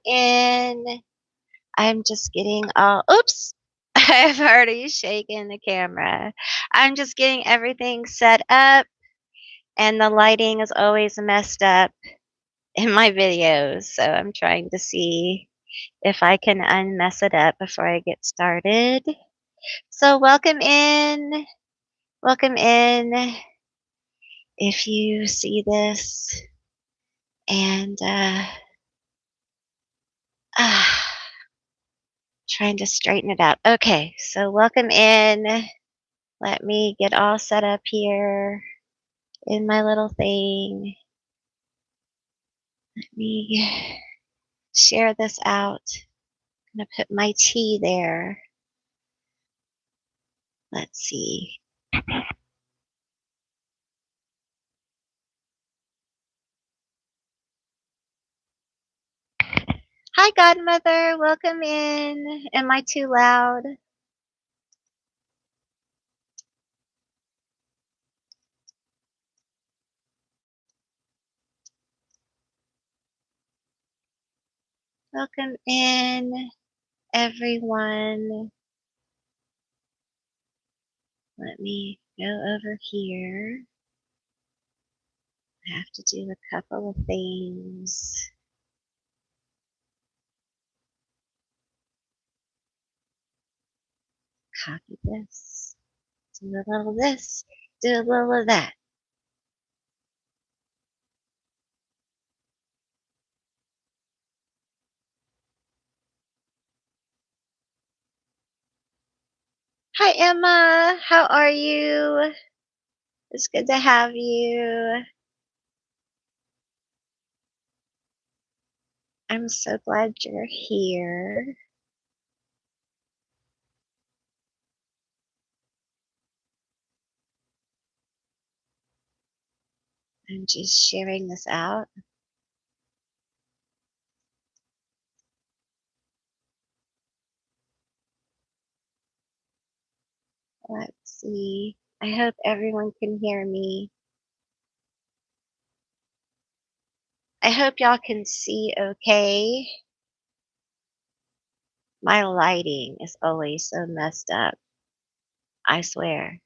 in. I'm just getting all oops. I've already shaken the camera. I'm just getting everything set up, and the lighting is always messed up in my videos, so I'm trying to see if I can unmess it up before I get started. So welcome in. Welcome in. If you see this and trying to straighten it out. Okay, so welcome in. Let me get all set up here in my little thing. Let me share this out. I'm gonna put my tea there. Let's see. Hi, Godmother. Welcome in. Am I too loud? Welcome in, everyone. Let me go over here. I have to do a couple of things. Copy this. Do a little of this. Do a little of that. Hi, Emma. How are you? It's good to have you. I'm so glad you're here. I'm just sharing this out. Let's see. I hope everyone can hear me. I hope y'all can see okay. My lighting is always so messed up. I swear.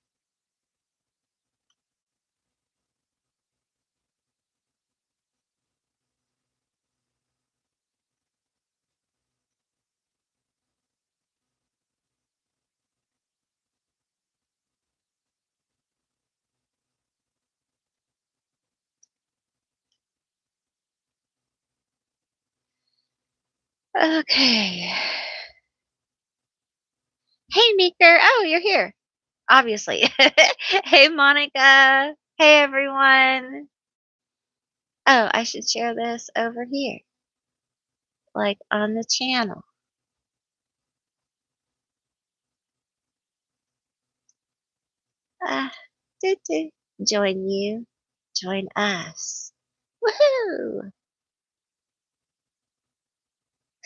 Okay. Hey, Meeker. Oh, you're here. Obviously. Hey, Monica. Hey, everyone. Oh, I should share this over here, like on the channel. Ah, doo-doo. Join you. Join us. Woohoo!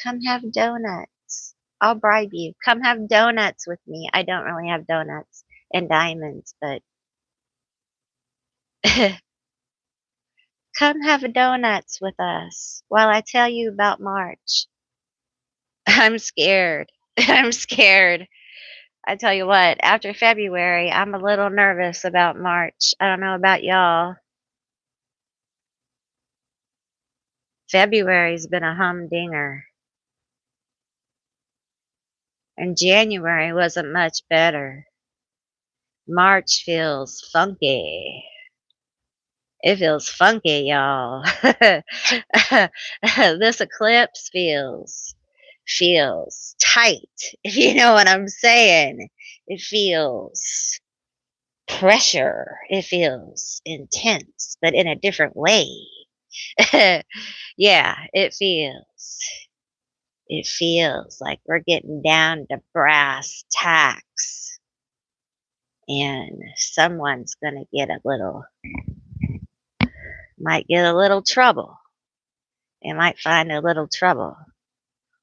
Come have donuts. I'll bribe you. Come have donuts with me. I don't really have donuts and diamonds, but come have donuts with us while I tell you about March. I'm scared. I'm scared. I tell you what, after February, I'm a little nervous about March. I don't know about y'all. February's been a humdinger, and January wasn't much better. March feels funky. It feels funky, y'all. This eclipse feels tight, if you know what I'm saying. It feels pressure. It feels intense, but in a different way. Yeah, it feels like we're getting down to brass tacks, and someone's gonna might get a little trouble. They might find a little trouble.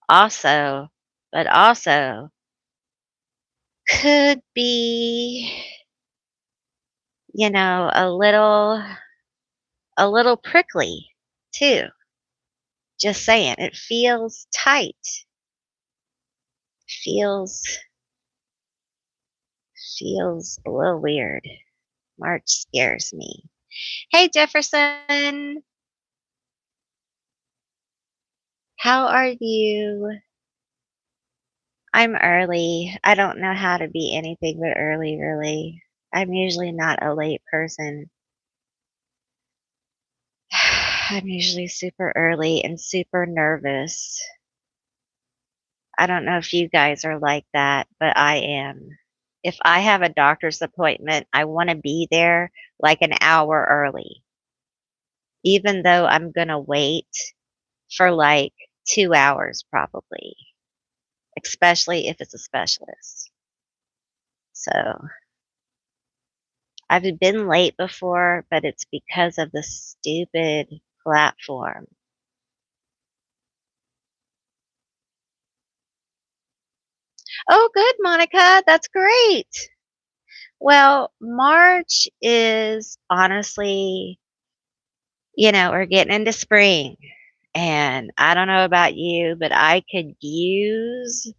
Also, but also could be, a little prickly too. Just saying, it feels tight. Feels feels a little weird. March scares me. Hey Jefferson, how are you? I'm early. I don't know how to be anything but early, really. I'm usually not a late person. I'm usually super early and super nervous. I don't know if you guys are like that, but I am. If I have a doctor's appointment, I want to be there like an hour early, even though I'm going to wait for like 2 hours probably, especially if it's a specialist. So I've been late before, but it's because of the stupid platform. Oh, good, Monica. That's great. Well, March is honestly, we're getting into spring. And I don't know about you, but I could use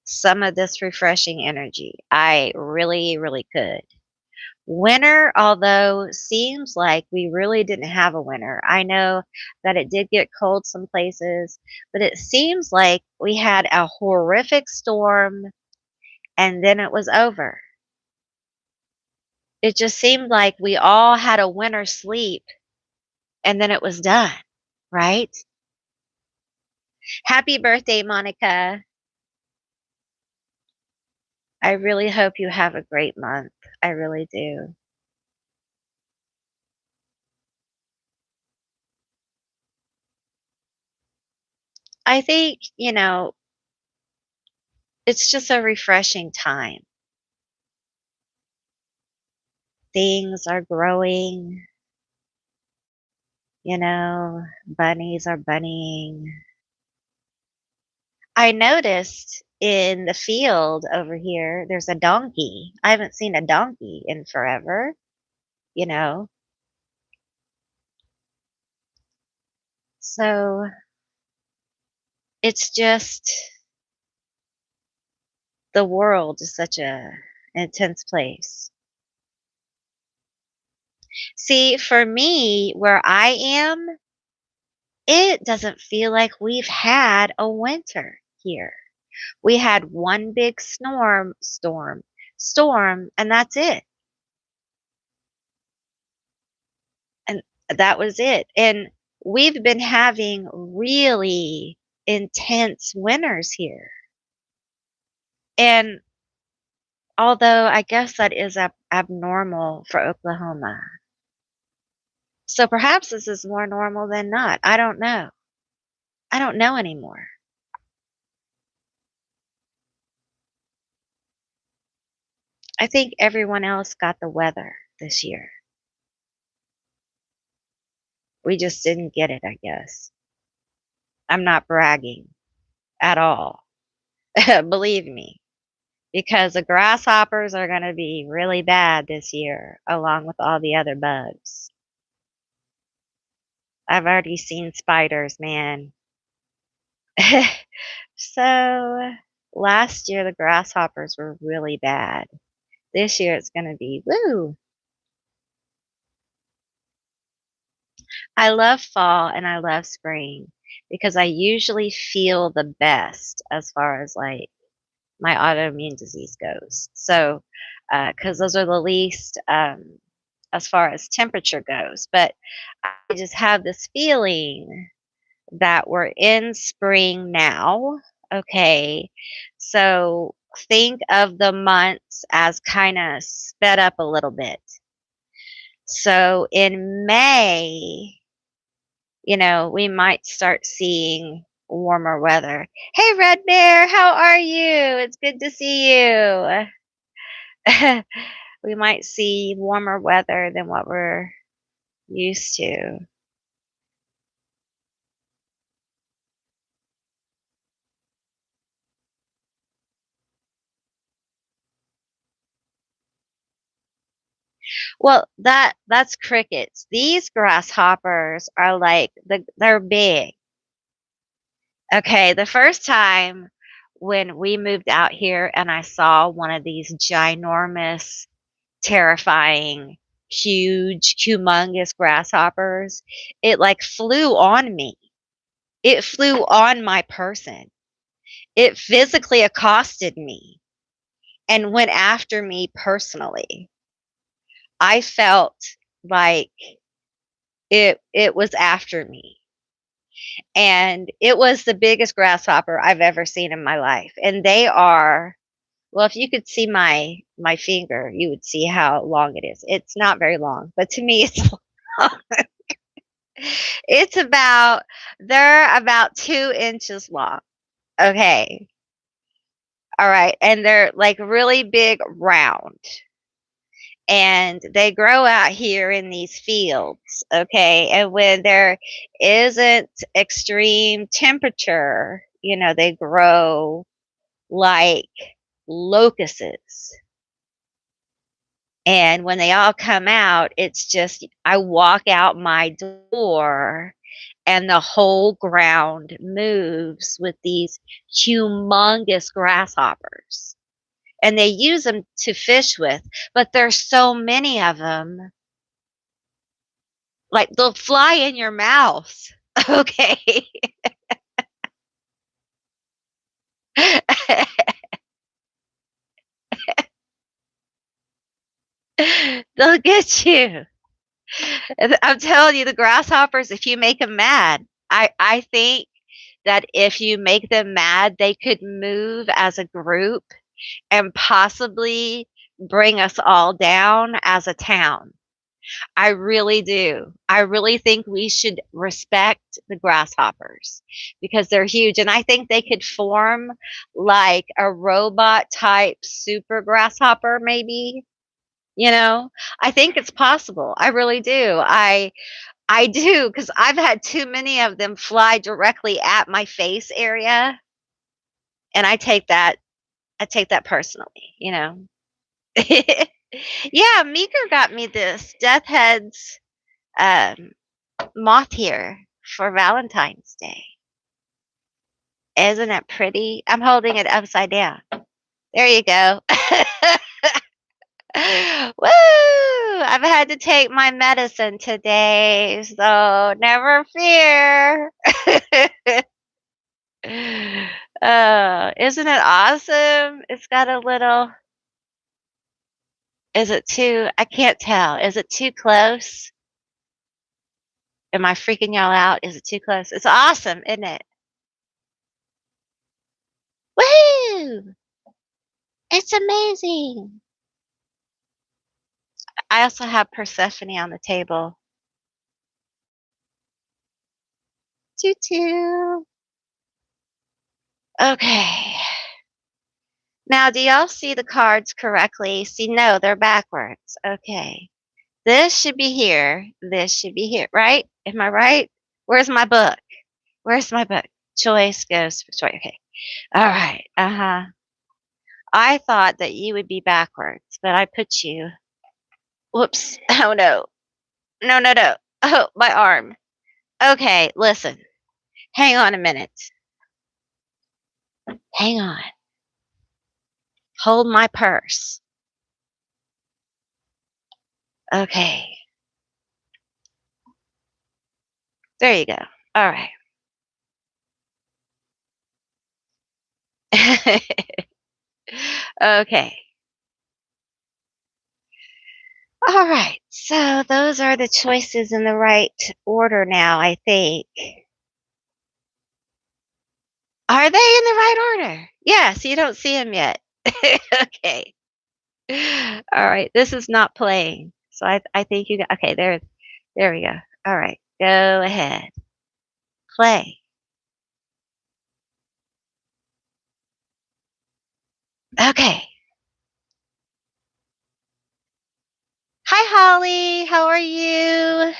some of this refreshing energy. I really, really could. Winter, although seems like we really didn't have a winter. I know that it did get cold some places, but it seems like we had a horrific storm and then it was over. It just seemed like we all had a winter sleep and then it was done, right? Happy birthday, Monica. I really hope you have a great month. I really do. I think, it's just a refreshing time. Things are growing, bunnies are bunnying. I noticed in the field over here, there's a donkey. I haven't seen a donkey in forever, you know. So it's just the world is such a intense place. See, for me, where I am, it doesn't feel like we've had a winter here. We had one big storm, and that's it. And that was it. And we've been having really intense winters here. And although I guess that is abnormal for Oklahoma. So perhaps this is more normal than not. I don't know. I don't know anymore. I think everyone else got the weather this year. We just didn't get it, I guess. I'm not bragging at all. Believe me, because the grasshoppers are going to be really bad this year, along with all the other bugs. I've already seen spiders, man. So last year the grasshoppers were really bad. This year it's going to be woo. I love fall and I love spring because I usually feel the best as far as like my autoimmune disease goes. So, because those are the least as far as temperature goes. But I just have this feeling that we're in spring now. Okay. So think of the months as kind of sped up a little bit. So in May, we might start seeing warmer weather. Hey, Red Bear, how are you? It's good to see you. We might see warmer weather than what we're used to. Well, that's crickets. These grasshoppers are like they're big. Okay, the first time when we moved out here and I saw one of these ginormous, terrifying, huge, humongous grasshoppers, it like flew on me. It flew on my person. It physically accosted me and went after me personally. I felt like it was after me. And it was the biggest grasshopper I've ever seen in my life. And they are, well, if you could see my finger, you would see how long it is. It's not very long, but to me it's long. It's about they're about 2 inches long. Okay. All right. And they're like really big round. And they grow out here in these fields, okay? And when there isn't extreme temperature, they grow like locusts. And when they all come out, it's just I walk out my door and the whole ground moves with these humongous grasshoppers. And they use them to fish with, but there's so many of them. Like they'll fly in your mouth. Okay. They'll get you. I'm telling you, the grasshoppers, if you make them mad, I think that if you make them mad, they could move as a group and possibly bring us all down as a town. I really do. I really think we should respect the grasshoppers because they're huge. And I think they could form like a robot type super grasshopper, maybe. You know, I think it's possible. I really do. I do because I've had too many of them fly directly at my face area, and I take that personally. Yeah, Meeker got me this Death Head's um, moth here for Valentine's Day. Isn't it pretty? I'm holding it upside down. There you go. Woo! I've had to take my medicine today, so never fear. Isn't it awesome? It's got a little. Is it too? I can't tell. Is it too close? Am I freaking y'all out? Is it too close? It's awesome, isn't it? Woo! It's amazing. I also have Persephone on the table. Toot toot. Okay. Now, do y'all see the cards correctly? See, no, they're backwards. Okay. This should be here. This should be here, right? Am I right? Where's my book? Where's my book? Choice goes for choice. Okay. All right. Uh-huh. I thought that you would be backwards, but I put you. Whoops. Oh, no. No, no, no. Oh, my arm. Okay, listen. Hang on a minute. Hang on. Hold my purse. Okay. There you go. All right. Okay. All right. So those are the choices in the right order now, I think. Are they in the right order? Yes, you don't see them yet. Okay. All right. This is not playing. So I think you got okay, there we go. All right. Go ahead. Play. Okay. Hi Holly, how are you?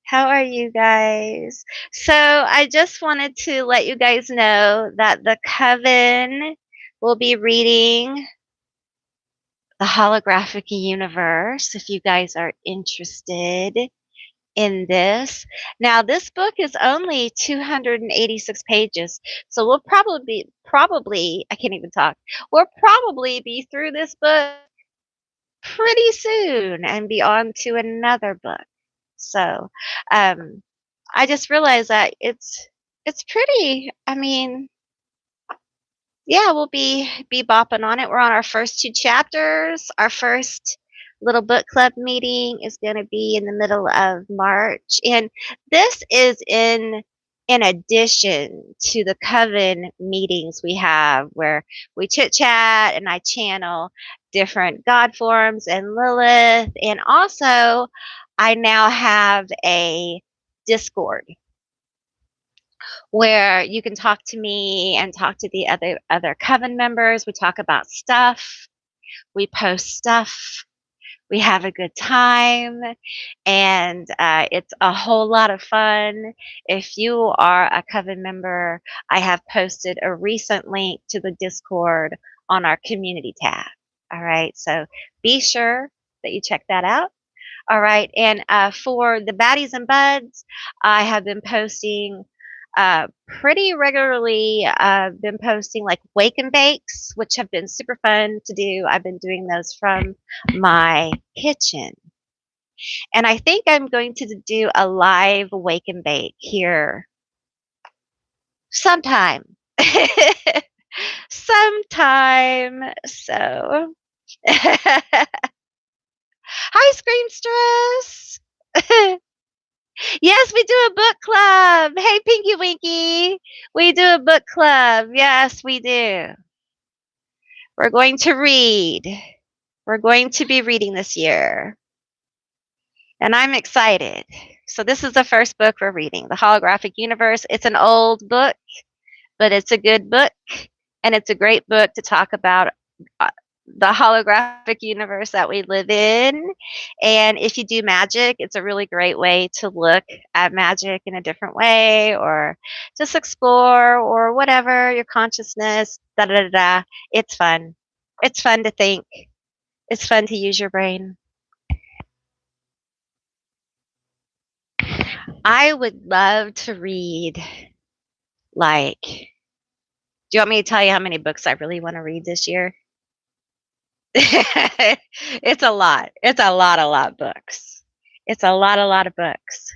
How are you guys? So I just wanted to let you guys know that the coven will be reading the holographic universe, if you guys are interested in this. Now, this book is only 286 pages, so we'll probably I can't even talk. We'll probably be through this book pretty soon and be on to another book. So, um, I just realized that it's pretty. I mean, yeah, we'll be bopping on it. We're on our first 2 chapters. Our first little book club meeting is gonna be in the middle of March, and this is in addition to the coven meetings we have where we chit chat and I channel different god forms and Lilith, and also I now have a Discord where you can talk to me and talk to the other coven members. We talk about stuff, we post stuff, we have a good time, and it's a whole lot of fun. If you are a coven member, I have posted a recent link to the Discord on our community tab. All right, so be sure that you check that out. All right. And for the Baddies and Buds, I have been posting pretty regularly. I've been posting like wake and bakes, which have been super fun to do. I've been doing those from my kitchen. And I think I'm going to do a live wake and bake here sometime. Sometime. So, hi, Scream Stress. Yes, we do a book club. Hey, Pinky Winky. We do a book club. Yes, we do. We're going to read. We're going to be reading this year. And I'm excited. So, this is the first book we're reading, The Holographic Universe. It's an old book, but it's a good book. And it's a great book to talk about uh, the holographic universe that we live in. And if you do magic, it's a really great way to look at magic in a different way or just explore or whatever your consciousness, da da da da. It's fun. It's fun to think. It's fun to use your brain. I would love to read, like, do you want me to tell you how many books I really want to read this year? It's a lot. It's a lot of books. It's a lot of books.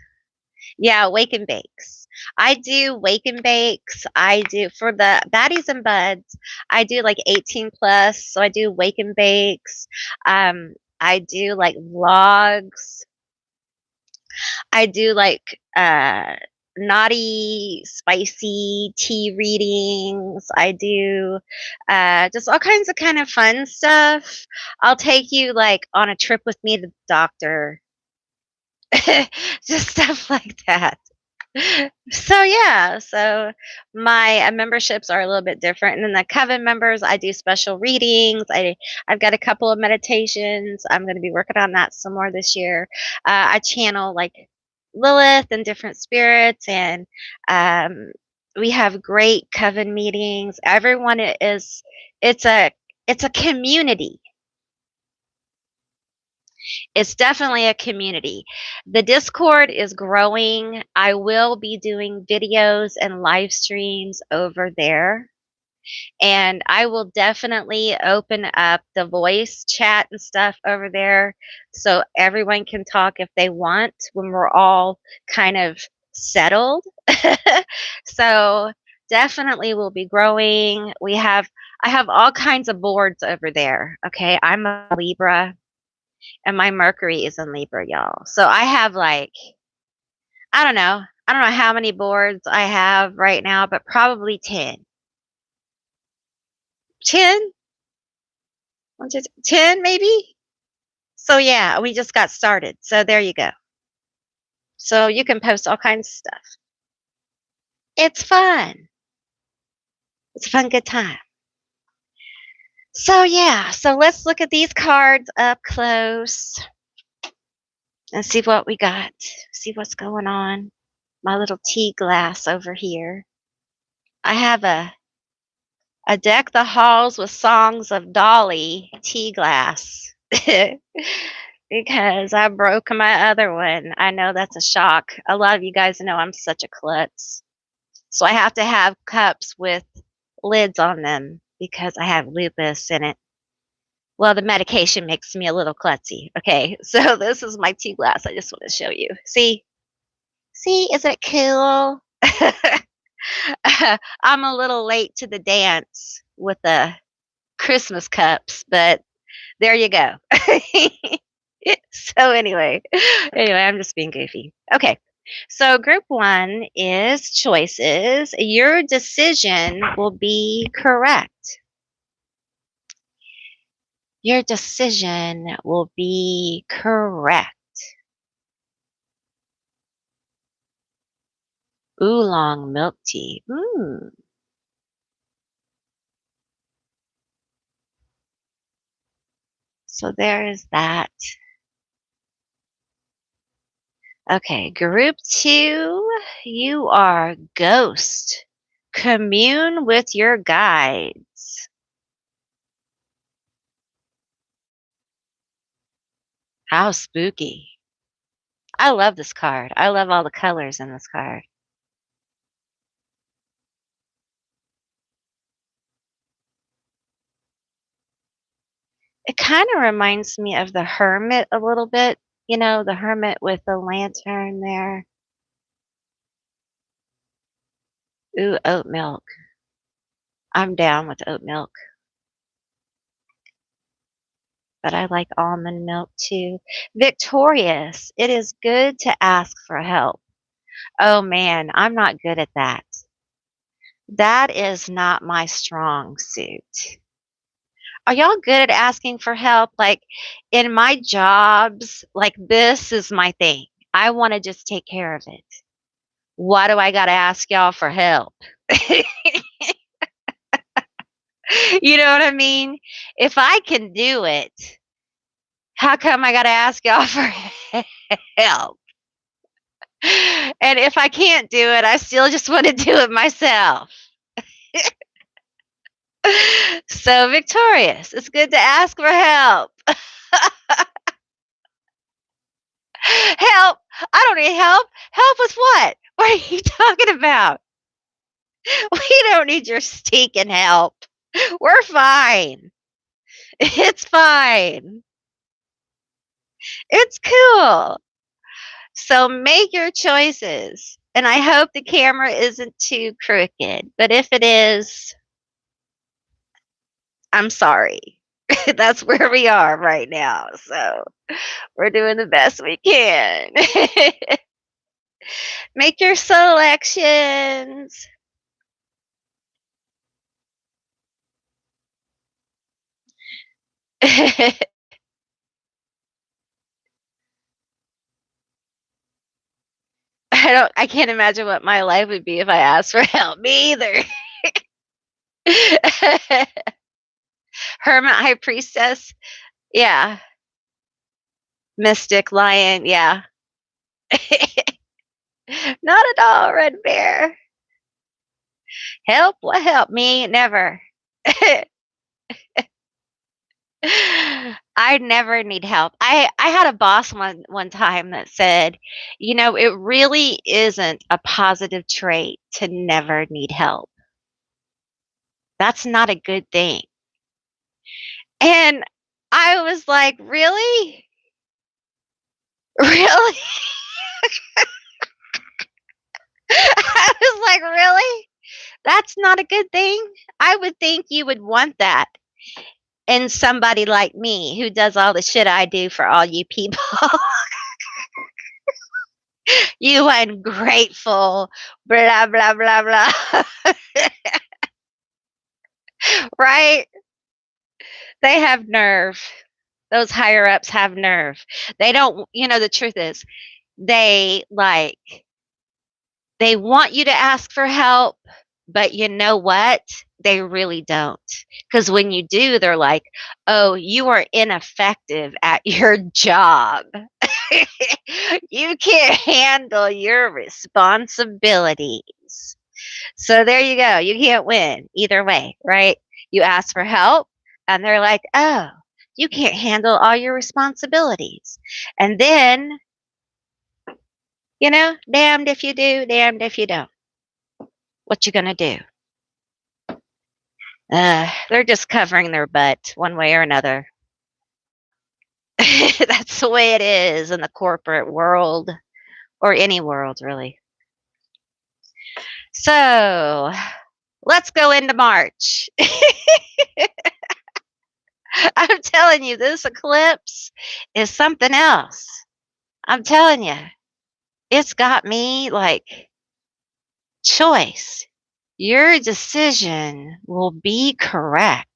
Yeah, wake and bakes. I do wake and bakes. I do for the baddies and buds. I do like 18 plus. So I do wake and bakes. I do like vlogs. I do like naughty, spicy tea readings. I do just all kinds of kind of fun stuff. I'll take you like on a trip with me to the doctor. Just stuff like that. So yeah, so my memberships are a little bit different, and then the coven members, I do special readings. I've got a couple of meditations. I'm going to be working on that some more this year. I channel like Lilith and different spirits, and um, we have great coven meetings. Everyone is it's a it's a community. It's definitely a community. The Discord is growing. I will be doing videos and live streams over there. And I will definitely open up the voice chat and stuff over there so everyone can talk if they want when we're all kind of settled. So definitely will be growing. I have all kinds of boards over there. Okay. I'm a Libra and my Mercury is in Libra, y'all. So I have like, I don't know. I don't know how many boards I have right now, but probably 10. 10? 10 maybe? So yeah, we just got started. So there you go. So you can post all kinds of stuff. It's fun. It's a fun, good time. So yeah, so let's look at these cards up close and see what we got. See what's going on. My little tea glass over here. I have I deck the halls with songs of Dolly tea glass because I broke my other one. I know that's a shock. A lot of you guys know I'm such a klutz. So I have to have cups with lids on them because I have lupus in it. Well, the medication makes me a little klutzy. Okay, so this is my tea glass. I just want to show you. See? See, is it cool? I'm a little late to the dance with the Christmas cups, but there you go. So anyway, I'm just being goofy. Okay. So group 1 is choices. Your decision will be correct. Your decision will be correct. Oolong milk tea. So there is that. Okay, group 2, you are ghost. Commune with your guides. How spooky. I love this card. I love all the colors in this card. It kind of reminds me of the hermit a little bit. You know, the hermit with the lantern there. Ooh, oat milk. I'm down with oat milk, but I like almond milk too. Victorious. It is good to ask for help. Oh man, I'm not good at that. That is not my strong suit. Are y'all good at asking for help? Like in my jobs, like this is my thing. I want to just take care of it. Why do I got to ask y'all for help? You know what I mean? If I can do it, how come I got to ask y'all for help? And if I can't do it, I still just want to do it myself. So, victorious. It's good to ask for help. Help! I don't need help. Help with what? What are you talking about? We don't need your stinking help. We're fine. It's fine. It's cool. So make your choices. And I hope the camera isn't too crooked. But if it is, I'm sorry. That's where we are right now. So we're doing the best we can. Make your selections. I can't imagine what my life would be if I asked for help. Me either. Hermit high priestess. Yeah. Mystic lion. Yeah. Not at all, red bear. Help? What help? Me? Never. I never need help. I had a boss one time that said, you know, it really isn't a positive trait to never need help. That's not a good thing. And I was like, really? Really? I was like, really? That's not a good thing? I would think you would want that in somebody like me who does all the shit I do for all you people. You ungrateful, blah, blah, blah, blah. Right? They have nerve. Those higher ups have nerve. They don't, you know, the truth is, they like, they want you to ask for help, but you know what? They really don't. Because when you do, they're like, oh, you are ineffective at your job. You can't handle your responsibilities. So there you go. You can't win either way, right? You ask for help, and they're like, oh, you can't handle all your responsibilities. And then, damned if you do, damned if you don't. What you gonna do? They're just covering their butt one way or another. That's the way it is in the corporate world, or any world, really. So let's go into March. I'm telling you, this eclipse is something else. I'm telling you, it's got me like, choice. Your decision will be correct.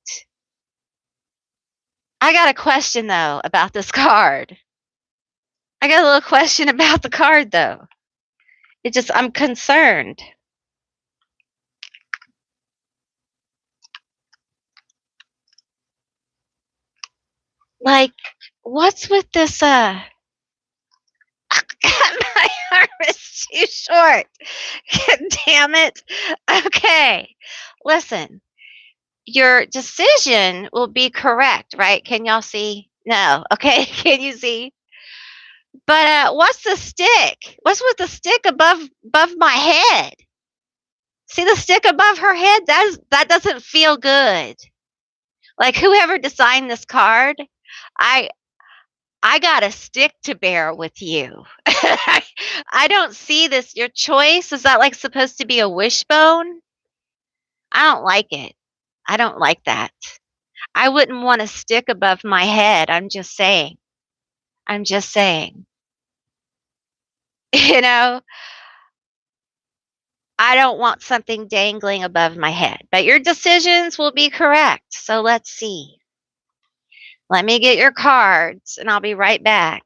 I got a question though about this card. I got a little question about the card though. I'm concerned. Like, what's with this? My arm is too short. Damn it. Okay. Listen, your decision will be correct, right? Can y'all see? No. Okay. Can you see? But what's the stick? What's with the stick above my head? See the stick above her head? That doesn't feel good. Like, whoever designed this card, I I got a stick to bear with you. I don't see this. Your choice is that like supposed to be a wishbone? I don't like it. I don't like that. I wouldn't want a stick above my head. I'm just saying. I'm just saying. You know, I don't want something dangling above my head. But your decisions will be correct. So let's see. Let me get your cards and I'll be right back.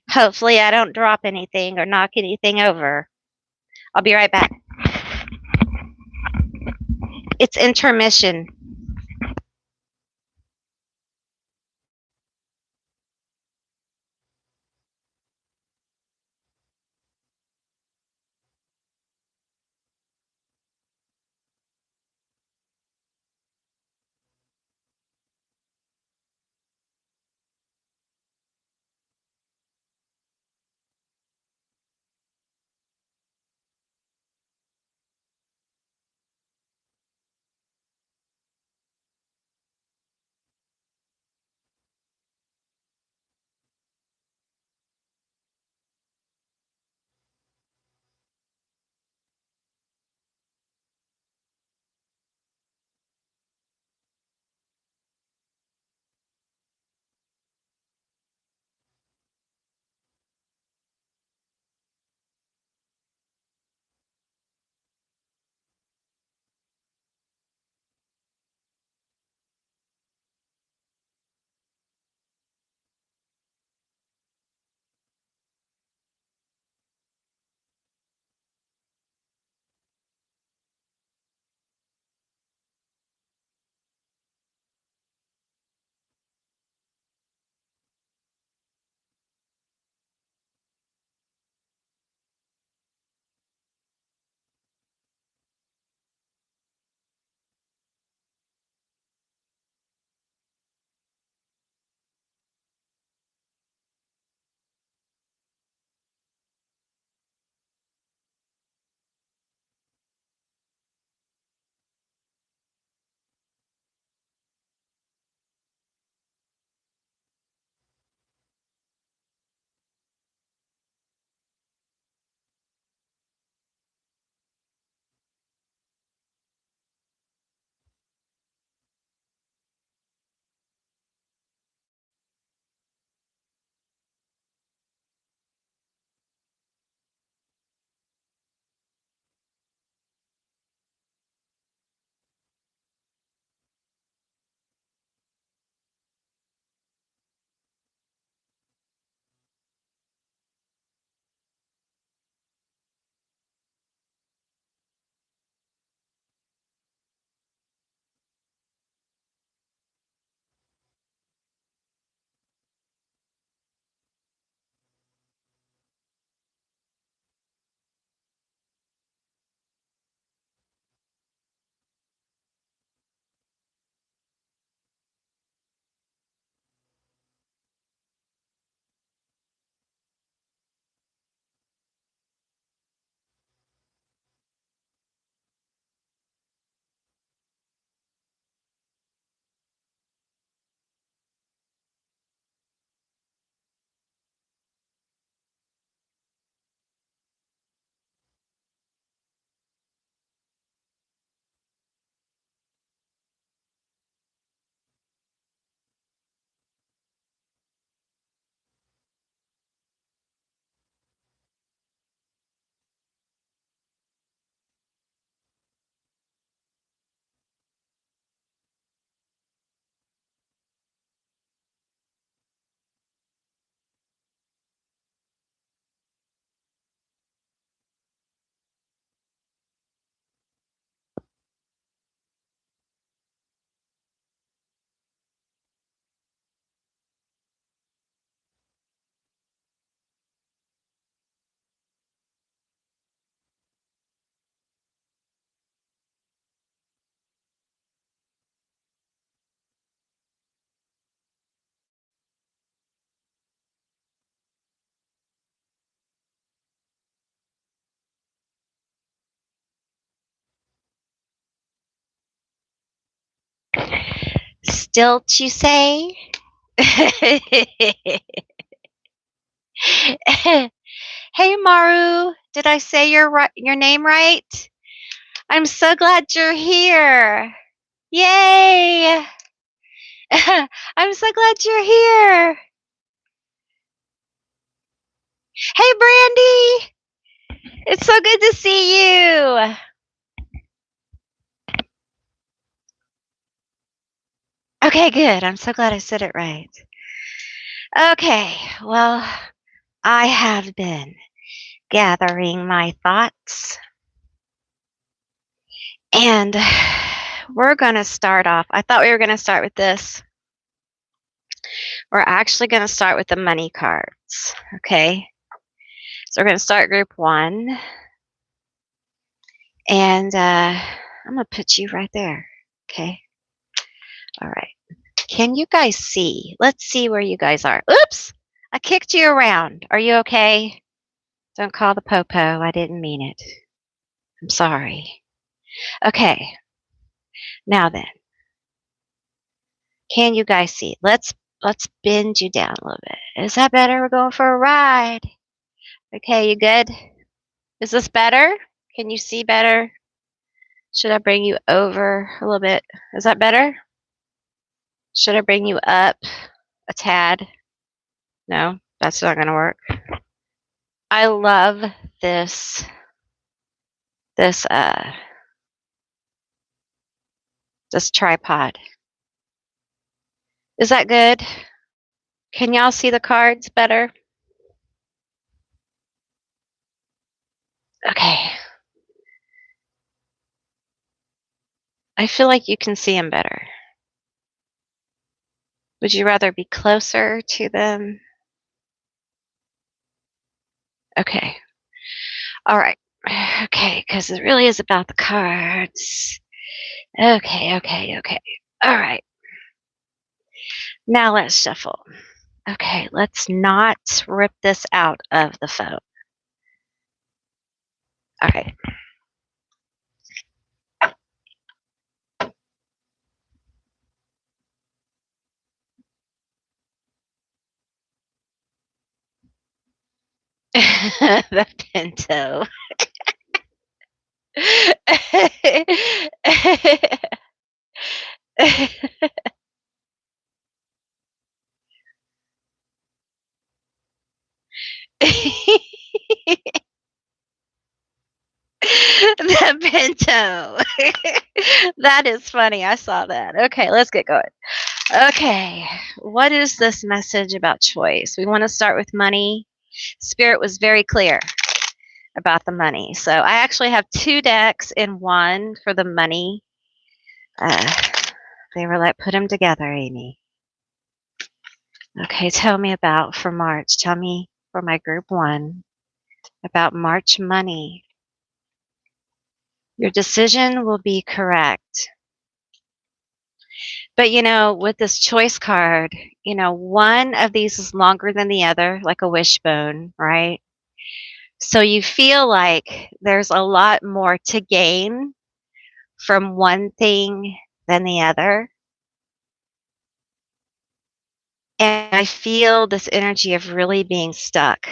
Hopefully, I don't drop anything or knock anything over. I'll be right back. It's intermission. stilt, you say? Hey, Maru. Did I say your name right? I'm so glad you're here. Yay! I'm so glad you're here. Hey, Brandy. It's so good to see you. Okay, good. I'm so glad I said it right. Okay, well, I have been gathering my thoughts, and we're going to start off. I thought we were going to start with this. We're actually going to start with the money cards, okay? So we're going to start group 1, and I'm going to put you right there, okay? All right. Can you guys see? Let's see where you guys are. Oops! I kicked you around. Are you okay? Don't call the popo. I didn't mean it. I'm sorry. Okay. Now then, can you guys see? Let's bend you down a little bit. Is that better? We're going for a ride. Okay, you good? Is this better? Can you see better? Should I bring you over a little bit? Is that better? Should I bring you up a tad? No, that's not going to work. I love this this this tripod. Is that good? Can y'all see the cards better? Okay. I feel like you can see them better. Would you rather be closer to them? Okay. All right. Okay, because it really is about the cards. Okay. All right. Now let's shuffle. Okay, let's not rip this out of the phone. All right. The pinto. The pinto. That is funny. I saw that. Okay, let's get going. Okay, what is this message about choice? We want to start with money. Spirit was very clear about the money. So I actually have 2 decks in one for the money. They were like, put them together, Amy. Okay, tell me about for March. Tell me for my group 1 about March money. Your decision will be correct. But with this choice card, one of these is longer than the other, like a wishbone, right? So you feel like there's a lot more to gain from one thing than the other. And I feel this energy of really being stuck.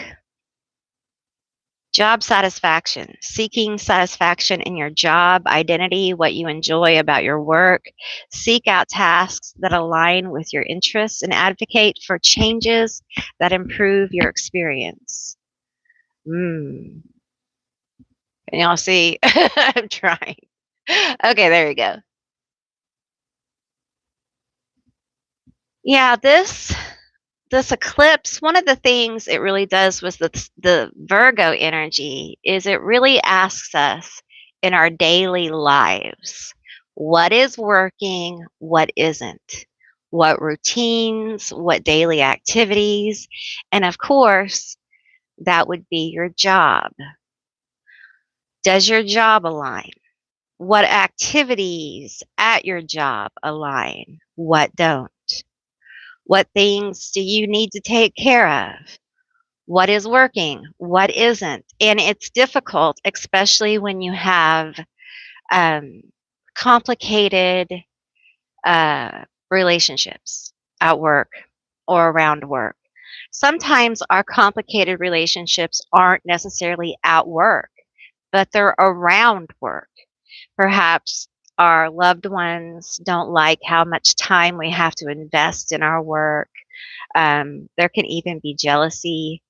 Job satisfaction, seeking satisfaction in your job, identity, what you enjoy about your work. Seek out tasks that align with your interests and advocate for changes that improve your experience. Can y'all see? I'm trying. Okay, there you go. Yeah, this eclipse, one of the things it really does with the Virgo energy is it really asks us in our daily lives, what is working, what isn't, what routines, what daily activities, and of course, that would be your job. Does your job align? What activities at your job align? What don't? What things do you need to take care of? What is working? What isn't? And it's difficult, especially when you have complicated relationships at work or around work. Sometimes our complicated relationships aren't necessarily at work, but they're around work. Perhaps our loved ones don't like how much time we have to invest in our work. There can even be jealousy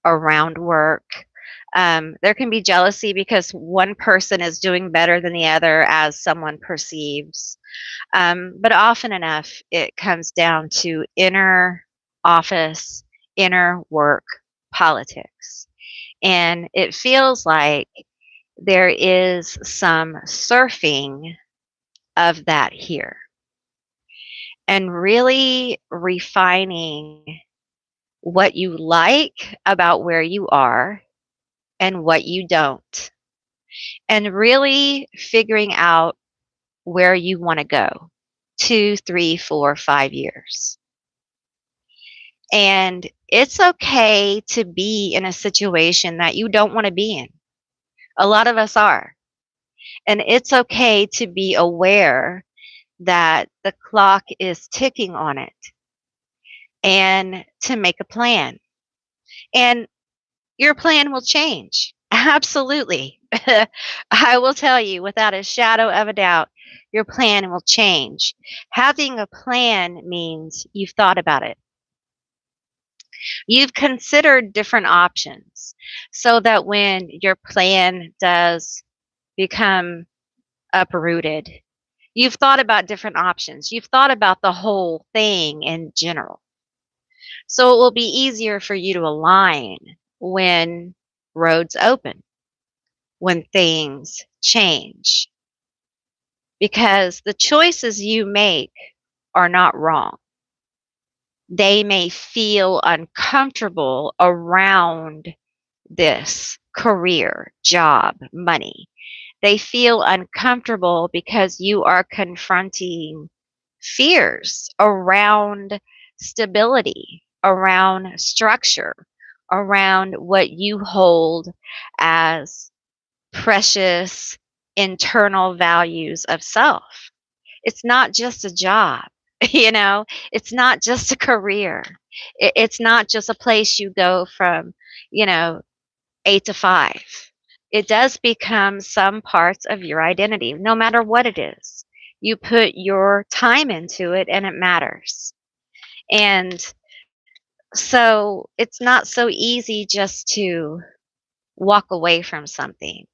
around work. There can be jealousy because one person is doing better than the other as someone perceives. But often enough, it comes down to inner office, inner work politics. And it feels like there is some surfing of that here and really refining what you like about where you are and what you don't, and really figuring out where you want to go 2, 3, 4, 5 years. And it's okay to be in a situation that you don't want to be in. A lot of us are. And it's okay to be aware that the clock is ticking on it and to make a plan. And your plan will change. Absolutely. I will tell you without a shadow of a doubt, your plan will change. Having a plan means you've thought about it. You've considered different options so that when your plan does become uprooted, you've thought about different options. You've thought about the whole thing in general. So it will be easier for you to align when roads open, when things change, because the choices you make are not wrong. They may feel uncomfortable around this career, job, money. They feel uncomfortable because you are confronting fears around stability, around structure, around what you hold as precious internal values of self. It's not just a job, it's not just a career. It's not just a place you go from, you know, 8 to 5. It does become some parts of your identity, no matter what it is. You put your time into it and it matters. And so it's not so easy just to walk away from something.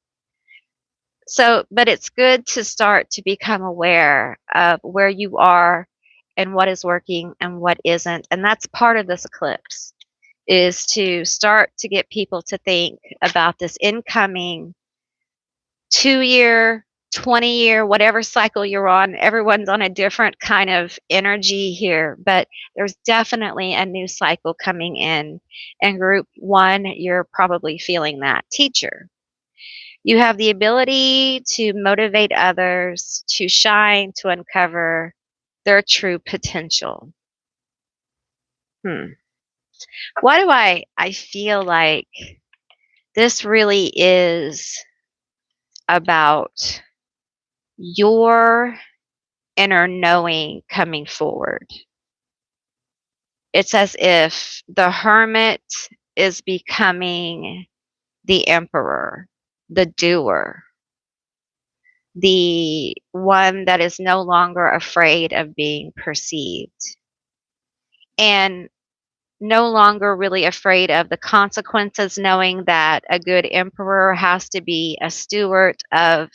So, but it's good to start to become aware of where you are and what is working and what isn't. And that's part of this eclipse, is to start to get people to think about this incoming 2 year, 20 year, whatever cycle you're on. Everyone's on a different kind of energy here, but there's definitely a new cycle coming in. And group one, you're probably feeling that. Teacher, you have the ability to motivate others, to shine, to uncover their true potential. Hmm. Why do I feel like this really is about your inner knowing coming forward? It's as if the hermit is becoming the emperor, the doer, the one that is no longer afraid of being perceived, and no longer really afraid of the consequences, knowing that a good emperor has to be a steward of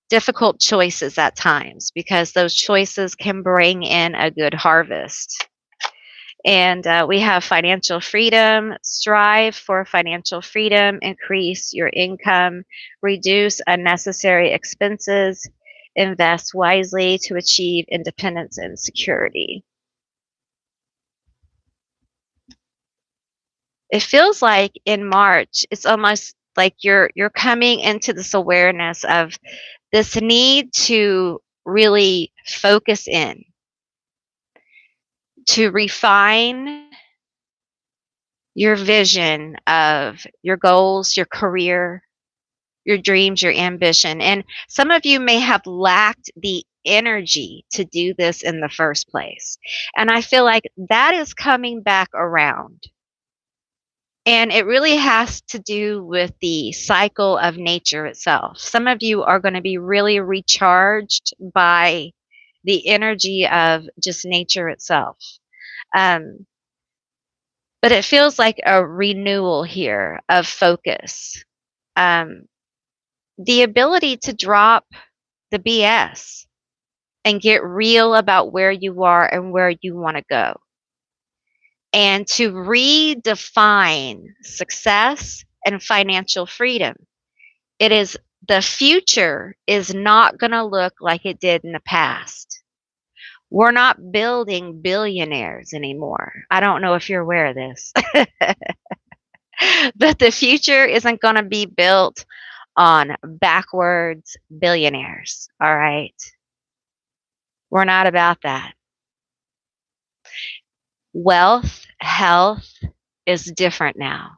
difficult choices at times, because those choices can bring in a good harvest. And we have financial freedom. Strive for financial freedom, increase your income, reduce unnecessary expenses, invest wisely to achieve independence and security. It feels like in March, it's almost like you're coming into this awareness of this need to really focus in, to refine your vision of your goals, your career, your dreams, your ambition. And some of you may have lacked the energy to do this in the first place. And I feel like that is coming back around. And it really has to do with the cycle of nature itself. Some of you are going to be really recharged by the energy of just nature itself. Um, but it feels like a renewal here of focus. Um, the ability to drop the BS and get real about where you are and where you want to go, and to redefine success and financial freedom. It is the future is not going to look like it did in the past. We're not building billionaires anymore. I don't know if you're aware of this, but the future isn't going to be built on backwards billionaires. All right. We're not about that. Wealth, health is different now.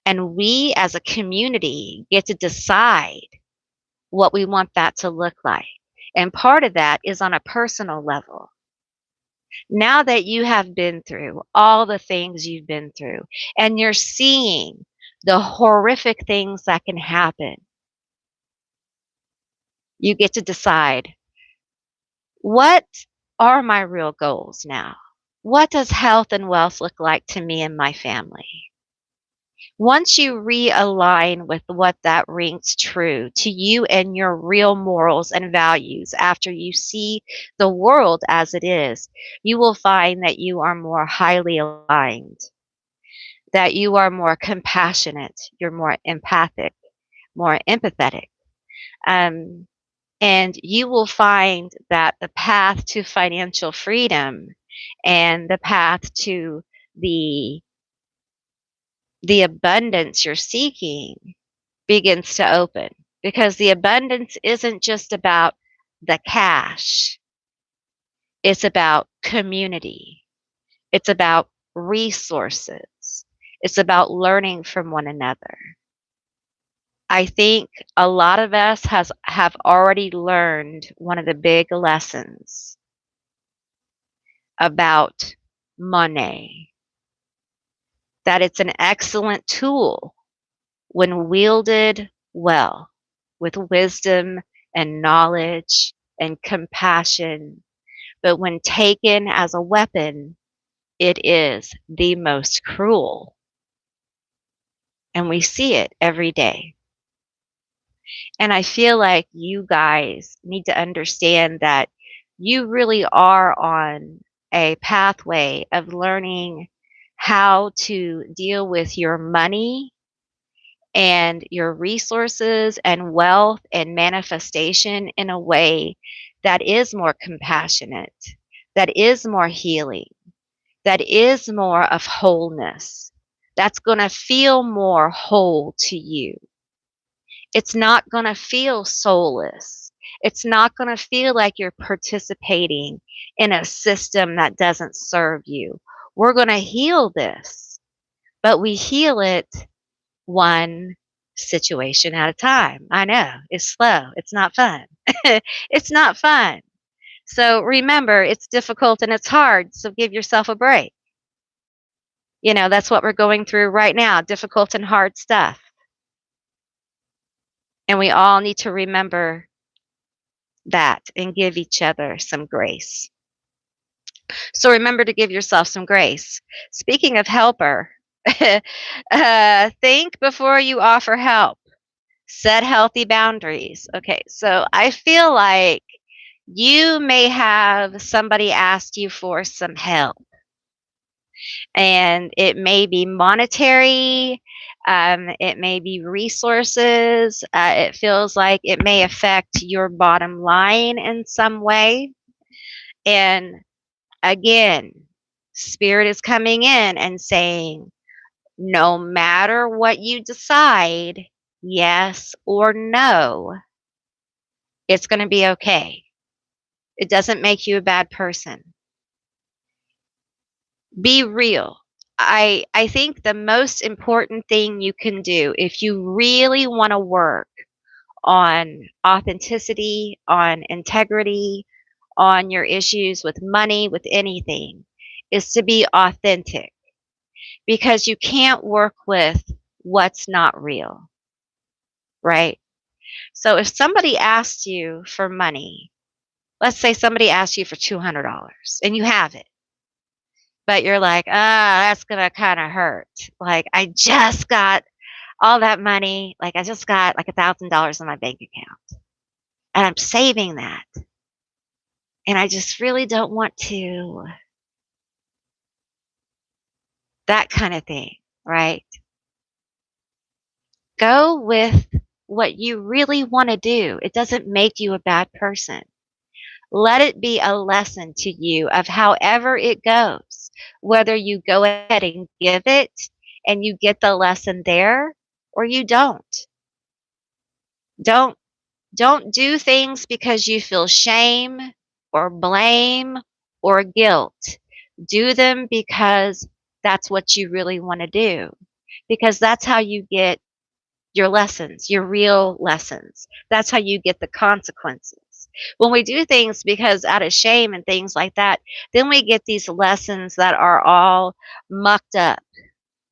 And we as a community get to decide what we want that to look like. And part of that is on a personal level. Now that you have been through all the things you've been through and you're seeing the horrific things that can happen, you get to decide, what are my real goals now? What does health and wealth look like to me and my family? Once you realign with what that rings true to you and your real morals and values, after you see the world as it is, you will find that you are more highly aligned, that you are more compassionate, you're more empathic, more empathetic. Um, and you will find that the path to financial freedom and the path to the the abundance you're seeking begins to open, because the abundance isn't just about the cash. It's about community. It's about resources. It's about learning from one another. I think a lot of us have already learned one of the big lessons about money, that it's an excellent tool when wielded well, with wisdom and knowledge and compassion. But when taken as a weapon, it is the most cruel. And we see it every day. And I feel like you guys need to understand that you really are on a pathway of learning how to deal with your money and your resources and wealth and manifestation in a way that is more compassionate, that is more healing, that is more of wholeness, that's going to feel more whole to you. It's not going to feel soulless. It's not going to feel like you're participating in a system that doesn't serve you. We're going to heal this, but we heal it one situation at a time. I know it's slow. It's not fun. It's not fun. So remember, it's difficult and it's hard. So give yourself a break. You know, that's what we're going through right now, difficult and hard stuff. And we all need to remember that and give each other some grace. So remember to give yourself some grace. Speaking of helper, think before you offer help. Set healthy boundaries. Okay, so I feel like you may have somebody ask you for some help, and it may be monetary, it may be resources. It feels like it may affect your bottom line in some way. And again, Spirit is coming in and saying, no matter what you decide, yes or no, it's going to be okay. It doesn't make you a bad person. Be real. I think the most important thing you can do if you really want to work on authenticity, on integrity, on your issues with money, with anything, is to be authentic because you can't work with what's not real, right? So if somebody asks you for money, let's say somebody asks you for $200 and you have it, but you're like, that's going to kind of hurt. Like, I just got all that money. Like, I just got like $1,000 in my bank account and I'm saving that. And I just really don't want to, that kind of thing, right? Go with what you really want to do. It doesn't make you a bad person. Let it be a lesson to you of however it goes, whether you go ahead and give it and you get the lesson there or you don't. Don't don't do things because you feel shame or blame or guilt. Do them because that's what you really want to do. Because that's how you get your lessons, your real lessons. That's how you get the consequences. When we do things because out of shame and things like that, then we get these lessons that are all mucked up.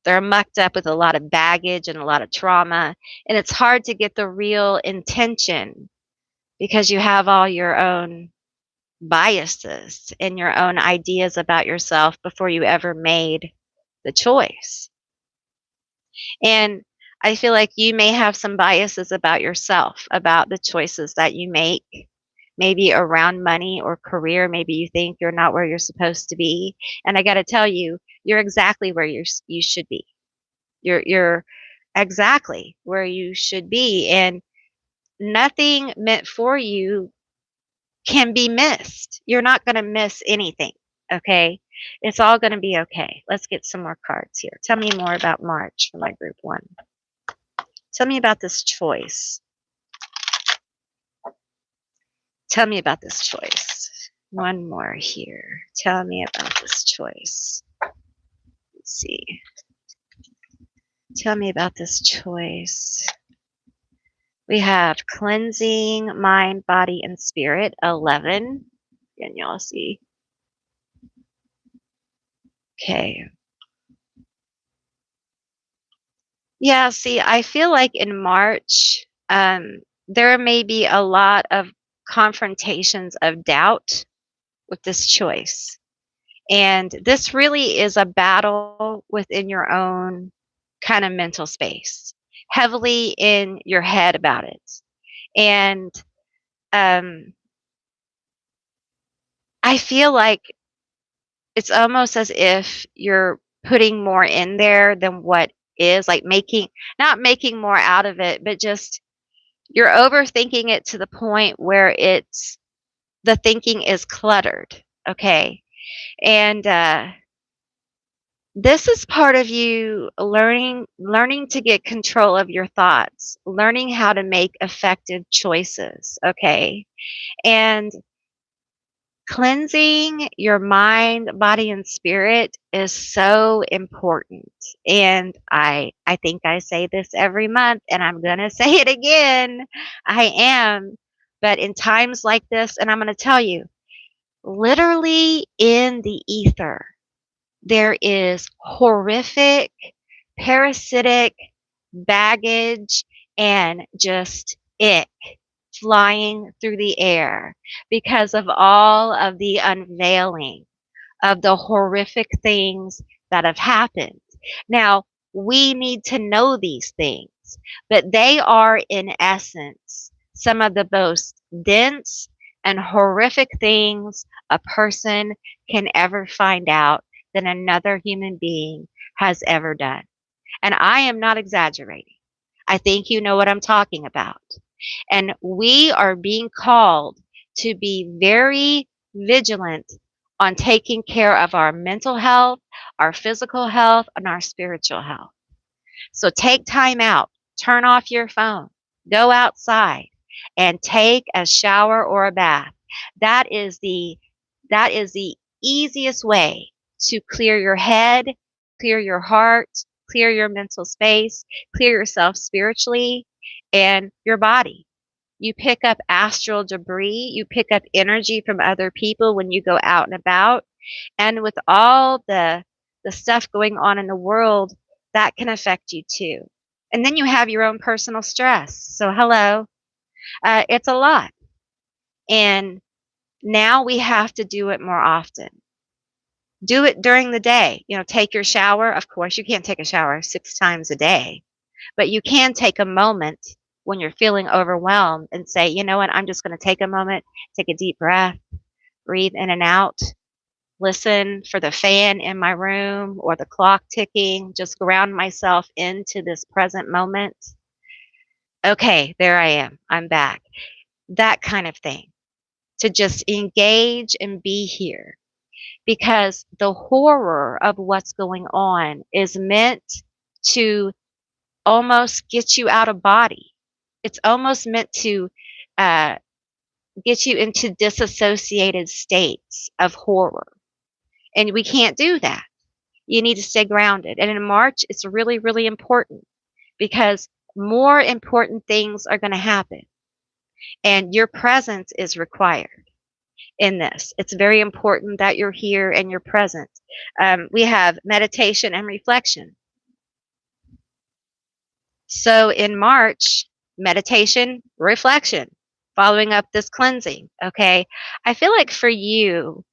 They're mucked up with a lot of baggage and a lot of trauma. And it's hard to get the real intention because you have all your own biases and your own ideas about yourself before you ever made the choice. And I feel like you may have some biases about yourself, about the choices that you make, maybe around money or career. Maybe you think you're not where you're supposed to be. And I got to tell you, you're exactly where you should be. You're exactly where you should be. And nothing meant for you can be missed. You're not going to miss anything. Okay. It's all going to be okay. Let's get some more cards here. Tell me more about March for my group one. Tell me about this choice. Tell me about this choice. One more here. Tell me about this choice. Let's see. Tell me about this choice. We have cleansing mind, body, and spirit, 11. Can y'all see? Okay. Yeah, see, I feel like in March, there may be a lot of confrontations of doubt with this choice. And this really is a battle within your own kind of mental space, heavily in your head about it. And um, I feel like it's almost as if you're putting more in there than what is, like not making more out of it, but just you're overthinking it to the point where the thinking is cluttered. Okay. And this is part of you learning to get control of your thoughts, learning how to make effective choices. Okay. And cleansing your mind, body, and spirit is so important. And I think I say this every month and I'm going to say it again. I am. But in times like this, and I'm going to tell you, literally in the ether, there is horrific, parasitic baggage and just ick flying through the air because of all of the unveiling of the horrific things that have happened. Now, we need to know these things, but they are in essence some of the most dense and horrific things a person can ever find out that another human being has ever done. And I am not exaggerating. I think you know what I'm talking about. And we are being called to be very vigilant on taking care of our mental health, our physical health, and our spiritual health. So take time out, turn off your phone, go outside, and take a shower or a bath. That is the easiest way to clear your head, clear your heart, clear your mental space, clear yourself spiritually and your body. You pick up astral debris. You pick up energy from other people when you go out and about. And with all the stuff going on in the world, that can affect you too. And then you have your own personal stress. So hello, it's a lot. And now we have to do it more often. Do it during the day. Take your shower. Of course, you can't take a shower 6 times a day, but you can take a moment when you're feeling overwhelmed and say, you know what, I'm just going to take a moment, take a deep breath, breathe in and out, listen for the fan in my room or the clock ticking, just ground myself into this present moment. Okay, there I am. I'm back. That kind of thing. To just engage and be here, because the horror of what's going on is meant to almost get you out of body. It's almost meant to uh, get you into disassociated states of horror. And we can't do that. You need to stay grounded. And in March, it's really, really important because more important things are going to happen. And your presence is required in this. It's very important that you're here and you're present. We have meditation and reflection. So in March, meditation, reflection, following up this cleansing. Okay. I feel like for you,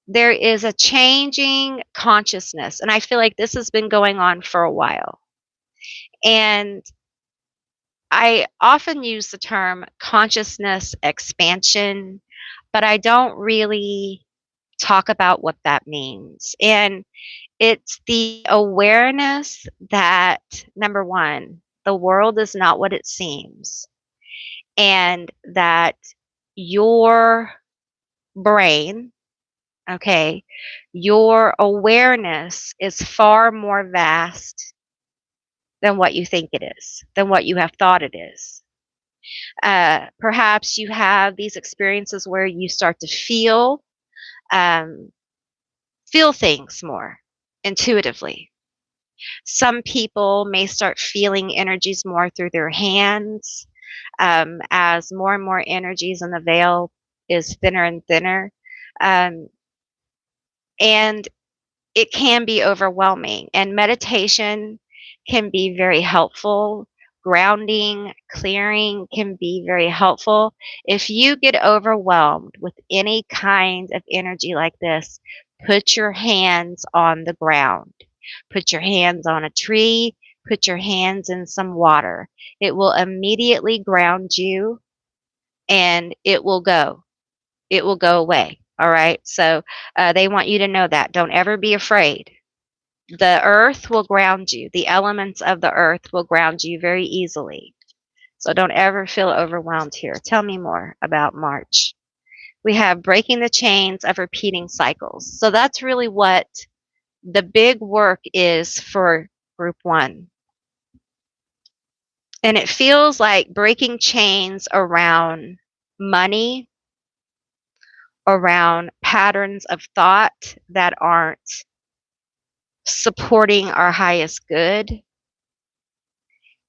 there is a changing consciousness. And I feel like this has been going on for a while. And I often use the term consciousness expansion, but I don't really talk about what that means. And it's the awareness that, number one, the world is not what it seems, and that your brain, okay, your awareness is far more vast than what you think it is, than what you have thought it is. Perhaps you have these experiences where you start to um, feel things more intuitively. Some people may start feeling energies more through their hands, as more and more energies in the veil is thinner and thinner. Um, and it can be overwhelming. And meditation can be very helpful. Grounding, clearing can be very helpful. If you get overwhelmed with any kind of energy like this, put your hands on the ground. Put your hands on a tree. Put your hands in some water. It will immediately ground you and it will go. It will go away. All right. So they want you to know that. Don't ever be afraid. The earth will ground you. The elements of the earth will ground you very easily. So don't ever feel overwhelmed here. Tell me more about March. We have breaking the chains of repeating cycles. So that's really what the big work is for group one. And it feels like breaking chains around money, around patterns of thought that aren't supporting our highest good,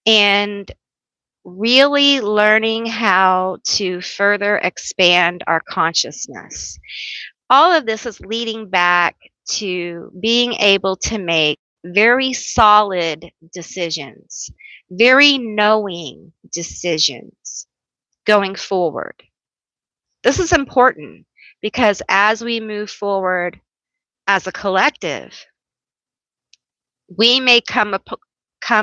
and really learning how to further expand our consciousness. All of this is leading back to being able to make very solid decisions, very knowing decisions going forward. This is important because as we move forward as a collective, we may come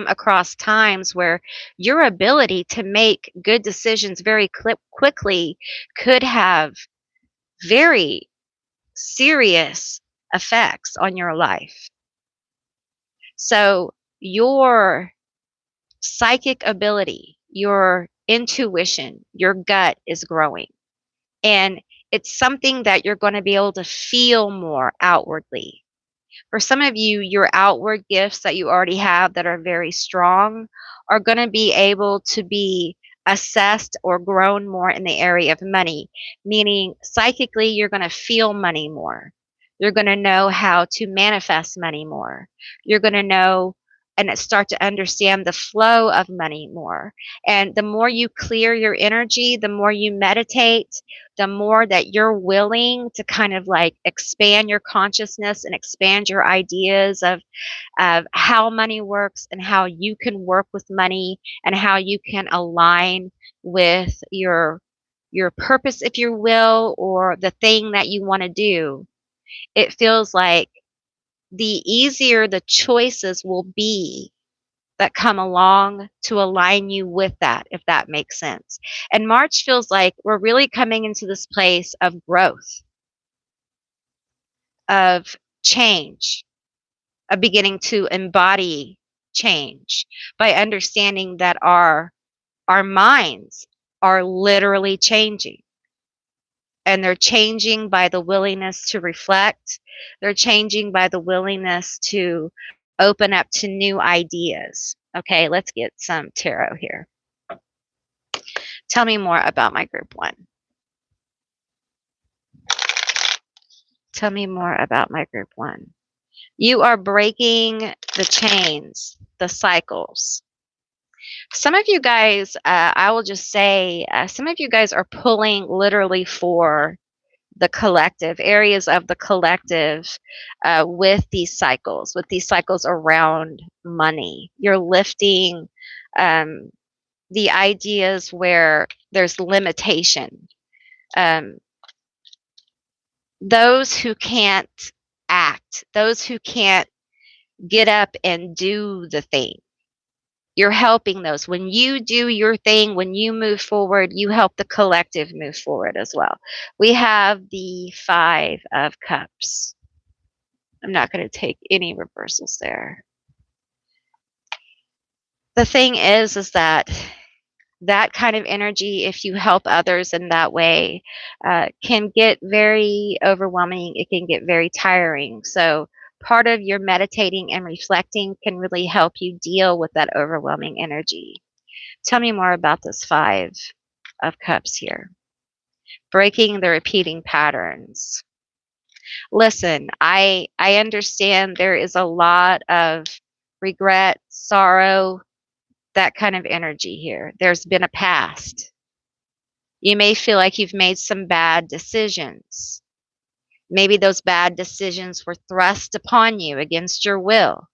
across times where your ability to make good decisions very quickly could have very serious effects on your life. So your psychic ability, your intuition, your gut is growing. And it's something that you're going to be able to feel more outwardly. For some of you, your outward gifts that you already have that are very strong are going to be able to be assessed or grown more in the area of money, meaning psychically, you're going to feel money more. You're going to know how to manifest money more. You're going to know and start to understand the flow of money more. And the more you clear your energy, the more you meditate, the more that you're willing to kind of like expand your consciousness and expand your ideas of how money works and how you can work with money and how you can align with your purpose, if you will, or the thing that you want to do. It feels like the easier the choices will be that come along to align you with that, if that makes sense. And March feels like we're really coming into this place of growth, of change, of beginning to embody change by understanding that our minds are literally changing, and they're changing by the willingness to reflect. They're changing by the willingness to open up to new ideas. Okay, let's get some tarot here. Tell me more about my group one. Tell me more about my group one. You are breaking the chains, the cycles. Some of you guys, I will just say, some of you guys are pulling literally for the collective, areas of the collective with these cycles around money. You're lifting um, the ideas where there's limitation. Um, those who can't act, those who can't get up and do the thing. You're helping those. When you do your thing, when you move forward, you help the collective move forward as well. We have the Five of Cups. I'm not going to take any reversals there. The thing is that that kind of energy, if you help others in that way, can get very overwhelming. It can get very tiring. So part of your meditating and reflecting can really help you deal with that overwhelming energy. Tell me more about this Five of Cups here. Breaking the repeating patterns. Listen, I understand there is a lot of regret, sorrow, that kind of energy here. There's been a past. You may feel like you've made some bad decisions. Maybe those bad decisions were thrust upon you against your will,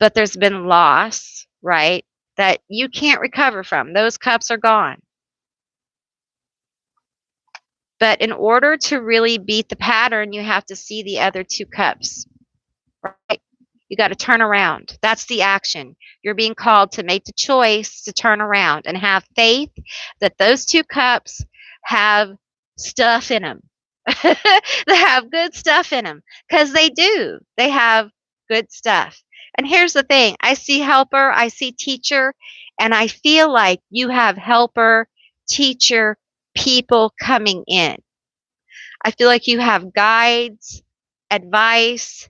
but there's been loss, right? That you can't recover from. Those cups are gone. But in order to really beat the pattern, you have to see the other two cups, right? You got to turn around. That's the action. You're being called to make the choice to turn around and have faith that those two cups have stuff in them. They have good stuff in them, because they do. They have good stuff. And here's the thing. I see helper, I see teacher, and I feel like you have helper, teacher, people coming in. I feel like you have guides, advice,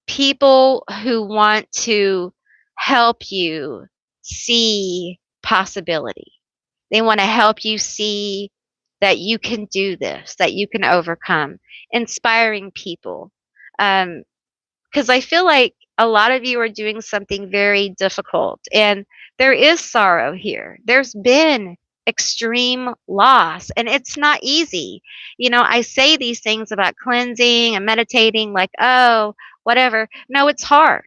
people who want to help you see possibility. They want to help you see that you can do this, that you can overcome. Inspiring people. Because I feel like a lot of you are doing something very difficult, and there is sorrow here. There's been extreme loss, and it's not easy. I say these things about cleansing and meditating like, oh, whatever. No, it's hard.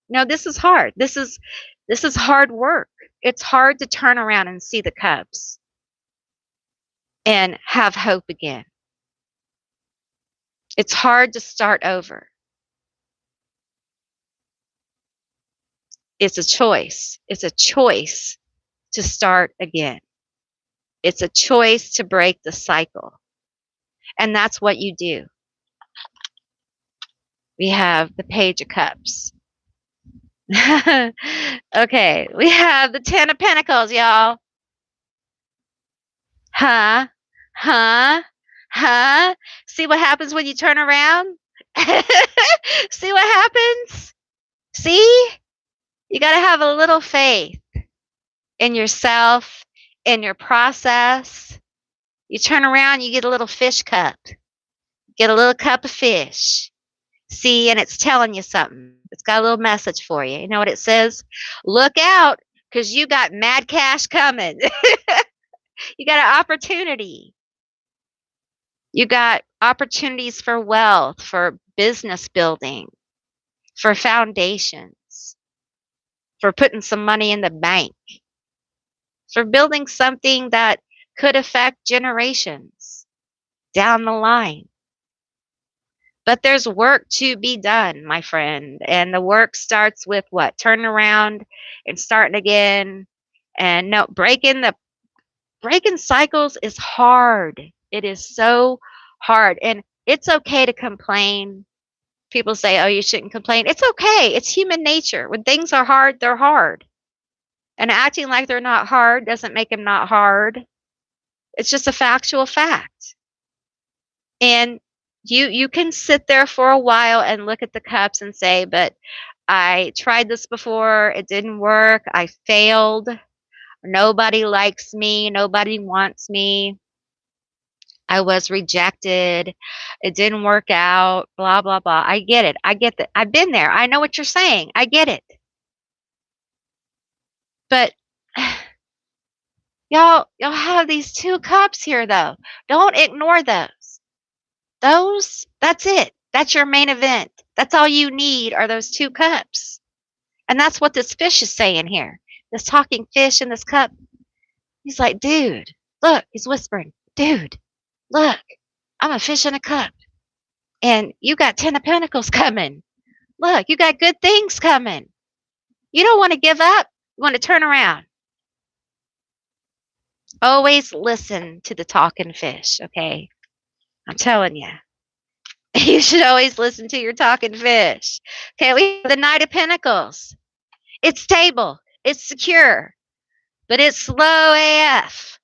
No, this is hard. This is hard work. It's hard to turn around and see the cups and have hope again. It's hard to start over. It's a choice. It's a choice to start again. It's a choice to break the cycle. And that's what you do. We have the Page of Cups. Okay, we have the Ten of Pentacles, y'all. Huh? Huh? Huh? See what happens when you turn around? See what happens? See? You got to have a little faith in yourself, in your process. You turn around, you get a little fish cup. Get a little cup of fish. See, and it's telling you something. It's got a little message for you. You know what it says? Look out, because you got mad cash coming. You got an opportunity. You got opportunities for wealth, for business building, for foundations, for putting some money in the bank, for building something that could affect generations down the line. But there's work to be done, my friend. And the work starts with what? Turning around and starting again. And no, breaking cycles is hard. It is so hard. And it's okay to complain. People say, oh, you shouldn't complain. It's okay. It's human nature. When things are hard, they're hard. And acting like they're not hard doesn't make them not hard. It's just a factual fact. And you can sit there for a while and look at the cups and say, but I tried this before, it didn't work, I failed, nobody likes me, nobody wants me, I was rejected, it didn't work out, blah blah blah. I get it. I get that. I've been there. I know what you're saying. I get it. But y'all have these two cups here though. Don't ignore those. That's it. That's your main event. That's all you need are those two cups. And that's what this fish is saying here. This talking fish in this cup. He's like, dude, look, he's whispering, dude, look, I'm a fish in a cup. And you got 10 of Pentacles coming. Look, you got good things coming. You don't want to give up. You want to turn around. Always listen to the talking fish, okay? I'm telling you. You should always listen to your talking fish. Okay, we have the Knight of Pentacles. It's stable. It's secure. But it's slow AF.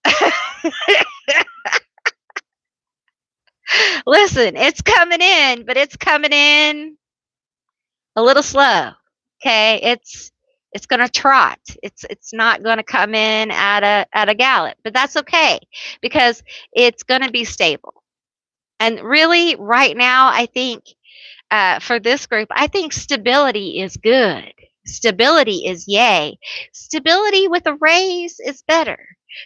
Listen, it's coming in, but it's coming in a little slow. Okay? It's going to trot. It's not going to come in at a gallop. But that's okay because it's going to be stable. And really right now I think for this group, I think stability is good. Stability is yay. Stability with a raise is better.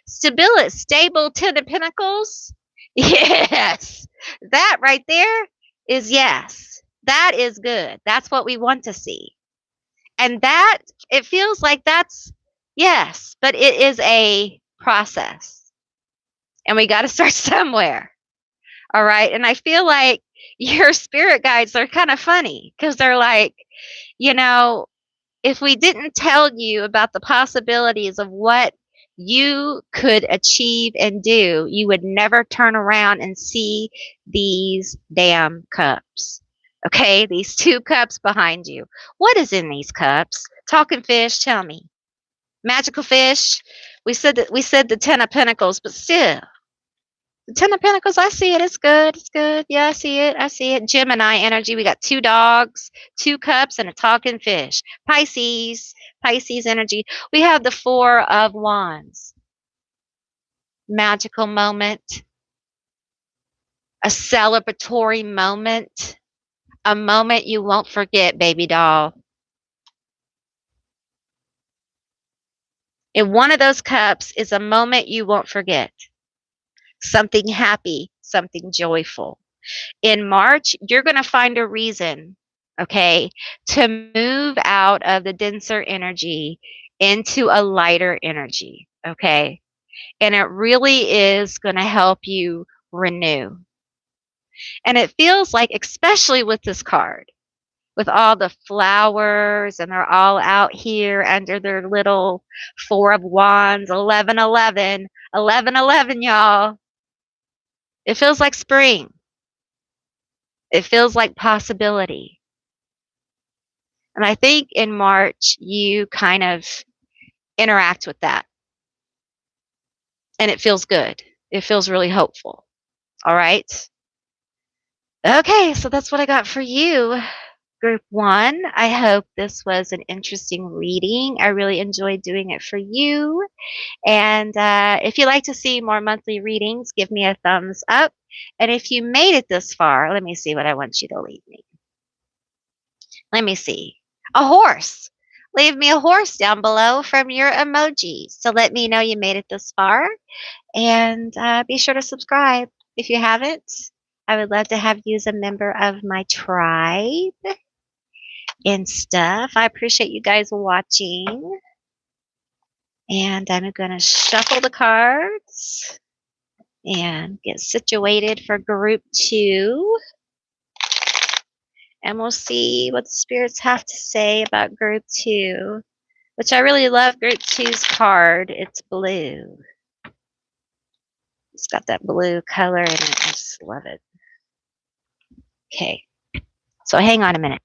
Stable 10 of Pentacles. Yes. That right there is yes. That is good. That's what we want to see. And that, it feels like that's yes, but it is a process. And we got to start somewhere. All right. And I feel like your spirit guides are kind of funny because they're like, you know, if we didn't tell you about the possibilities of what you could achieve and do, you would never turn around and see these damn cups. Okay, these two cups behind you. What is in these cups? Talking fish, tell me. Magical fish. We said the 10 of Pentacles, but still. The 10 of Pentacles, I see it. It's good. It's good. Yeah, I see it. I see it. Gemini energy. We got two dogs, two cups, and a talking fish. Pisces. Pisces energy. We have the 4 of Wands. Magical moment. A celebratory moment. A moment you won't forget, baby doll. In one of those cups is a moment you won't forget. Something happy, something joyful. In March, you're going to find a reason, okay, to move out of the denser energy into a lighter energy, okay? And it really is going to help you renew. And it feels like, especially with this card, with all the flowers and they're all out here under their little 4 of Wands, 1111, 1111, y'all. It feels like spring. It feels like possibility. And I think in March, you kind of interact with that. And it feels good. It feels really hopeful. All right. Okay, so that's what I got for you, Group 1. I hope this was an interesting reading. I really enjoyed doing it for you. And if you'd like to see more monthly readings, give me a thumbs up. And if you made it this far, let me see what I want you to leave me. Let me see. A horse. Leave me a horse down below from your emoji. So let me know you made it this far. And be sure to subscribe if you haven't. I would love to have you as a member of my tribe and stuff. I appreciate you guys watching. And I'm going to shuffle the cards and get situated for group two. And we'll see what the spirits have to say about group two, which I really love group two's card. It's blue. It's got that blue color in it. I just love it. Okay, so hang on a minute.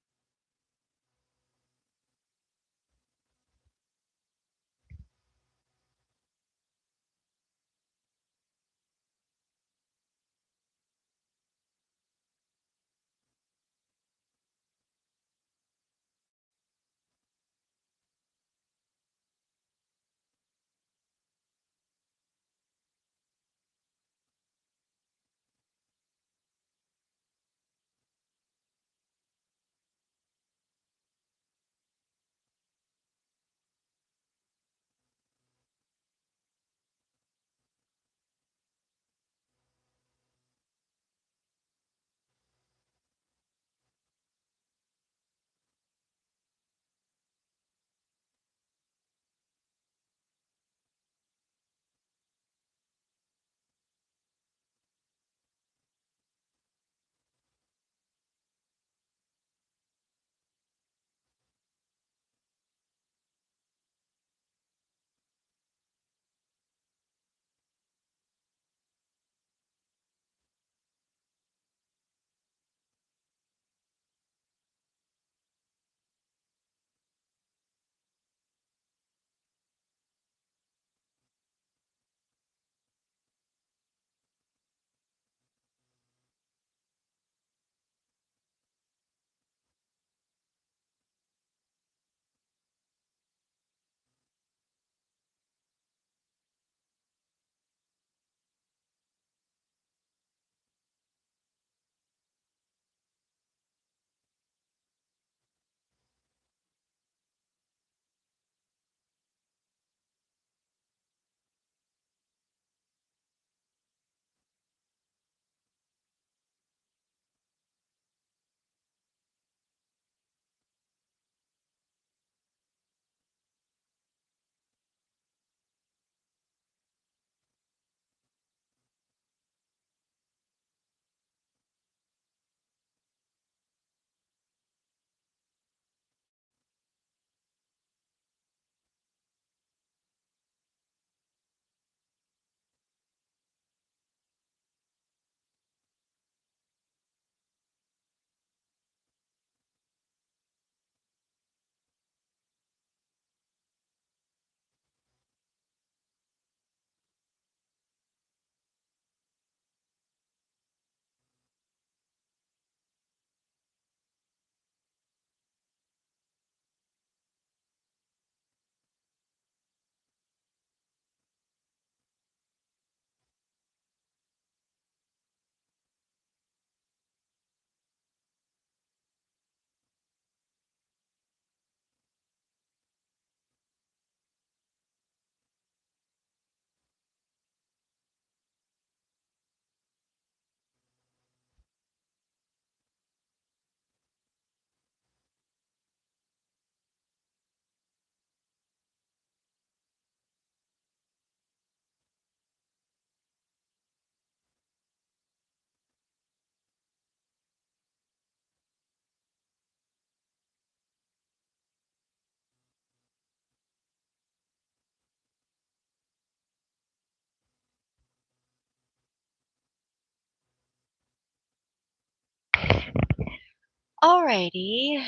Alrighty.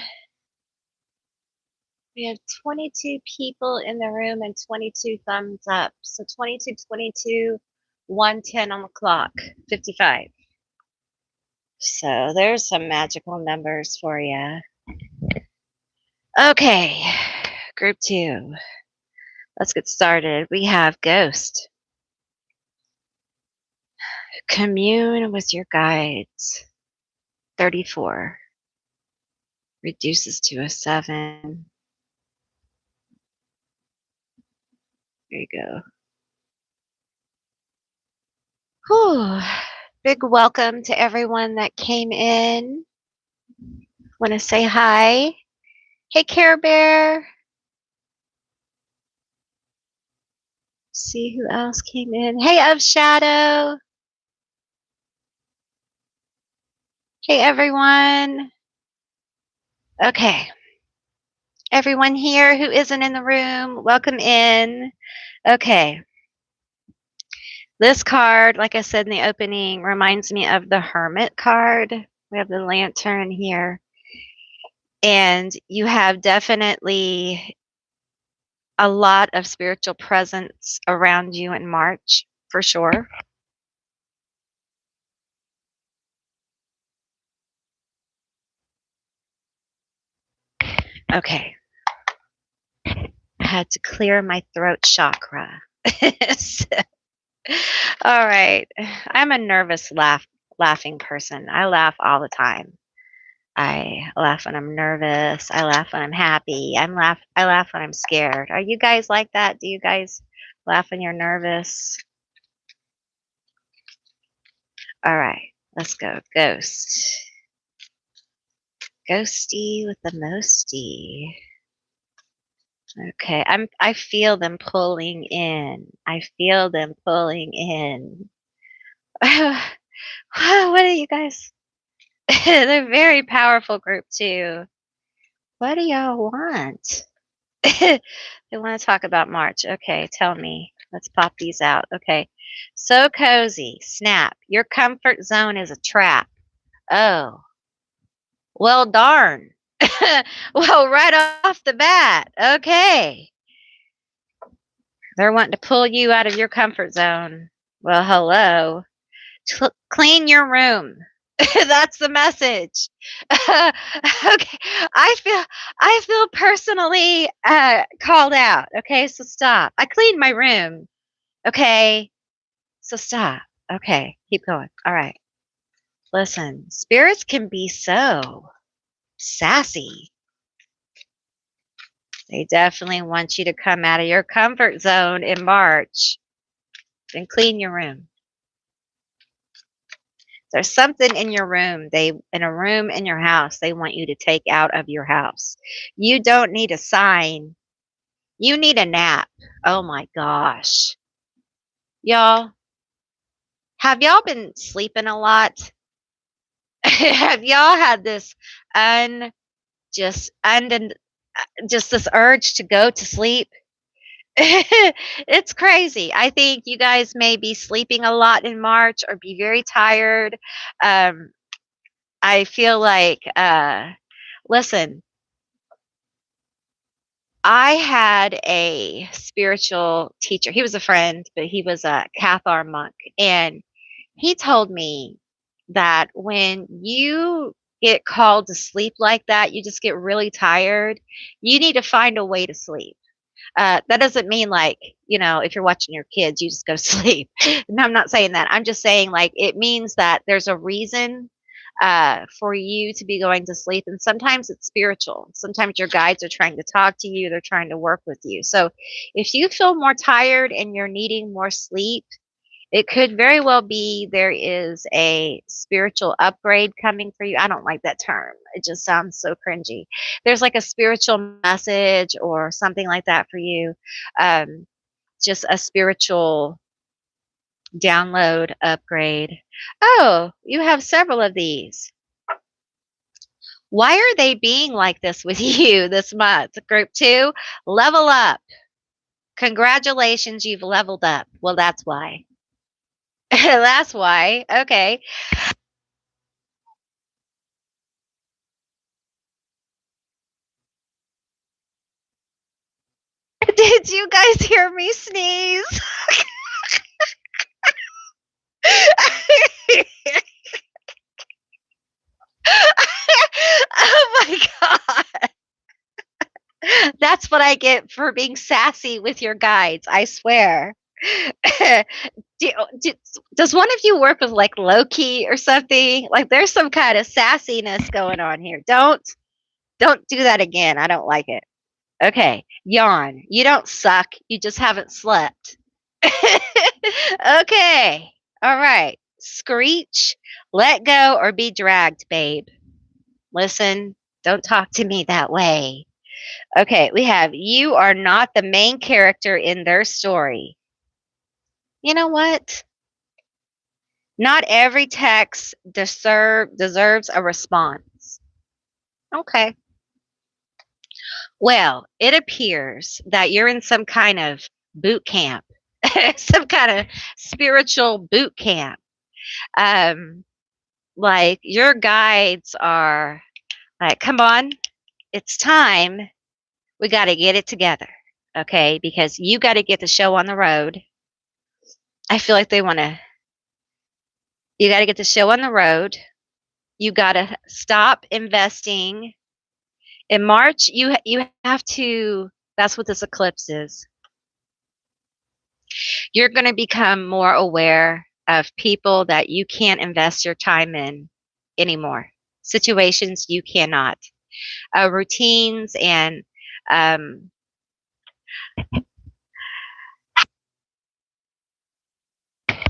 We have 22 people in the room and 22 thumbs up. So 22, 22, 110 on the clock, 55. So there's some magical numbers for you. Okay, group two. Let's get started. We have Ghost. Commune with your guides. 34. Reduces to a 7. There you go. Whew. Big welcome to everyone that came in. Want to say hi. Hey, Care Bear. See who else came in. Hey, Of Shadow. Hey, everyone. Okay. Everyone here who isn't in the room, welcome in. Okay. This card, like I said in the opening, reminds me of the Hermit card. We have the lantern here. And you have definitely a lot of spiritual presence around you in March, for sure. Okay. I had to clear my throat chakra. So, all right. I'm a nervous laughing person. I laugh all the time. I laugh when I'm nervous. I laugh when I'm happy. I laugh when I'm scared. Are you guys like that? Do you guys laugh when you're nervous? All right. Let's go. Ghost. Ghosty with the mosty. Okay. I feel them pulling in. I feel them pulling in. What are you guys? They're a very powerful group too. What do y'all want? They want to talk about March. Okay, tell me. Let's pop these out. Okay. So cozy. Snap. Your comfort zone is a trap. Oh, well, darn. Well, right off the bat. Okay. They're wanting to pull you out of your comfort zone. Well, hello. Clean your room. That's the message. Okay, I feel personally called out. Okay, so stop. I cleaned my room. Okay, so stop. Okay, keep going. All right. Listen, spirits can be so sassy. They definitely want you to come out of your comfort zone in March and clean your room. There's something in your room, in a room in your house, they want you to take out of your house. You don't need a sign. You need a nap. Oh my gosh. Y'all, have y'all been sleeping a lot? Have y'all had this un just und just this urge to go to sleep? It's crazy. I think you guys may be sleeping a lot in March or be very tired. Um, I feel like listen, I had a spiritual teacher. He was a friend, but he was a Cathar monk. And he told me that when you get called to sleep like that, you just get really tired. You need to find a way to sleep. That doesn't mean like, if you're watching your kids, you just go to sleep. No, I'm not saying that. I'm just saying like it means that there's a reason for you to be going to sleep. And sometimes it's spiritual. Sometimes your guides are trying to talk to you, they're trying to work with you. So if you feel more tired and you're needing more sleep, it could very well be there is a spiritual upgrade coming for you. I don't like that term. It just sounds so cringy. There's like a spiritual message or something like that for you. Um, just a spiritual download upgrade. Oh, you have several of these. Why are they being like this with you this month? Group 2, level up. Congratulations, you've leveled up. Well, that's why. That's why. Okay. Did you guys hear me sneeze? Oh my god. That's what I get for being sassy with your guides, I swear. do, do, does one of you work with like Loki or something? Like there's some kind of sassiness going on here. Don't. Don't do that again. I don't like it. Okay. Yawn. You don't suck. You just haven't slept. Okay. All right. Screech. Let go or be dragged, babe. Listen, don't talk to me that way. Okay, we have you are not the main character in their story. You know what? Not every text deserves a response. Okay. Well, it appears that you're in some kind of boot camp, some kind of spiritual boot camp. Um, like your guides are like, come on, it's time. We got to get it together. Okay. Because you got to get the show on the road. I feel like you got to get the show on the road. You got to stop investing in March. You have to. That's what this eclipse is. You're going to become more aware of people that you can't invest your time in anymore. Situations you cannot. Routines and um,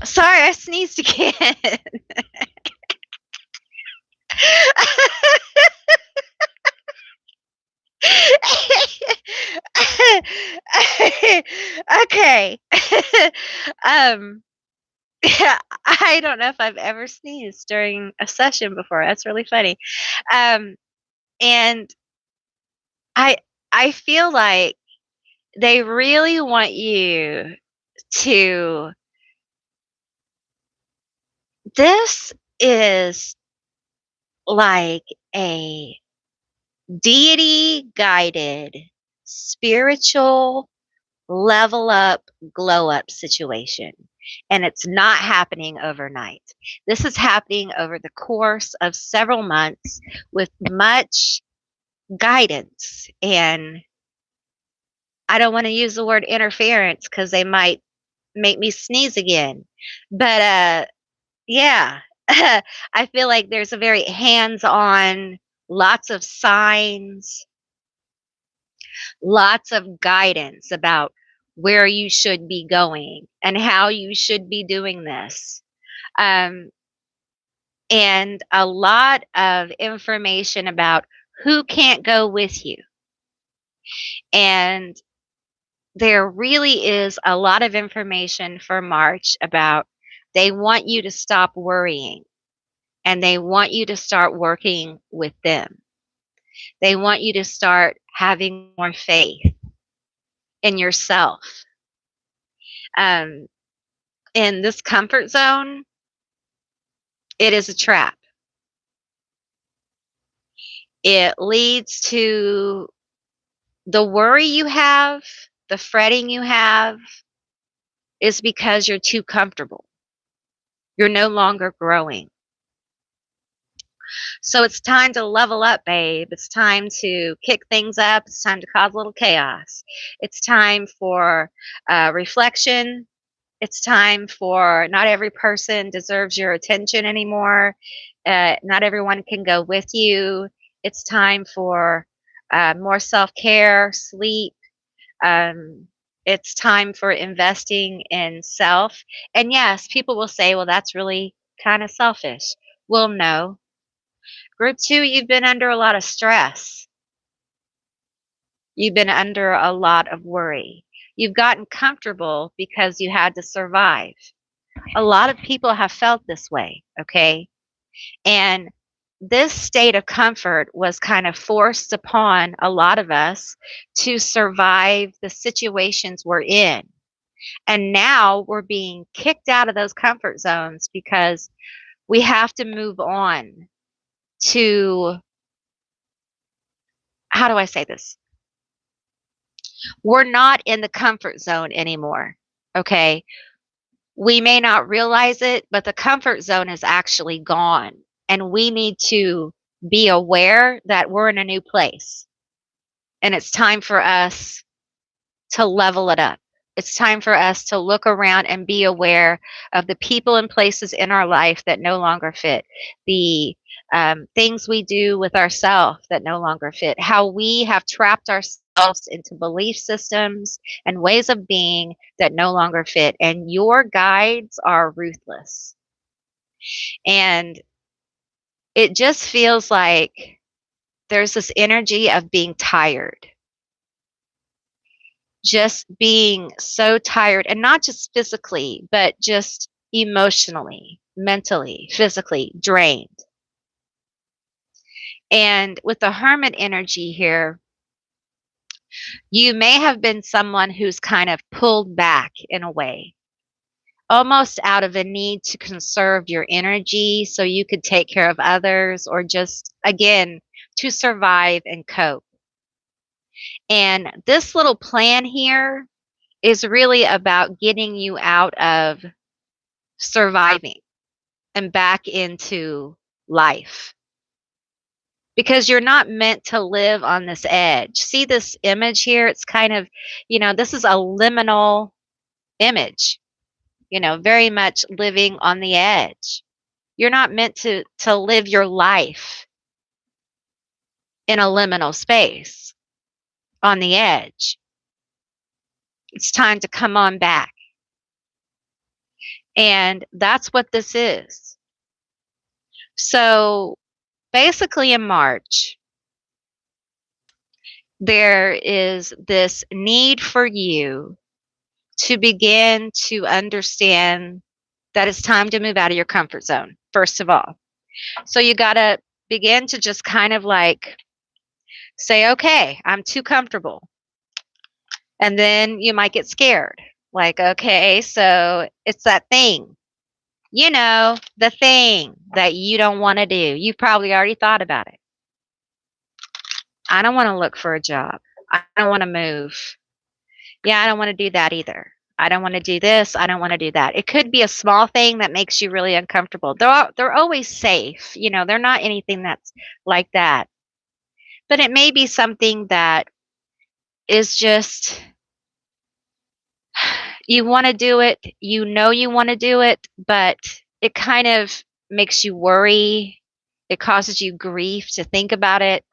sorry, I sneezed again. Okay. um, I don't know if I've ever sneezed during a session before. That's really funny. Um, and I I feel like they really want you to this is like a deity guided spiritual level up, glow up situation. And it's not happening overnight. This is happening over the course of several months with much guidance. And I don't want to use the word interference because they might make me sneeze again. But yeah, I feel like there's a very hands on, lots of signs, lots of guidance about where you should be going and how you should be doing this. Um, and a lot of information about who can't go with you. And there really is a lot of information for March about they want you to stop worrying and they want you to start working with them. They want you to start having more faith in yourself. Um, in this comfort zone, it is a trap. It leads to the worry you have, the fretting you have is because you're too comfortable. You're no longer growing. So it's time to level up, babe. It's time to kick things up. It's time to cause a little chaos. It's time for reflection. It's time for not every person deserves your attention anymore. Not everyone can go with you. It's time for more self care, sleep. Um, it's time for investing in self. And yes, people will say, well, that's really kind of selfish. Well, no. Group two, you've been under a lot of stress. You've been under a lot of worry. You've gotten comfortable because you had to survive. A lot of people have felt this way, okay? And this state of comfort was kind of forced upon a lot of us to survive the situations we're in. And now we're being kicked out of those comfort zones because we have to move on to, how do I say this? We're not in the comfort zone anymore, okay? We may not realize it, but the comfort zone is actually gone. And we need to be aware that we're in a new place. And it's time for us to level it up. It's time for us to look around and be aware of the people and places in our life that no longer fit, the things we do with ourselves that no longer fit, how we have trapped ourselves into belief systems and ways of being that no longer fit. And your guides are ruthless. And it just feels like there's this energy of being tired, just being so tired, and not just physically, but just emotionally, mentally, physically drained. And with the hermit energy here, you may have been someone who's kind of pulled back in a way, almost out of a need to conserve your energy so you could take care of others, or just, again, to survive and cope. And this little plan here is really about getting you out of surviving and back into life, because you're not meant to live on this edge. See this image here? It's kind of, this is a liminal image, very much living on the edge. You're not meant to live your life in a liminal space on the edge. It's time to come on back. And that's what this is. So basically in March, there is this need for you to begin to understand that it's time to move out of your comfort zone, first of all. So you got to begin to just kind of like say, okay, I'm too comfortable. And then you might get scared. Like, okay, so it's that thing, the thing that you don't want to do. You've probably already thought about it. I don't want to look for a job. I don't want to move. Yeah, I don't want to do that either. I don't want to do this. I don't want to do that. It could be a small thing that makes you really uncomfortable. They're always safe. They're not anything that's like that. But it may be something that is just, you want to do it. You want to do it, but it kind of makes you worry. It causes you grief to think about it.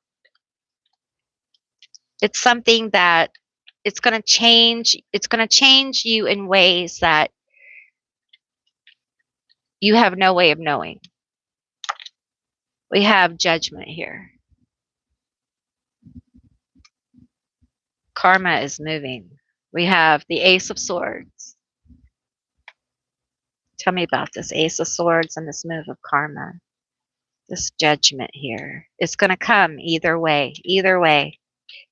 It's something that it's going to change. It's going to change you in ways that you have no way of knowing. We have judgment here. Karma is moving. We have the Ace of Swords. Tell me about this Ace of Swords and this move of karma. This judgment here. It's going to come either way. Either way.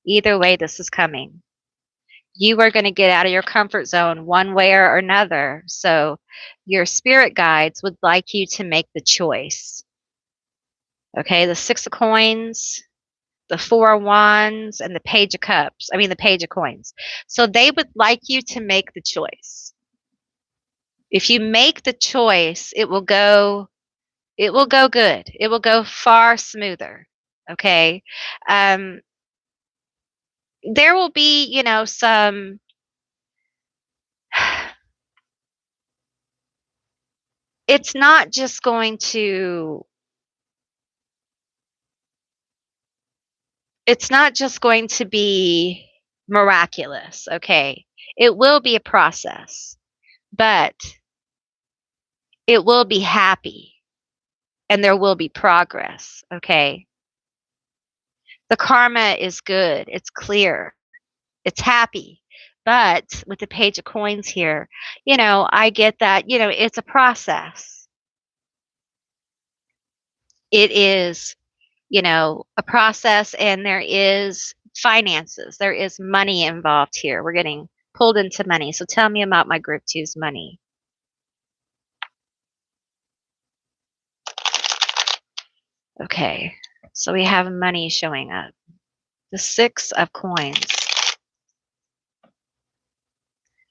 Either way, this is coming. You are going to get out of your comfort zone one way or another. So your spirit guides would like you to make the choice. Okay, the Six of Coins, the Four of Wands, and the Page of Cups. The Page of Coins. So they would like you to make the choice. If you make the choice, it will go good. It will go far smoother. Okay. There will be, some it's not just going to be miraculous, okay? It will be a process, but it will be happy and there will be progress, okay? The karma is good, it's clear, it's happy. But with the Page of Coins here, I get that, it's a process. It is, a process, and there is finances. There is money involved here. We're getting pulled into money. So tell me about my group two's money. Okay, so we have money showing up. The Six of Coins.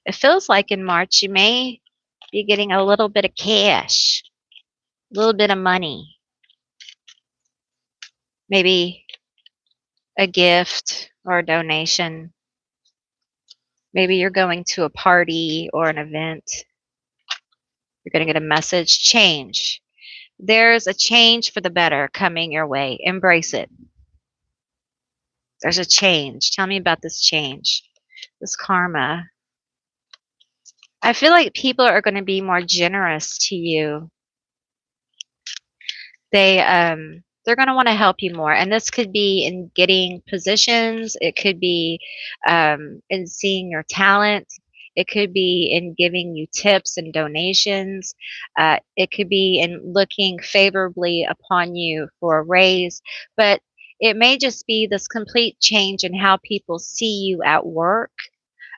It feels like in March you may be getting a little bit of cash, a little bit of money. Maybe a gift or a donation. Maybe you're going to a party or an event. You're going to get a message. Change. There's a change for the better coming your way. Embrace it. There's a change. Tell me about this change, this karma. I feel like people are going to be more generous to you. They're going to want to help you more, and this could be in getting positions. It could be in seeing your talent. It could be in giving you tips and donations. It could be in looking favorably upon you for a raise, but it may just be this complete change in how people see you at work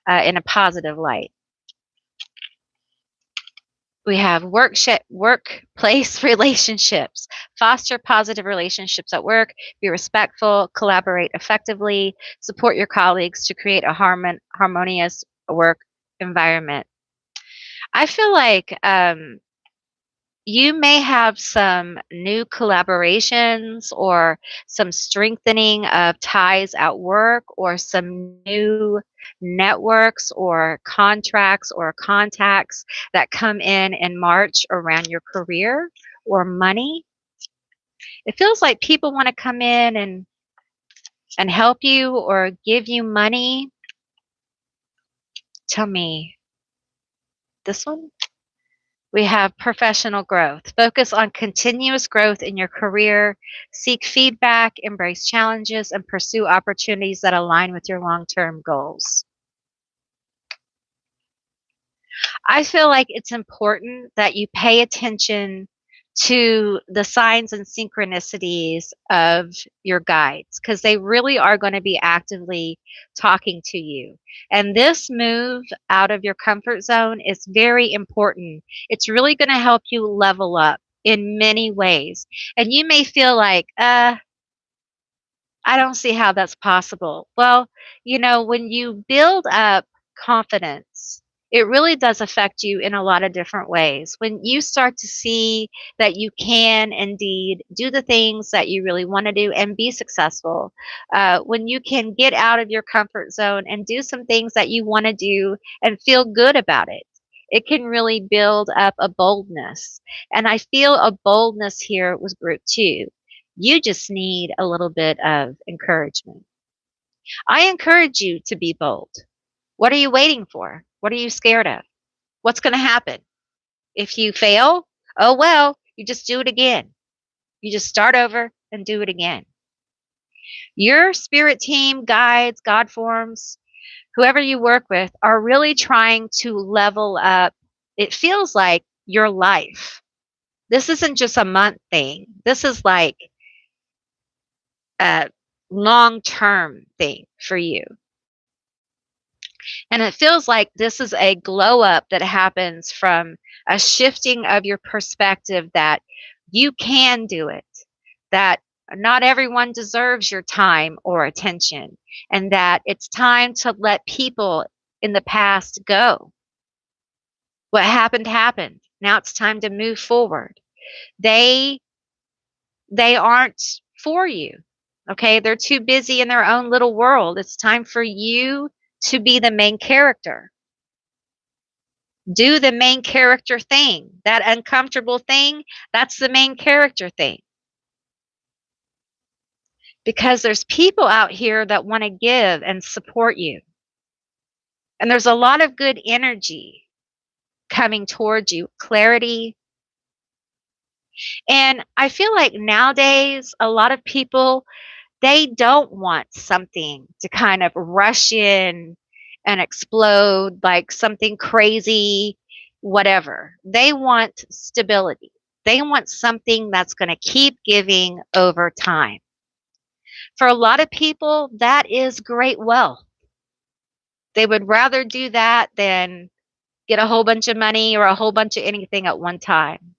in a positive light. We have workplace relationships. Foster positive relationships at work. Be respectful. Collaborate effectively. Support your colleagues to create a harmonious work environment. I feel like you may have some new collaborations or some strengthening of ties at work or some new networks or contracts or contacts that come in March around your career or money. It feels like people want to come in and help you or give you money. Tell me this one. We have professional growth. Focus on continuous growth in your career. Seek feedback, embrace challenges, and pursue opportunities that align with your long term goals. I feel like it's important that you pay attention to the signs and synchronicities of your guides because they really are going to be actively talking to you. And this move out of your comfort zone is very important. It's really going to help you level up in many ways. And you may feel like, I don't see how that's possible. Well, when you build up confidence, it really does affect you in a lot of different ways. When you start to see that you can indeed do the things that you really want to do and be successful, when you can get out of your comfort zone and do some things that you want to do and feel good about it, it can really build up a boldness. And I feel a boldness here with group 2. You just need a little bit of encouragement. I encourage you to be bold. What are you waiting for? What are you scared of? What's going to happen? If you fail, oh well, you just do it again. You just start over and do it again. Your spirit team, guides, God forms, whoever you work with are really trying to level up. It feels like your life. This isn't just a month thing. This is like a long-term thing for you. And it feels like this is a glow up that happens from a shifting of your perspective that you can do it, that not everyone deserves your time or attention, and that it's time to let people in the past go. What happened happened. Now it's time to move forward. They aren't for you. Okay? They're too busy in their own little world. It's time for you to be the main character. Do the main character thing. That uncomfortable thing, that's the main character thing. Because there's people out here that want to give and support you. And there's a lot of good energy coming towards you, clarity. And I feel like nowadays, a lot of people, they don't want something to kind of rush in and explode like something crazy, whatever. They want stability. They want something that's going to keep giving over time. For a lot of people, that is great wealth. They would rather do that than get a whole bunch of money or a whole bunch of anything at one time.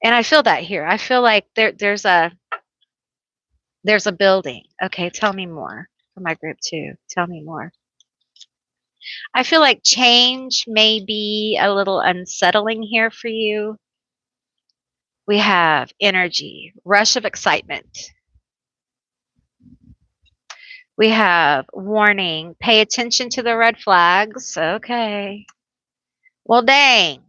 And I feel that here. I feel like there's a building. Okay, tell me more for my group 2. Tell me more. I feel like change may be a little unsettling here for you. We have energy, rush of excitement. We have warning, pay attention to the red flags. Okay. Well, dang.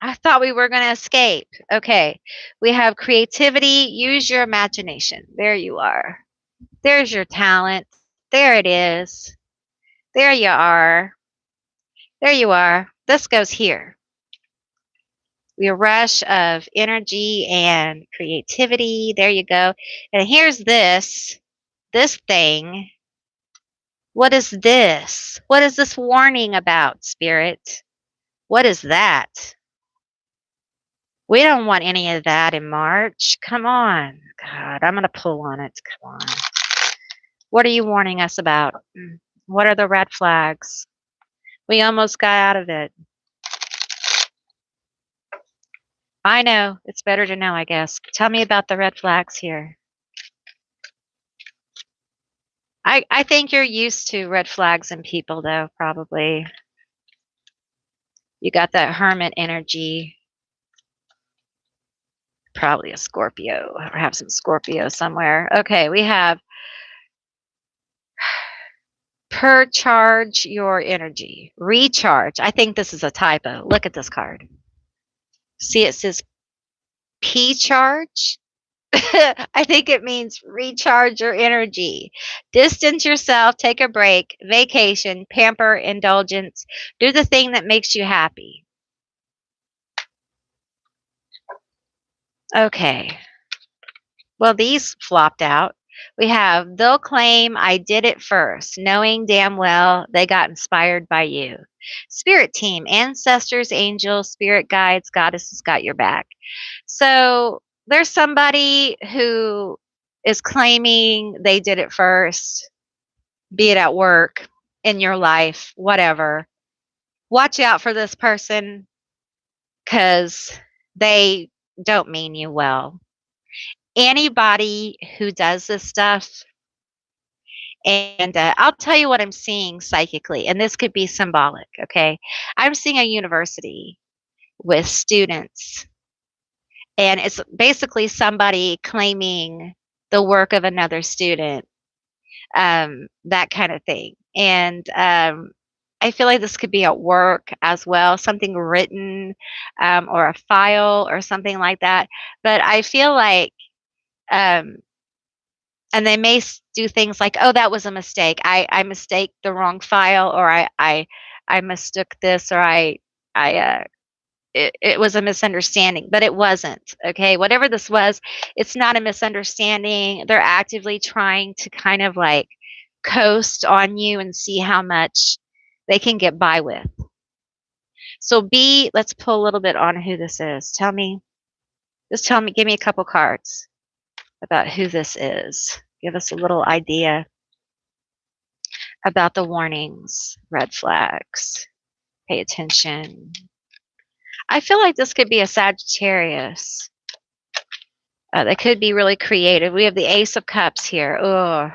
I thought we were going to escape. Okay. We have creativity. Use your imagination. There you are. There's your talent. There it is. There you are. There you are. This goes here. We a rush of energy and creativity. There you go. And here's this thing. What is this? What is this warning about, Spirit? What is that? We don't want any of that in March. Come on. God, I'm going to pull on it. Come on. What are you warning us about? What are the red flags? We almost got out of it. I know. It's better to know, I guess. Tell me about the red flags here. I think you're used to red flags in people, though, probably. You got that hermit energy. Probably a Scorpio, or have some Scorpio somewhere. Okay, we have purcharge your energy. Recharge. I think this is a typo. Look at this card. See, it says P charge. I think it means recharge your energy. Distance yourself, take a break, vacation, pamper, indulgence. Do the thing that makes you happy. Okay. Well, these flopped out. We have, they'll claim I did it first, knowing damn well they got inspired by you. Spirit team, ancestors, angels, spirit guides, goddesses got your back. So there's somebody who is claiming they did it first, be it at work, in your life, whatever. Watch out for this person because they don't mean you well. Anybody who does this stuff, and I'll tell you what I'm seeing psychically, and this could be symbolic, okay? I'm seeing a university with students, and it's basically somebody claiming the work of another student, that kind of thing. And I feel like this could be at work as well, something written, or a file or something like that. But I feel like, um, and they may do things like, oh, that was a mistake. I mistake the wrong file, or I mistook this, or it was a misunderstanding, but it wasn't. Okay, whatever this was, it's not a misunderstanding. They're actively trying to kind of like coast on you and see how much they can get by with. So B, let's pull a little bit on who this is. Tell me, give me a couple cards about who this is. Give us a little idea about the warnings, red flags. Pay attention. I feel like this could be a Sagittarius. They could be really creative. We have the Ace of Cups here. Ugh.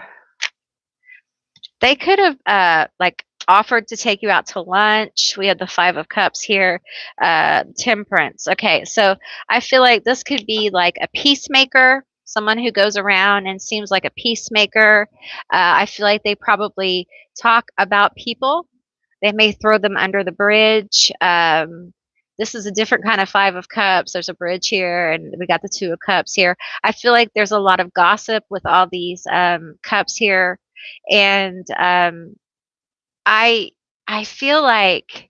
They could have like offered to take you out to lunch. We have the Five of Cups here. Temperance. Okay, so I feel like this could be like a peacemaker, someone who goes around and seems like a peacemaker. I feel like they probably talk about people. They may throw them under the bridge. This is a different kind of Five of Cups. There's a bridge here, and we got the Two of Cups here. I feel like there's a lot of gossip with all these cups here, and I I feel like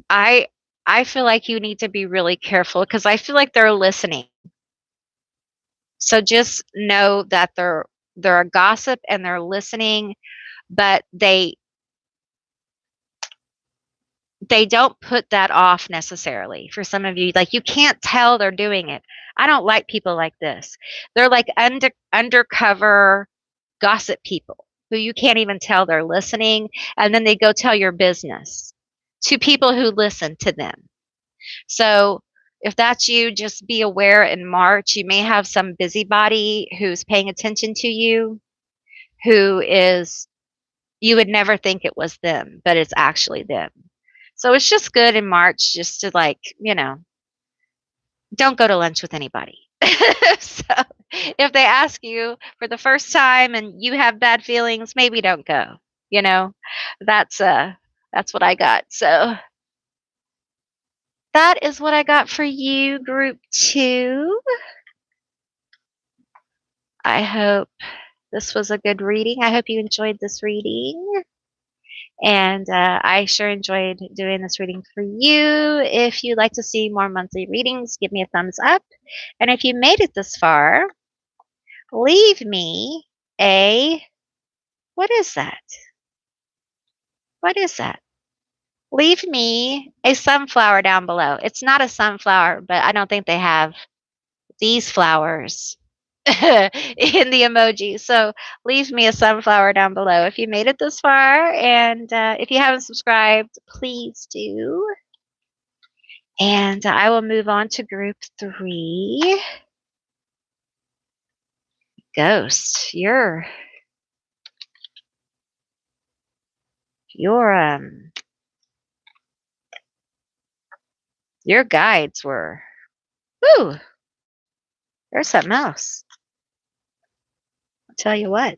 I I feel like you need to be really careful because I feel like they're listening. So just know that they're a gossip and they're listening, but they don't put that off necessarily. For some of you, like, you can't tell they're doing it. I don't like people like this. They're like undercover gossip people who you can't even tell they're listening, and then they go tell your business to people who listen to them. So if that's you, just be aware in March you may have some busybody who's paying attention to you, who is, you would never think it was them, but it's actually them. So it's just good in March just to, like, don't go to lunch with anybody. So if they ask you for the first time and you have bad feelings, maybe don't go. You know, that's uh that's what I got. So that is what I got for you, group 2. I hope this was a good reading. I hope you enjoyed this reading. And I sure enjoyed doing this reading for you. If you'd like to see more monthly readings, give me a thumbs up. And if you made it this far, leave me a what is that? What is that? Leave me a sunflower down below. It's not a sunflower, but I don't think they have these flowers in the emoji. So leave me a sunflower down below if you made it this far. And if you haven't subscribed, please do. And I will move on to group 3. Ghost, your your guides were, whoo, there's something else. I'll tell you what.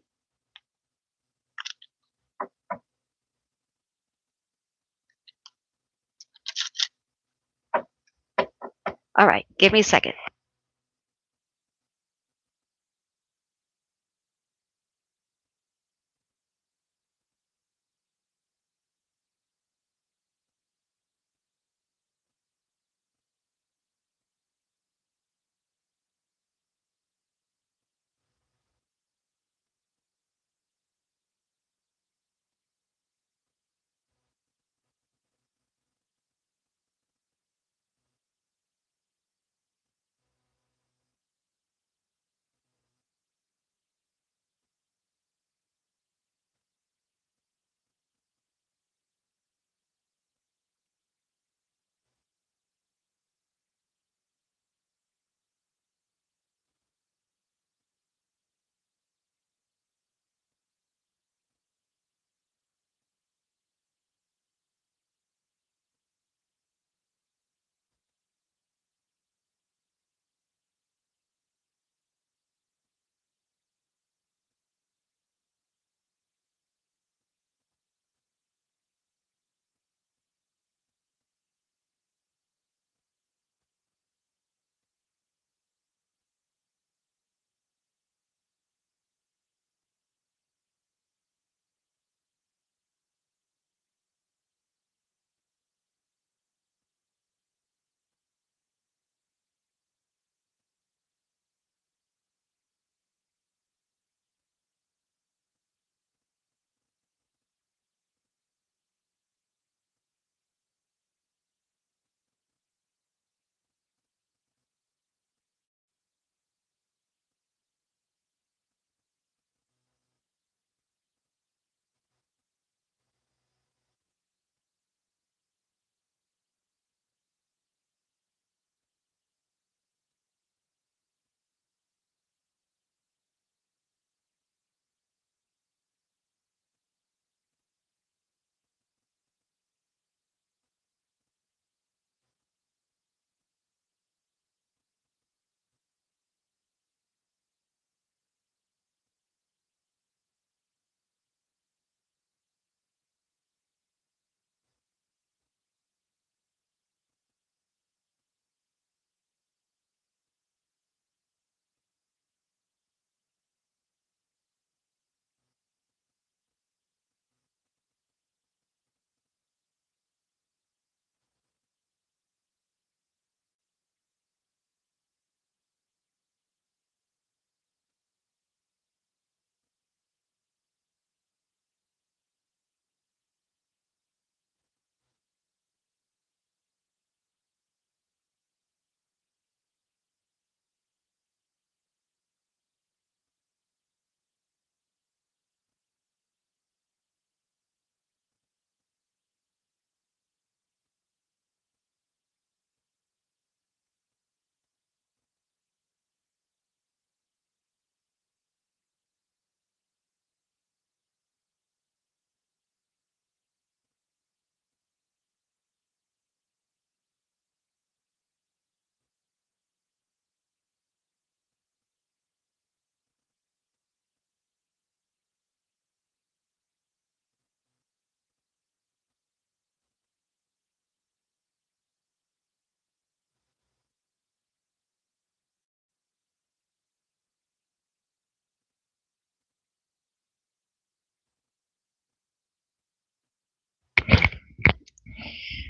All right, give me a second.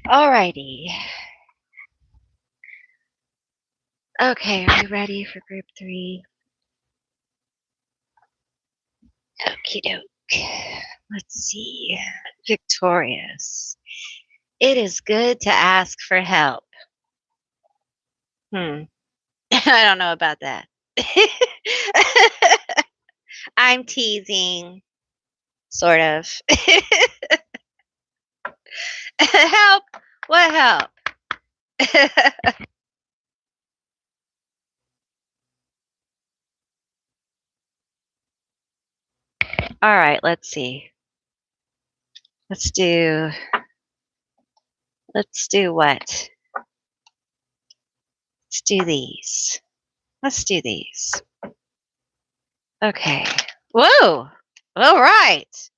Alrighty. Okay, are you ready for group 3? Okie doke. Let's see. Victorious. It is good to ask for help. Hmm. I don't know about that. I'm teasing, sort of. Help! What help? All right, let's see. Let's do what? Let's do these. Let's do these. Okay. Whoa. All right.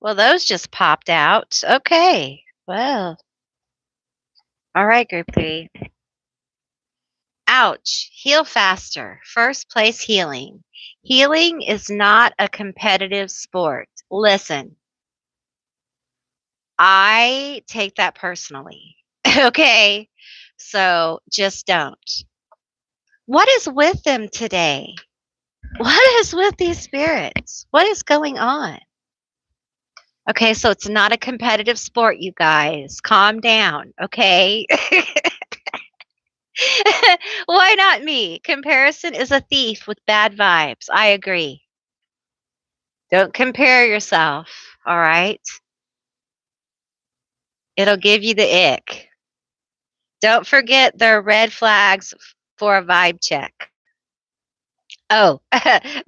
Well, those just popped out. Okay. Well. All right, group 3. Ouch. Heal faster. First place healing. Healing is not a competitive sport. Listen, I take that personally. Okay. So just don't. What is with them today? What is with these spirits? What is going on? Okay, so it's not a competitive sport, you guys. Calm down, okay? Why not me? Comparison is a thief with bad vibes. I agree. Don't compare yourself, all right? It'll give you the ick. Don't forget there are red flags for a vibe check. Oh,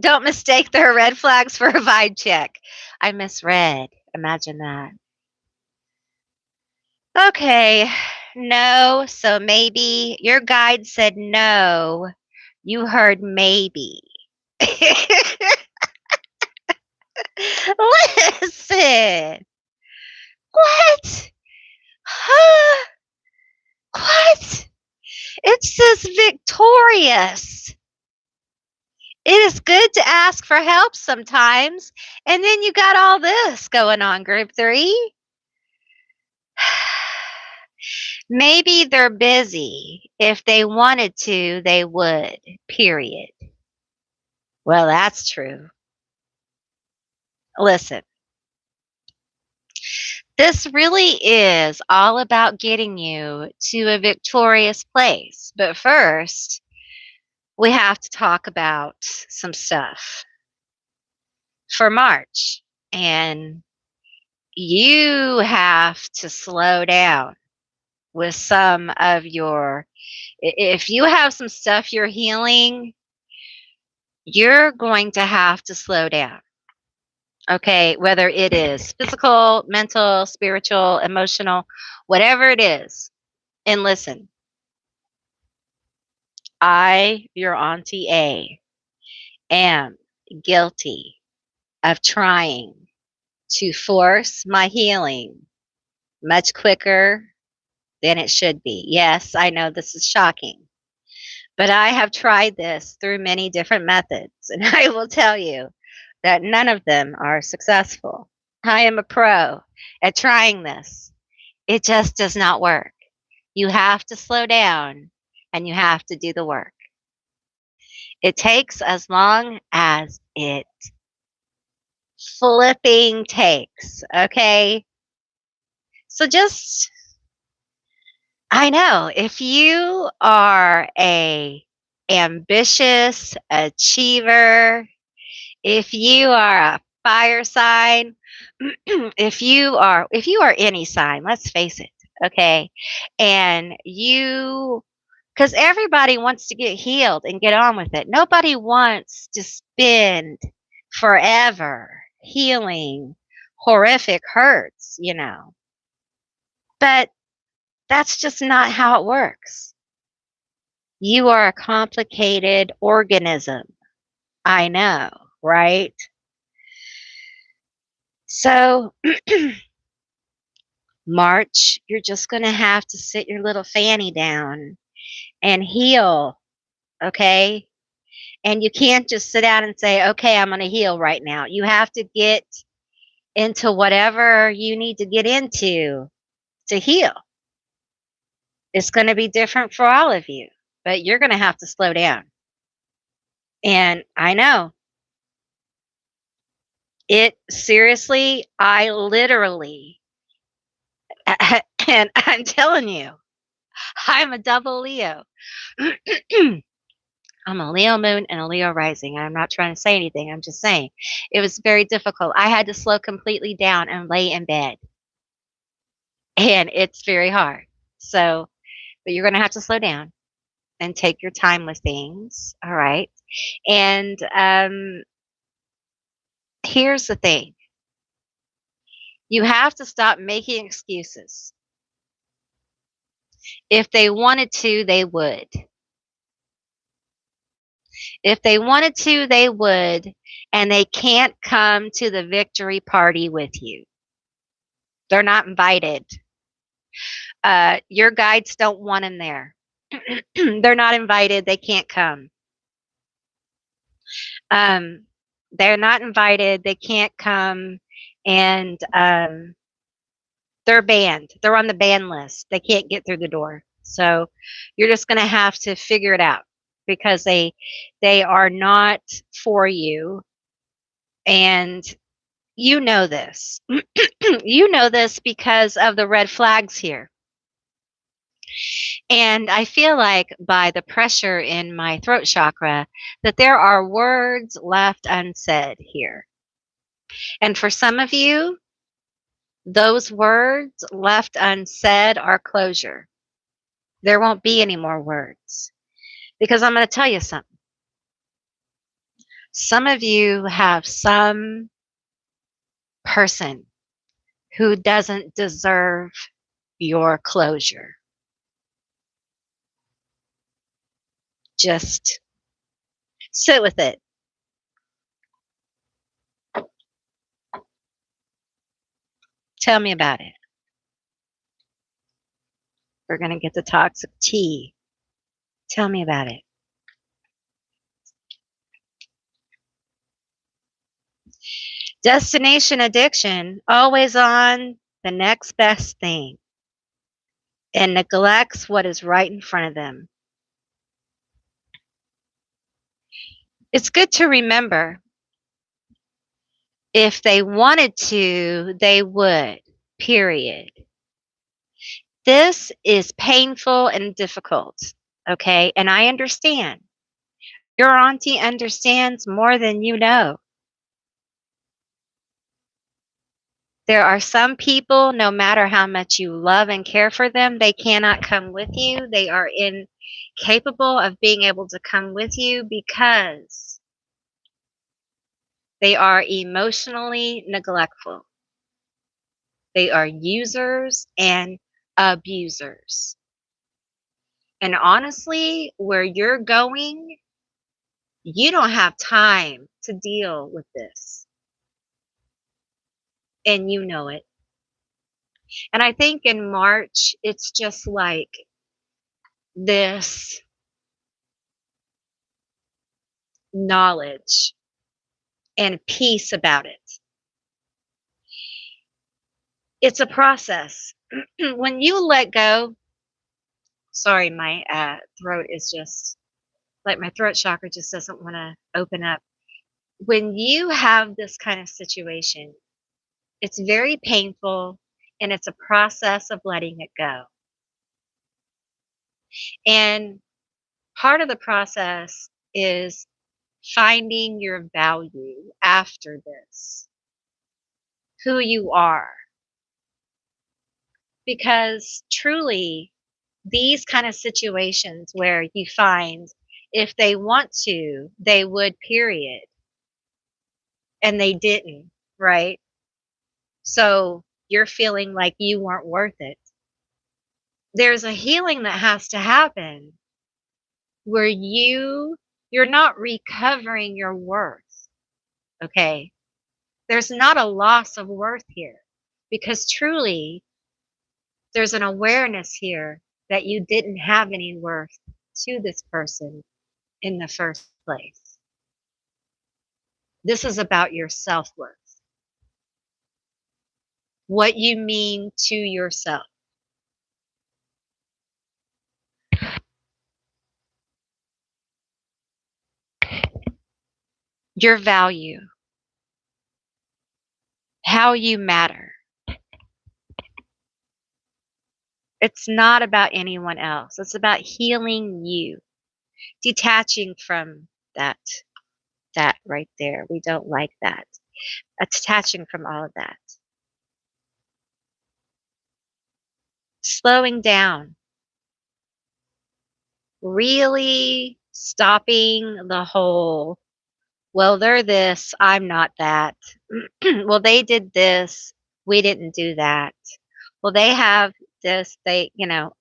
don't mistake their red flags for a vibe check. I misread. Imagine that. Okay. No, so maybe your guide said no. You heard maybe. Listen. What? Huh? What? It says victorious. It is good to ask for help sometimes. And then you got all this going on, group 3. Maybe they're busy. If they wanted to, they would. Period. Well, that's true. Listen, this really is all about getting you to a victorious place. But first, we have to talk about some stuff for March. And you have to slow down with some of your, if you have some stuff you're healing, you're going to have to slow down. Okay, whether it is physical, mental, spiritual, emotional, whatever it is. And listen, I, your Auntie A, am guilty of trying to force my healing much quicker than it should be. Yes, I know this is shocking, but I have tried this through many different methods, and I will tell you that none of them are successful. I am a pro at trying this. It just does not work. You have to slow down and you have to do the work. It takes as long as it flipping takes, okay? So just, I know, if you are a ambitious achiever, if you are a fire sign, if you are any sign, let's face it, okay? And you, because everybody wants to get healed and get on with it. Nobody wants to spend forever healing horrific hurts. But that's just not how it works. You are a complicated organism. I know, right? So, March, you're just going to have to sit your little fanny down and heal, okay? And you can't just sit down and say, okay, I'm going to heal right now. You have to get into whatever you need to get into to heal. It's going to be different for all of you, but you're going to have to slow down. And I know it seriously, I literally, and I'm telling you, I'm a double Leo. I'm a Leo moon and a Leo rising. I'm not trying to say anything. I'm just saying it was very difficult. I had to slow completely down and lay in bed, and it's very hard. So, but you're going to have to slow down and take your time with things. All right. And here's the thing, you have to stop making excuses. If they wanted to, they would. If they wanted to, they would. And they can't come to the victory party with you. They're not invited. Your guides don't want them there. They're not invited. They can't come. Um, they're not invited. They can't come. And they're banned. They're on the ban list. They can't get through the door. So you're just going to have to figure it out because they are not for you, and you know this. You know this because of the red flags here. And I feel like by the pressure in my throat chakra that there are words left unsaid here. And for some of you, those words left unsaid are closure. There won't be any more words. Because I'm going to tell you something. Some of you have some person who doesn't deserve your closure. Just sit with it. Tell me about it. We're going to get the toxic tea. Tell me about it. Destination addiction, always on the next best thing, and neglects what is right in front of them. It's good to remember, if they wanted to, they would, period. This is painful and difficult, okay? And I understand. Your auntie understands more than you know. There are some people, no matter how much you love and care for them, they cannot come with you. They are incapable of being able to come with you because they are emotionally neglectful. They are users and abusers. And honestly, where you're going, you don't have time to deal with this. And you know it. And I think in March, it's just like this knowledge and peace about it. It's a process. When you let go, sorry, my throat is just like my throat chakra just doesn't want to open up. When you have this kind of situation, it's very painful and it's a process of letting it go. And part of the process is finding your value after this, who you are. Because truly, these kind of situations where you find if they want to, they would, period. And they didn't, right? So you're feeling like you weren't worth it. There's a healing that has to happen where you're not recovering your worth. Okay? There's not a loss of worth here because truly there's an awareness here that you didn't have any worth to this person in the first place. This is about your self-worth. What you mean to yourself. your value, how you matter. It's not about anyone else. It's about healing you, detaching from that that right there. We don't like that. Detaching from all of that. Slowing down. Really stopping the whole, well, they're this, I'm not that. Well, they did this, we didn't do that. Well, they have this,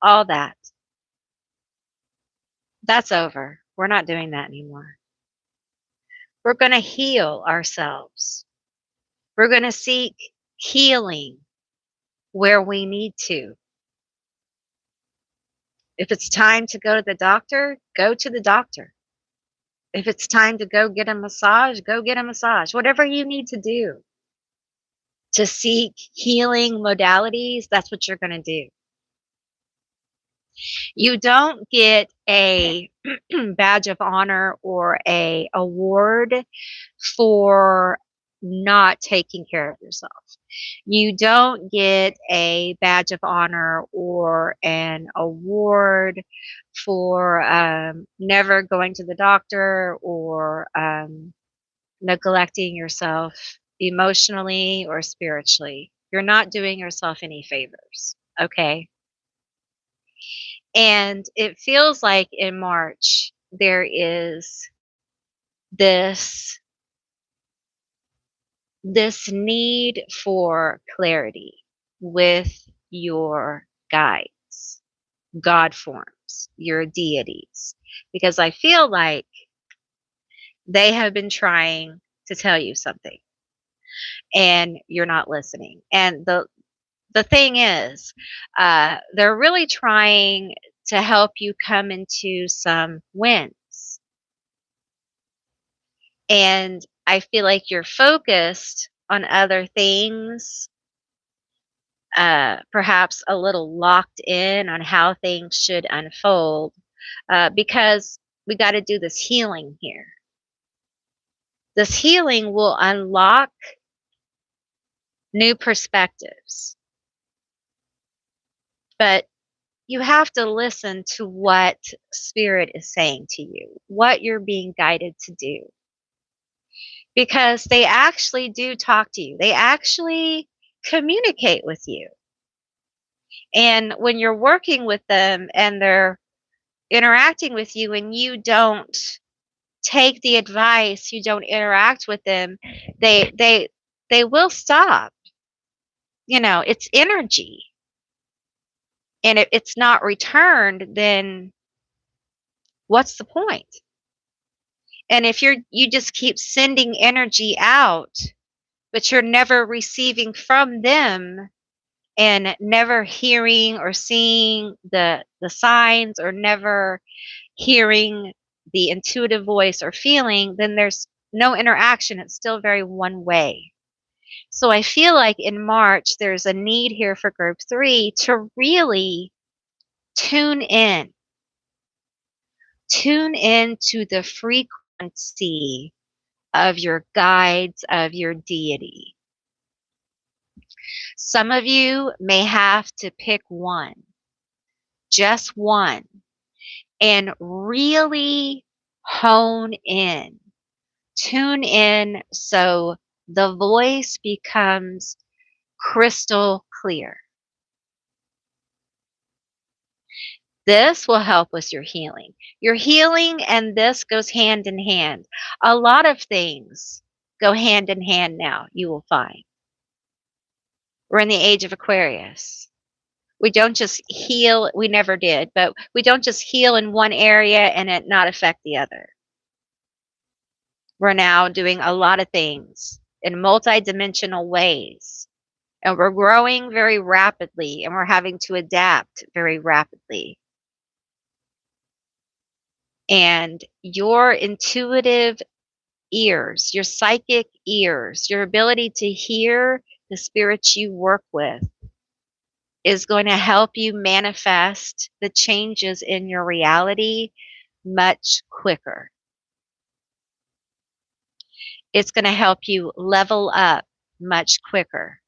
all that. That's over. We're not doing that anymore. We're going to heal ourselves. We're going to seek healing where we need to. If it's time to go to the doctor, go to the doctor. If it's time to go get a massage, go get a massage. Whatever you need to do to seek healing modalities, that's what you're going to do. You don't get a badge of honor or a award for not taking care of yourself. You don't get a badge of honor or an award for never going to the doctor or neglecting yourself emotionally or spiritually. You're not doing yourself any favors, okay? And it feels like in March there is this this need for clarity with your guides, God forms, your deities, because I feel like they have been trying to tell you something and you're not listening. And the thing is, they're really trying to help you come into some wins. And I feel like you're focused on other things, perhaps a little locked in on how things should unfold, because we got to do this healing here. This healing will unlock new perspectives, but you have to listen to what spirit is saying to you, what you're being guided to do, because they actually do talk to you. They actually communicate with you. And when you're working with them and they're interacting with you and you don't take the advice, you don't interact with them, they will stop. It's energy. And if it's not returned, then what's the point? And if you just keep sending energy out, but you're never receiving from them and never hearing or seeing the signs or never hearing the intuitive voice or feeling, then there's no interaction. It's still very one way. So I feel like in March, there's a need here for group 3 to really tune in. Tune in to the frequency of your guides, of your deity. Some of you may have to pick one, just one, and really hone in, tune in so the voice becomes crystal clear. This will help with your healing. Your healing and this goes hand in hand. A lot of things go hand in hand now, you will find. We're in the age of Aquarius. We don't just heal, we never did, but we don't just heal in one area and it not affect the other. We're now doing a lot of things in multidimensional ways. And we're growing very rapidly and we're having to adapt very rapidly. And your intuitive ears, your psychic ears, your ability to hear the spirits you work with is going to help you manifest the changes in your reality much quicker. It's going to help you level up much quicker.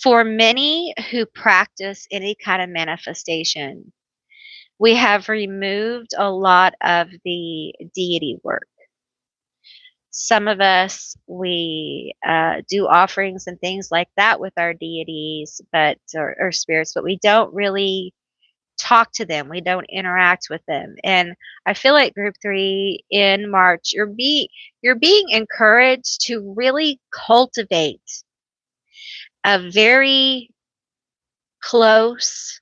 For many who practice any kind of manifestation, we have removed a lot of the deity work. Some of us, we do offerings and things like that with our deities, or spirits, but we don't really talk to them. We don't interact with them. And I feel like group 3 in March, you're being encouraged to really cultivate a very close,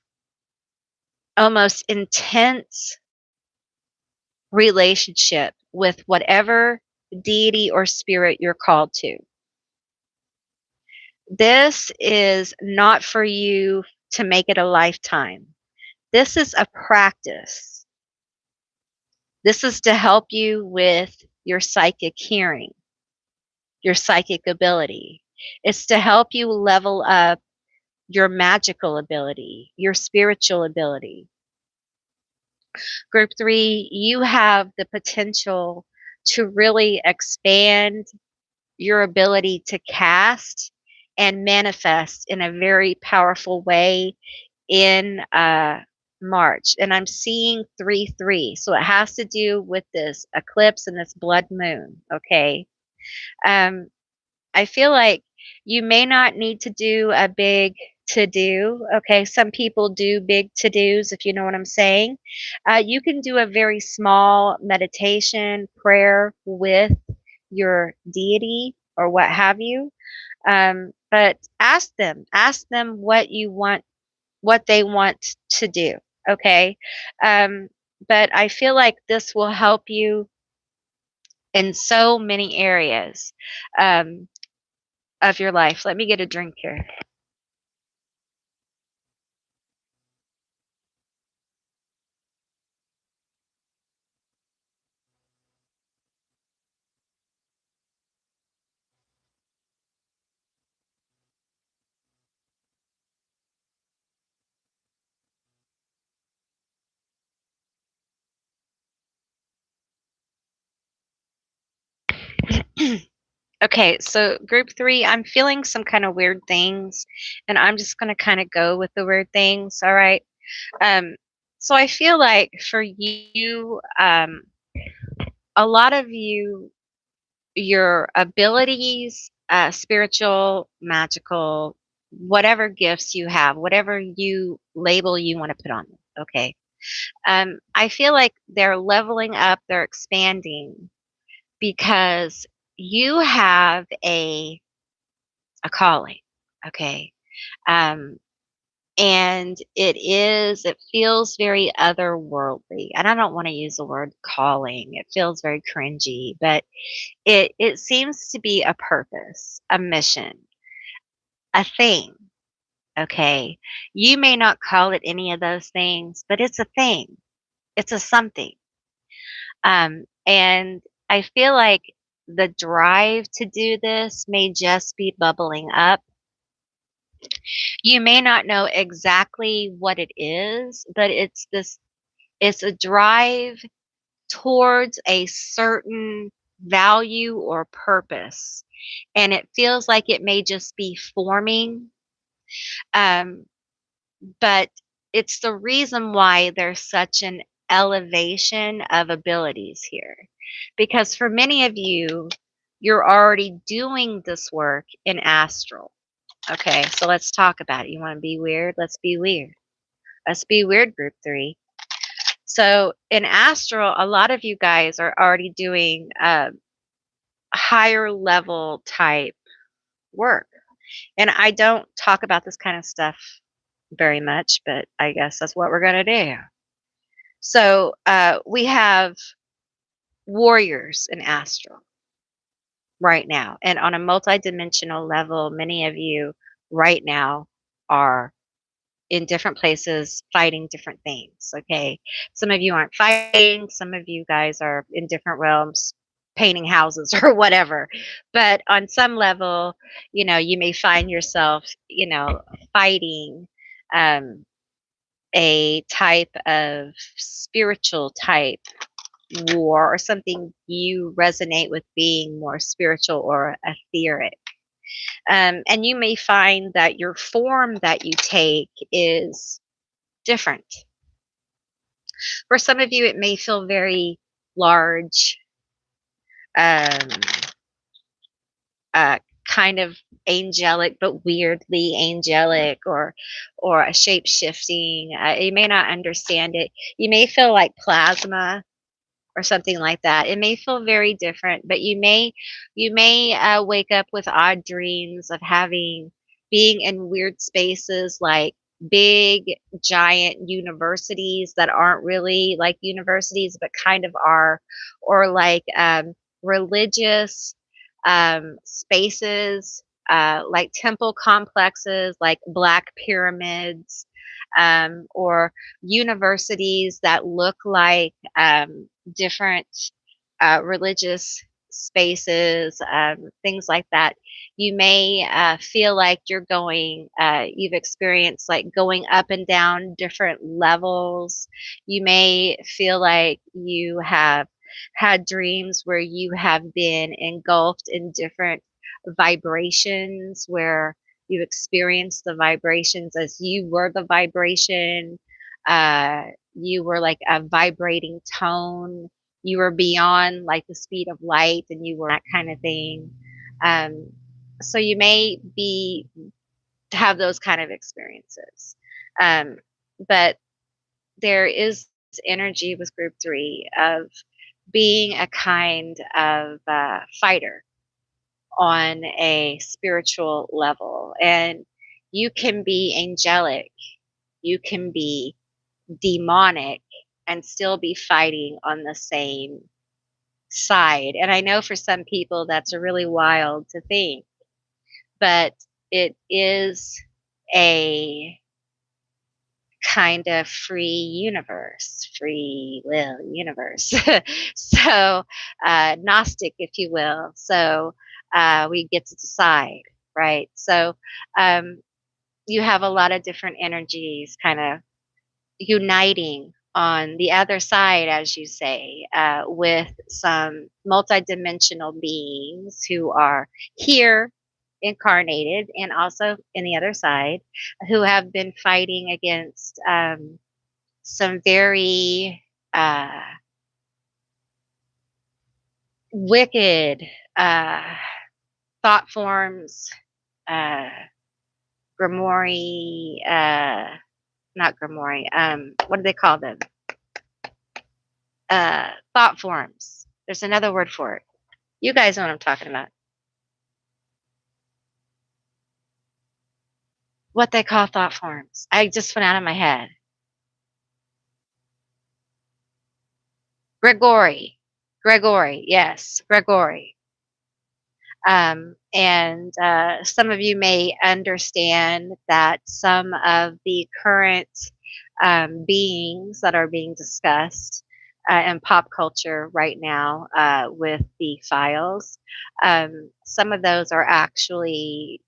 almost intense relationship with whatever deity or spirit you're called to. This is not for you to make it a lifetime. This is a practice. This is to help you with your psychic hearing, your psychic ability. It's to help you level up your magical ability, your spiritual ability. Group 3, you have the potential to really expand your ability to cast and manifest in a very powerful way in March. And I'm seeing 3-3. So it has to do with this eclipse and this blood moon. Okay. Um, I feel like you may not need to do a big to do. Okay. Some people do big to dos, if you know what I'm saying. You can do a very small meditation prayer with your deity or what have you. But ask them what you want, what they want to do. Okay. Um, but I feel like this will help you in so many areas um, of your life. Let me get a drink here. Okay, so group 3, I'm feeling some kind of weird things, and I'm just going to kind of go with the weird things. All right. Um, so I feel like for you, a lot of you, your abilities, spiritual, magical, whatever gifts you have, whatever you label you want to put on them. Okay. I feel like they're leveling up, they're expanding because you have a calling. Okay. Um, and it feels very otherworldly. And I don't want to use the word calling. It feels very cringy, but it seems to be a purpose, a mission, a thing, okay? You may not call it any of those things, but it's a thing. It's a something. And I feel like the drive to do this may just be bubbling up. You may not know exactly what it is, but it's a drive towards a certain value or purpose. And it feels like it may just be forming. Um, but it's the reason why there's such an elevation of abilities here. Because for many of you, you're already doing this work in astral. Okay, so let's talk about it. You want to be weird? Let's be weird. Let's be weird, group 3. So in astral, a lot of you guys are already doing higher level type work. And I don't talk about this kind of stuff very much, but I guess that's what we're going to do. So we have warriors in astral right now. And on a multidimensional level, many of you right now are in different places fighting different things. Okay. Some of you aren't fighting, some of you guys are in different realms painting houses or whatever. But on some level, you may find yourself, fighting um, a type of spiritual type more, or something you resonate with being more spiritual or etheric. And you may find that your form that you take is different. For some of you, it may feel very large, um, uh, kind of angelic, but weirdly angelic, or a shape shifting. You may not understand it. You may feel like plasma or something like that. It may feel very different, but you may wake up with odd dreams of having being in weird spaces like big giant universities that aren't really like universities but kind of are, or like religious spaces, like temple complexes, like black pyramids, or universities that look like different religious spaces, things like that. You may feel like you've experienced like going up and down different levels. You may feel like you have had dreams where you have been engulfed in different vibrations, where you experienced the vibrations as you were the vibration. Uh, you were like a vibrating tone. You were beyond like the speed of light, and you were that kind of thing. Um, so you may be have those kind of experiences. Um, but there is energy with group three of being a kind of fighter on a spiritual level. And you can be angelic, you can be demonic, and still be fighting on the same side. And I know for some people that's really wild to think, but it is a kind of free universe, free will universe. So, Gnostic, if you will. So, we get to decide, right? So, um, you have a lot of different energies kind of uniting on the other side, as you say, with some multidimensional beings who are here incarnated and also in the other side, who have been fighting against some very wicked uh, thought forms, uh, Grimoire, not Grimoire, what do they call them? Thought forms. There's another word for it. You guys know what I'm talking about. What they call thought forms. I just went out of my head. Gregory. Gregory. Yes, Gregory. And some of you may understand that some of the current beings that are being discussed in pop culture right now with the files, some of those are actually,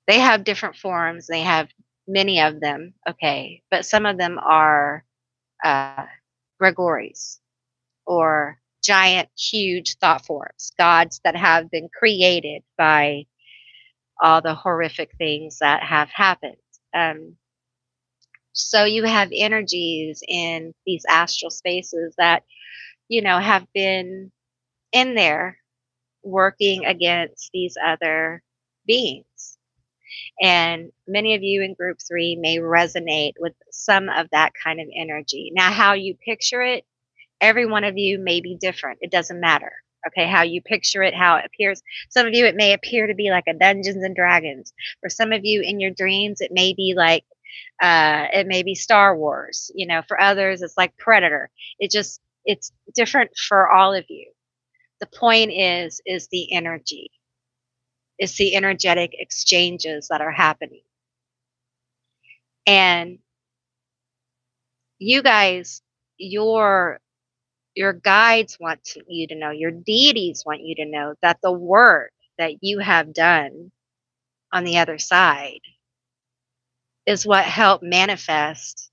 they have different forms. They have many of them, okay, but some of them are uh, Gregories, or giant, huge thought forms, gods that have been created by all the horrific things that have happened. Um, so you have energies in these astral spaces that, have been in there working against these other beings. And many of you in group three may resonate with some of that kind of energy. Now, how you picture it, every one of you may be different. It doesn't matter. Okay, how you picture it, how it appears. Some of you, it may appear to be like a Dungeons and Dragons. For some of you, in your dreams, it may be like, it may be Star Wars. For others, it's like Predator. It's different for all of you. The point is the energy. It's the energetic exchanges that are happening. And you guys, your guides want you to know, your deities want you to know that the work that you have done on the other side is what helped manifest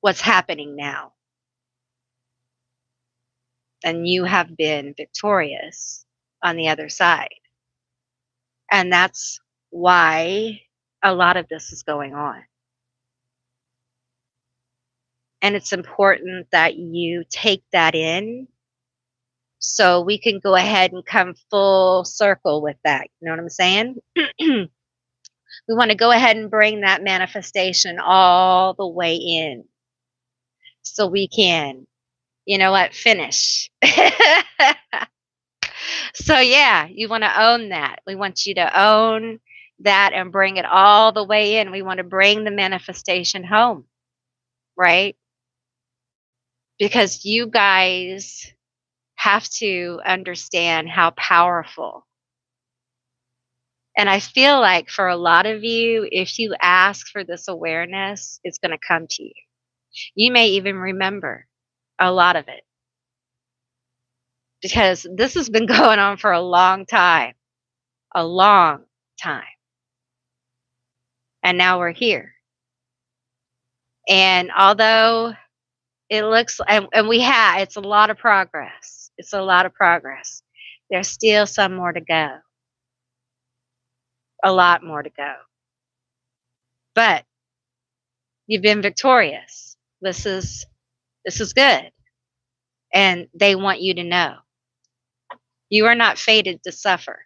what's happening now. and you have been victorious on the other side. And that's why a lot of this is going on. And it's important that you take that in so we can go ahead and come full circle with that. You know what I'm saying? We want to go ahead and bring that manifestation all the way in so we can, you know what, finish. So, yeah, you want to own that. We want you to own that and bring it all the way in. We want to bring the manifestation home, right? Because you guys have to understand how powerful. And I feel like for a lot of you, if you ask for this awareness, it's going to come to you. You may even remember a lot of it because this has been going on for a long time, a long time. And now we're here. And although it looks, and we have, it's a lot of progress. It's a lot of progress. There's still some more to go. A lot more to go. But you've been victorious. This is good. And they want you to know you are not fated to suffer.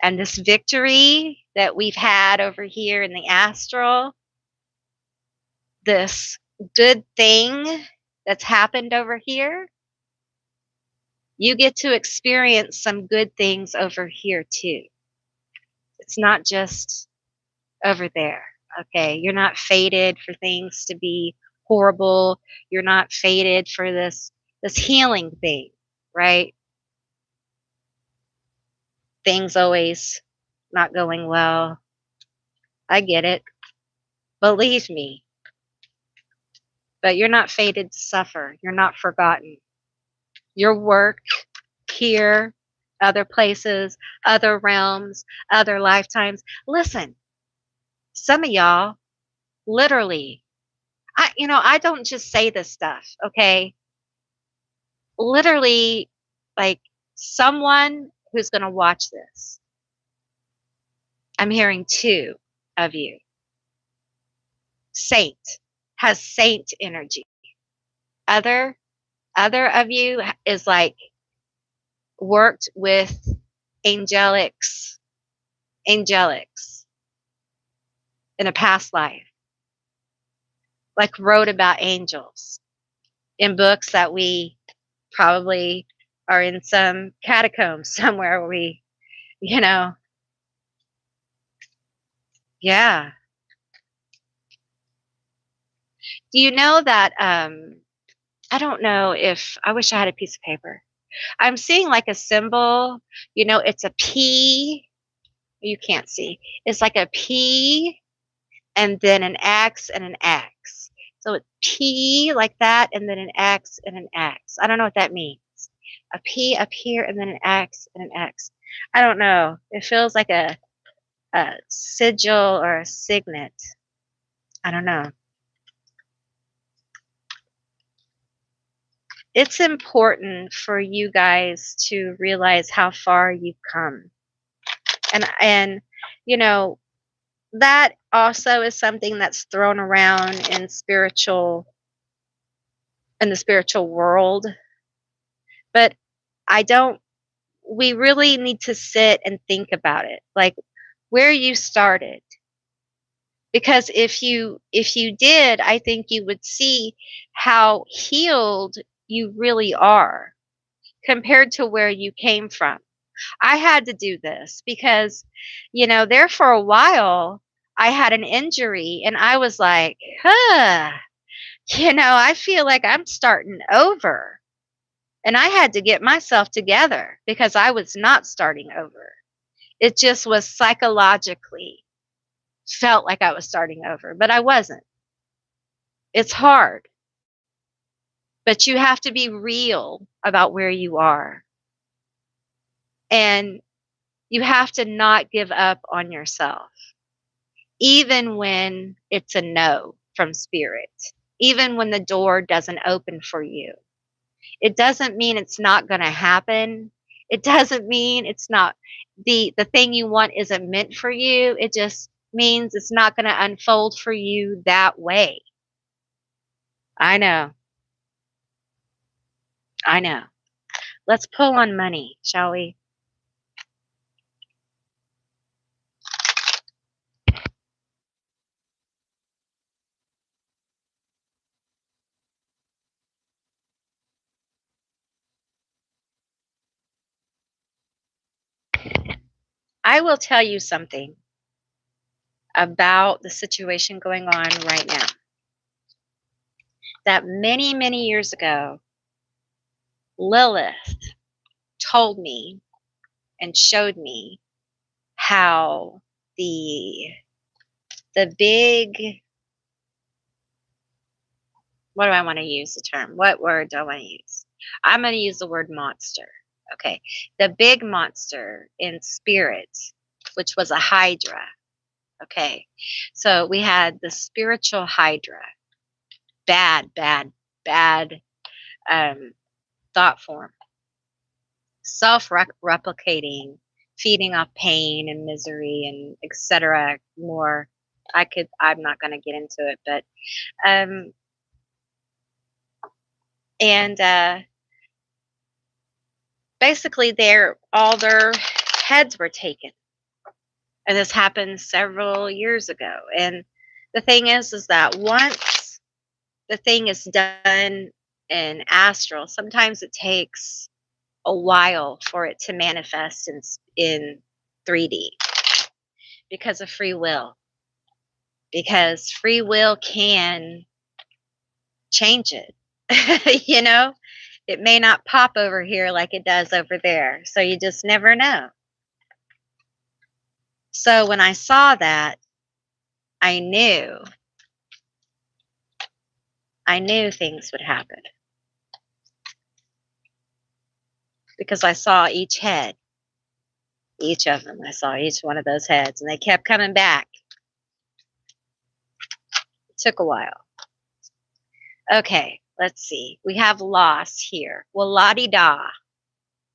And this victory that we've had over here in the astral, this good thing that's happened over here, you get to experience some good things over here too. It's not just over there. Okay, you're not fated for things to be horrible. You're not fated for this healing thing, right? Things always not going well. I get it. Believe me. But you're not fated to suffer. You're not forgotten. Your work here, other places, other realms, other lifetimes. Listen, some of y'all literally, I don't just say this stuff, okay? Literally, like someone who's going to watch this. I'm hearing two of you. Saint has saint energy. Other of you is like worked with angelics in a past life. Like wrote about angels in books that we probably are in some catacombs somewhere where we, yeah. Do you know that I don't know if I wish I had a piece of paper. I'm seeing like a symbol, it's a P. You can't see. It's like a P and then an X and an X. So it's P like that and then an X and an X. I don't know what that means. A P up here and then an X and an X. I don't know. It feels like a sigil or a signet. I don't know. It's important for you guys to realize how far you've come. And that also is something that's thrown around in the spiritual world. But we really need to sit and think about it, like where you started. Because if you did, I think you would see how healed you really are compared to where you came from. I had to do this because, there for a while, I had an injury and I was like, I feel like I'm starting over. And I had to get myself together because I was not starting over. It just was psychologically felt like I was starting over, but I wasn't. It's hard. But you have to be real about where you are. And you have to not give up on yourself, even when it's a no from spirit, even when the door doesn't open for you. It doesn't mean it's not going to happen. It doesn't mean it's not the thing you want isn't meant for you. It just means it's not going to unfold for you that way. I know. I know. Let's pull on money, shall we? I will tell you something about the situation going on right now. That many, many years ago, Lilith told me and showed me how the big, what do I want to use the term? What word do I want to use? I'm going to use the word monster. Okay. The big monster in spirit, which was a hydra. Okay. So we had the spiritual hydra. Bad, bad, bad um, thought form. Self-replicating, feeding off pain and misery and etc. More. I'm not going to get into it, but um, and basically all their heads were taken, and this happened several years ago. And the thing is that once the thing is done in astral, sometimes it takes a while for it to manifest in 3D because of free will, because free will can change it. You know, it may not pop over here like it does over there. So you just never know. So when I saw that, I knew things would happen because I saw each head, each of them. I saw each one of those heads, and they kept coming back. It took a while. Okay, let's see. We have loss here. Well, la-di-da.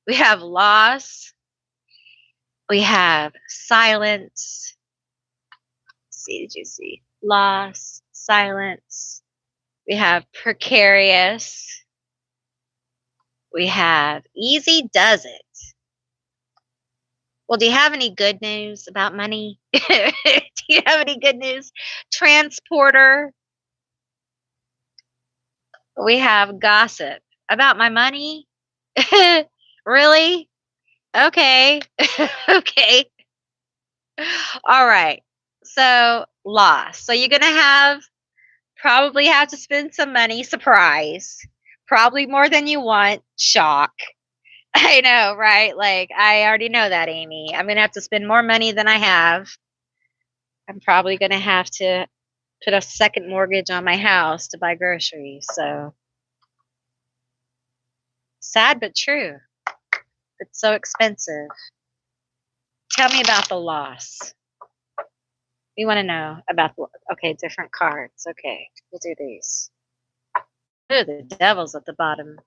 We have loss. We have silence. Let's see, did you see? Loss, silence. We have precarious. We have easy does it. Well, do you have any good news about money? Do you have any good news? Transporter. We have gossip about my money. Really? Okay. Okay. All right. So, loss. So you're going to probably have to spend some money. Surprise. Probably more than you want. Shock. I know, right? Like, I already know that, Amy. I'm going to have to spend more money than I have. I'm probably going to have to put a second mortgage on my house to buy groceries. So, sad but true. It's so expensive. Tell me about the loss. We want to know about okay, different cards. Okay, we'll do these. Oh, the devil's at the bottom.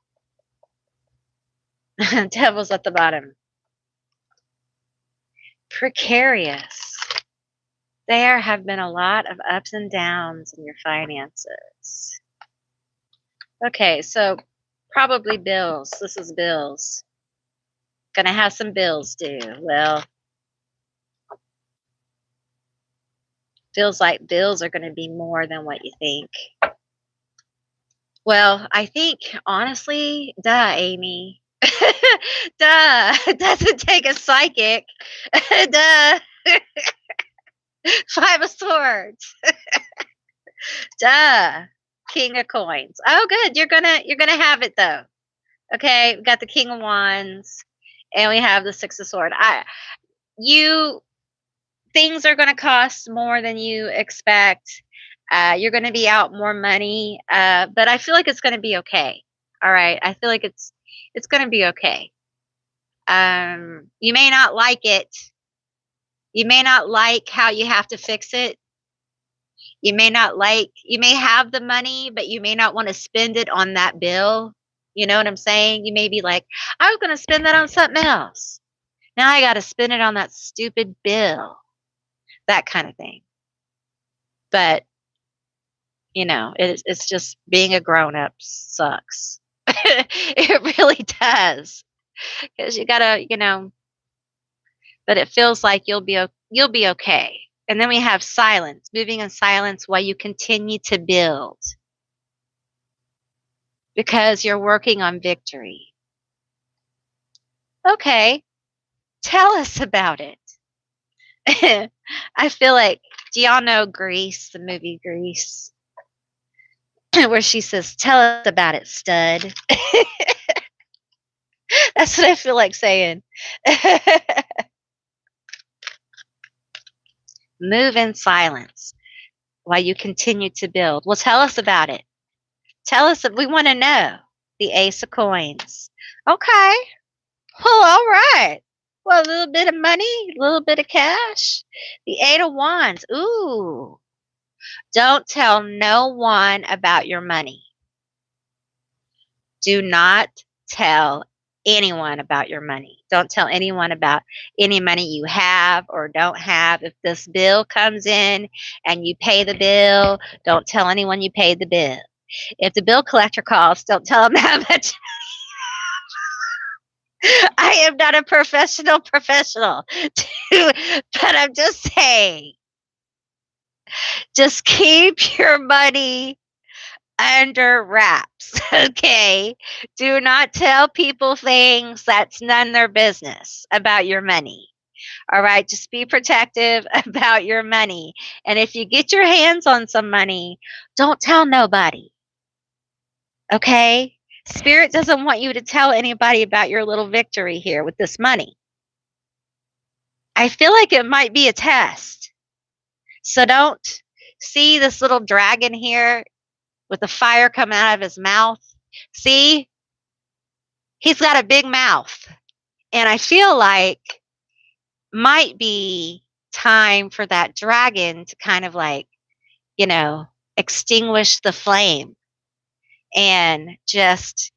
Devil's at the bottom. Precarious. There have been a lot of ups and downs in your finances. Okay, so probably bills. This is bills. Gonna have some bills due. Well, feels like bills are gonna be more than what you think. Well, I think honestly, duh, Amy. Duh. It doesn't take a psychic. Duh. Five of Swords. Duh. King of Coins. Oh, good. You're gonna have it though. Okay, we got the King of Wands, and we have the Six of Swords. You things are gonna cost more than you expect. You're gonna be out more money, but I feel like it's gonna be okay. All right, I feel like it's gonna be okay. You may not like it. You may not like how you have to fix it. You may have the money, but you may not want to spend it on that bill. You know what I'm saying? You may be like, I was going to spend that on something else. Now I got to spend it on that stupid bill, that kind of thing. But, it's just being a grown up sucks. It really does. Because you got to, but it feels like you'll be okay. And then we have silence, moving in silence while you continue to build because you're working on victory. Okay, tell us about it. I feel like, do y'all know Grease, the movie Grease, where she says, "Tell us about it, stud." That's what I feel like saying. Move in silence while you continue to build. Well, tell us about it. Tell us, we want to know. The Ace of Coins. Okay. Well, all right. Well, a little bit of money, a little bit of cash. The Eight of Wands. Ooh. Don't tell no one about your money. Do not tell anyone about your money. Don't tell anyone about any money you have or don't have. If this bill comes in and you pay the bill, don't tell anyone you paid the bill. If the bill collector calls, don't tell them how much. I am not a professional, but I'm just saying, just keep your money under wraps, okay? Do not tell people things that's none their business about your money. All right, just be protective about your money. And if you get your hands on some money, don't tell nobody. Okay? Spirit doesn't want you to tell anybody about your little victory here with this money. I feel like it might be a test. So don't see this little dragon here with the fire coming out of his mouth. See? He's got a big mouth. And I feel like might be time for that dragon to kind of like, extinguish the flame and just,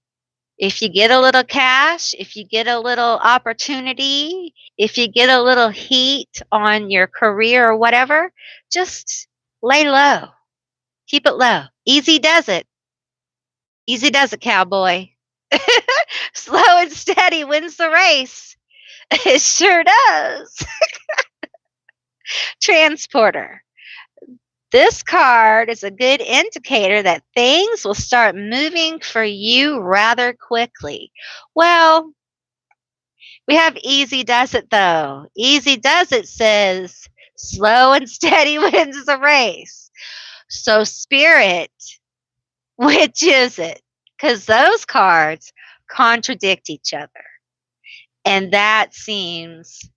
if you get a little cash, if you get a little opportunity, if you get a little heat on your career or whatever, just lay low. Keep it low. Easy does it. Easy does it, cowboy. Slow and steady wins the race. It sure does. Transporter. This card is a good indicator that things will start moving for you rather quickly. Well, we have easy does it though. Easy does it says slow and steady wins the race. So, Spirit, which is it? Because those cards contradict each other. And that seems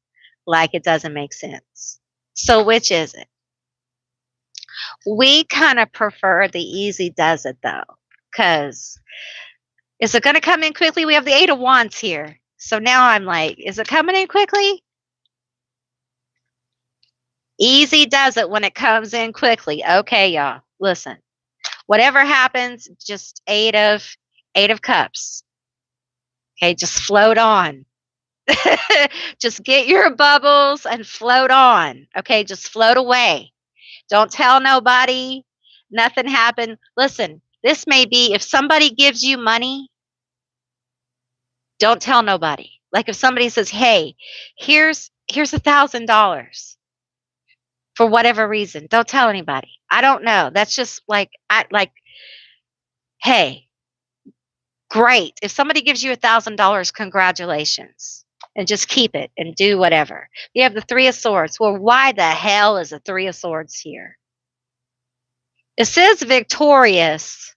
like it doesn't make sense. So, which is it? We kind of prefer the easy does it though. Because is it going to come in quickly? We have the Eight of Wands here. So now I'm like, is it coming in quickly? Easy does it when it comes in quickly. Okay, y'all. Listen. Whatever happens, just eight of cups. Okay, just float on. Just get your bubbles and float on. Okay, just float away. Don't tell nobody. Nothing happened. Listen, this may be if somebody gives you money, don't tell nobody. Like if somebody says, "Hey, here's $1,000 for whatever reason," don't tell anybody. I don't know. That's just like hey, great. If somebody gives you $1,000, congratulations. And just keep it and do whatever. You have the Three of Swords. Well, why the hell is the Three of Swords here? It says victorious.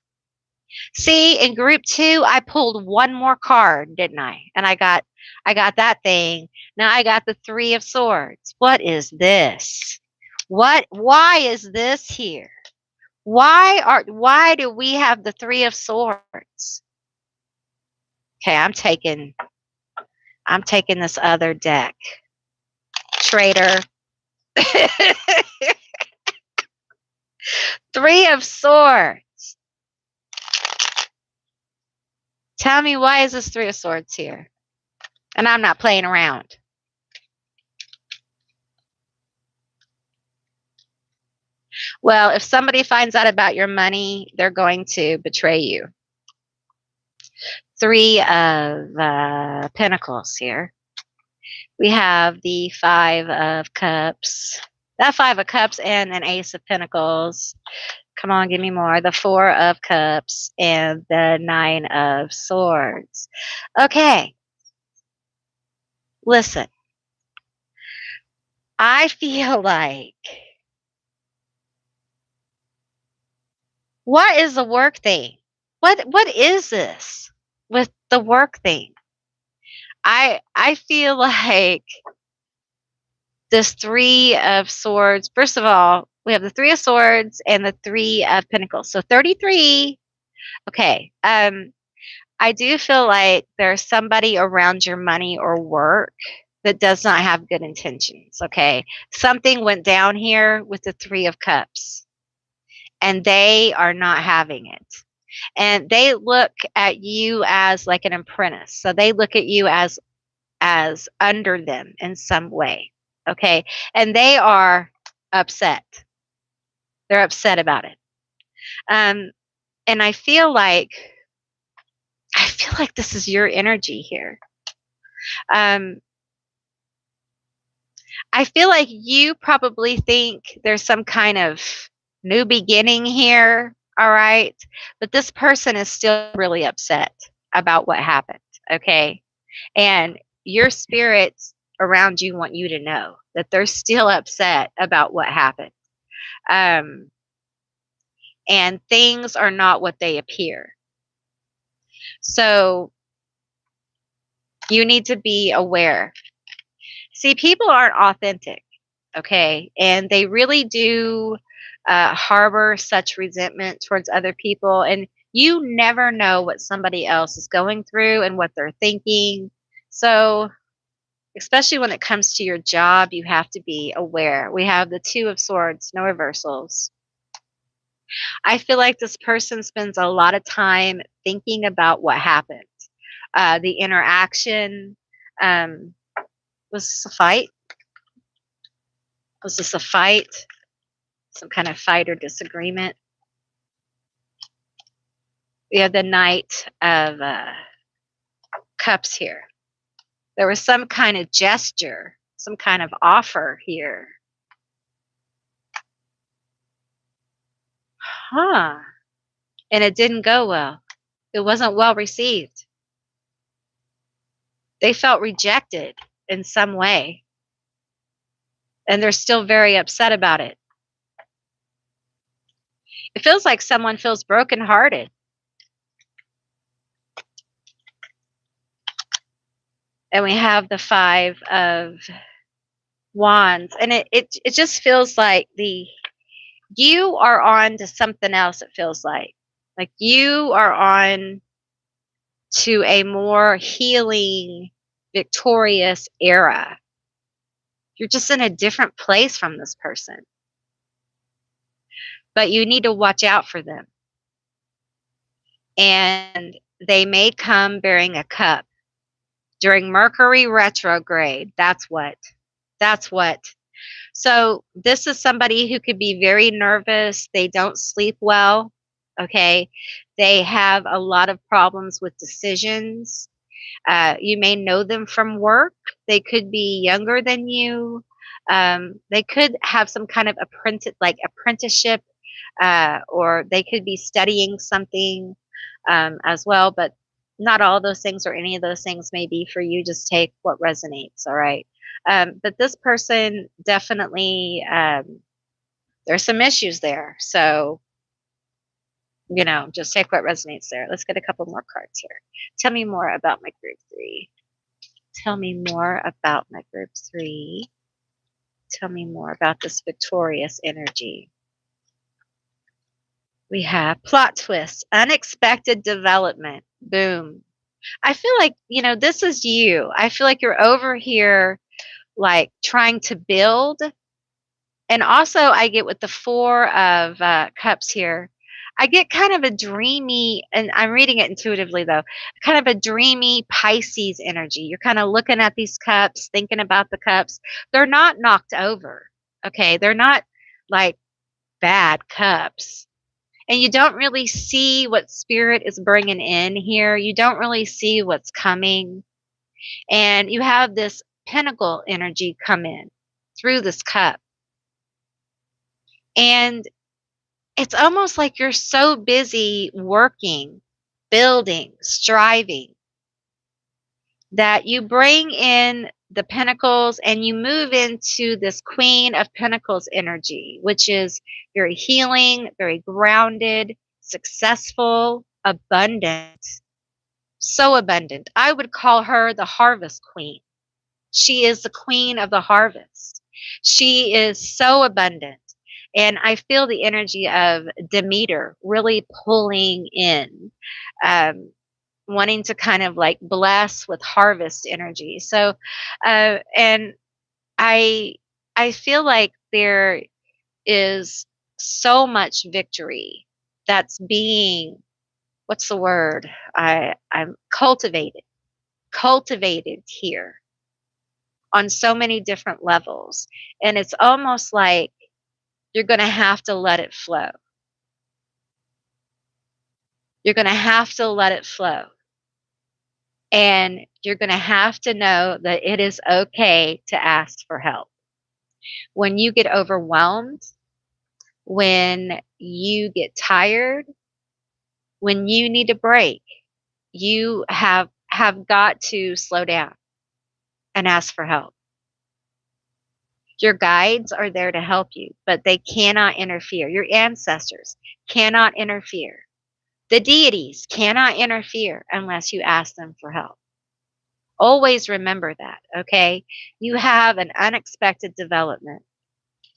See, in group 2, I pulled one more card, didn't I? And I got that thing. Now I got the Three of Swords. What is this? Why is this here? Why do we have the Three of Swords? Okay, I'm taking this other deck. Traitor. Three of Swords. Tell me, why is this Three of Swords here? And I'm not playing around. Well, if somebody finds out about your money, they're going to betray you. Three of Pentacles here. We have the Five of Cups. That Five of Cups and an Ace of Pentacles. Come on, give me more. The Four of Cups and the Nine of Swords. Okay. Listen. I feel like, what is the work thing? What is this with the work thing? I feel like this Three of Swords. First of all, we have the Three of Swords and the Three of Pentacles. So 33. Okay. I do feel like there's somebody around your money or work that does not have good intentions. Okay. Something went down here with the Three of Cups, and they are not having it. And they look at you as like an apprentice. So they look at you as under them in some way. Okay. And they are upset. They're upset about it. Um, and I feel like this is your energy here. Um, I feel like you probably think there's some kind of new beginning here. All right. But this person is still really upset about what happened. Okay. And your spirits around you want you to know that they're still upset about what happened. Um, and things are not what they appear. So you need to be aware. See, people aren't authentic, okay? And they really do harbor such resentment towards other people. And you never know what somebody else is going through and what they're thinking. So, especially when it comes to your job, you have to be aware. We have the Two of Swords, no reversals. I feel like this person spends a lot of time thinking about what happened, the interaction. Um, was this a fight? Was this a fight? Some kind of fight or disagreement? We have the Knight of Cups here. There was some kind of gesture, some kind of offer here. Huh. And it didn't go well. It wasn't well received. They felt rejected in some way. And they're still very upset about it. It feels like someone feels brokenhearted. And we have the Five of Wands. And it just feels like you are on to something else, it feels like. Like you are on to a more healing, victorious era. You're just in a different place from this person. But you need to watch out for them. And they may come bearing a cup during Mercury retrograde. That's what. So this is somebody who could be very nervous. They don't sleep well. Okay. They have a lot of problems with decisions. You may know them from work. They could be younger than you. They could have some kind of apprenticeship, or they could be studying something as well. But not all those things or any of those things may be for you. Just take what resonates. All right. But this person definitely, there's some issues there. So, just take what resonates there. Let's get a couple more cards here. Tell me more about my group 3. Tell me more about my group 3. Tell me more about this victorious energy. We have plot twist, unexpected development. Boom. I feel like, this is you. I feel like you're over here, like trying to build. And also, I get with the Four of Cups here. I get kind of a dreamy, and I'm reading it intuitively though, kind of a dreamy Pisces energy. You're kind of looking at these cups, thinking about the cups. They're not knocked over. Okay. They're not like bad cups. And you don't really see what spirit is bringing in here. You don't really see what's coming. And you have this pinnacle energy come in through this cup. And it's almost like you're so busy working, building, striving that you bring in the pentacles and you move into this queen of pentacles energy, which is very healing, very grounded, successful, abundant, so abundant. I would call her the harvest queen. She is the queen of the harvest. She is so abundant. And I feel the energy of Demeter really pulling in, um, wanting to kind of like bless with harvest energy. So, and I, I feel like there is so much victory that's being, what's the word? I'm cultivated here on so many different levels. And it's almost like you're going to have to let it flow. You're going to have to let it flow. And you're going to have to know that it is okay to ask for help. When you get overwhelmed, when you get tired, when you need a break, you have got to slow down and ask for help. Your guides are there to help you, but they cannot interfere. Your ancestors cannot interfere. The deities cannot interfere unless you ask them for help. Always remember that, okay? You have an unexpected development.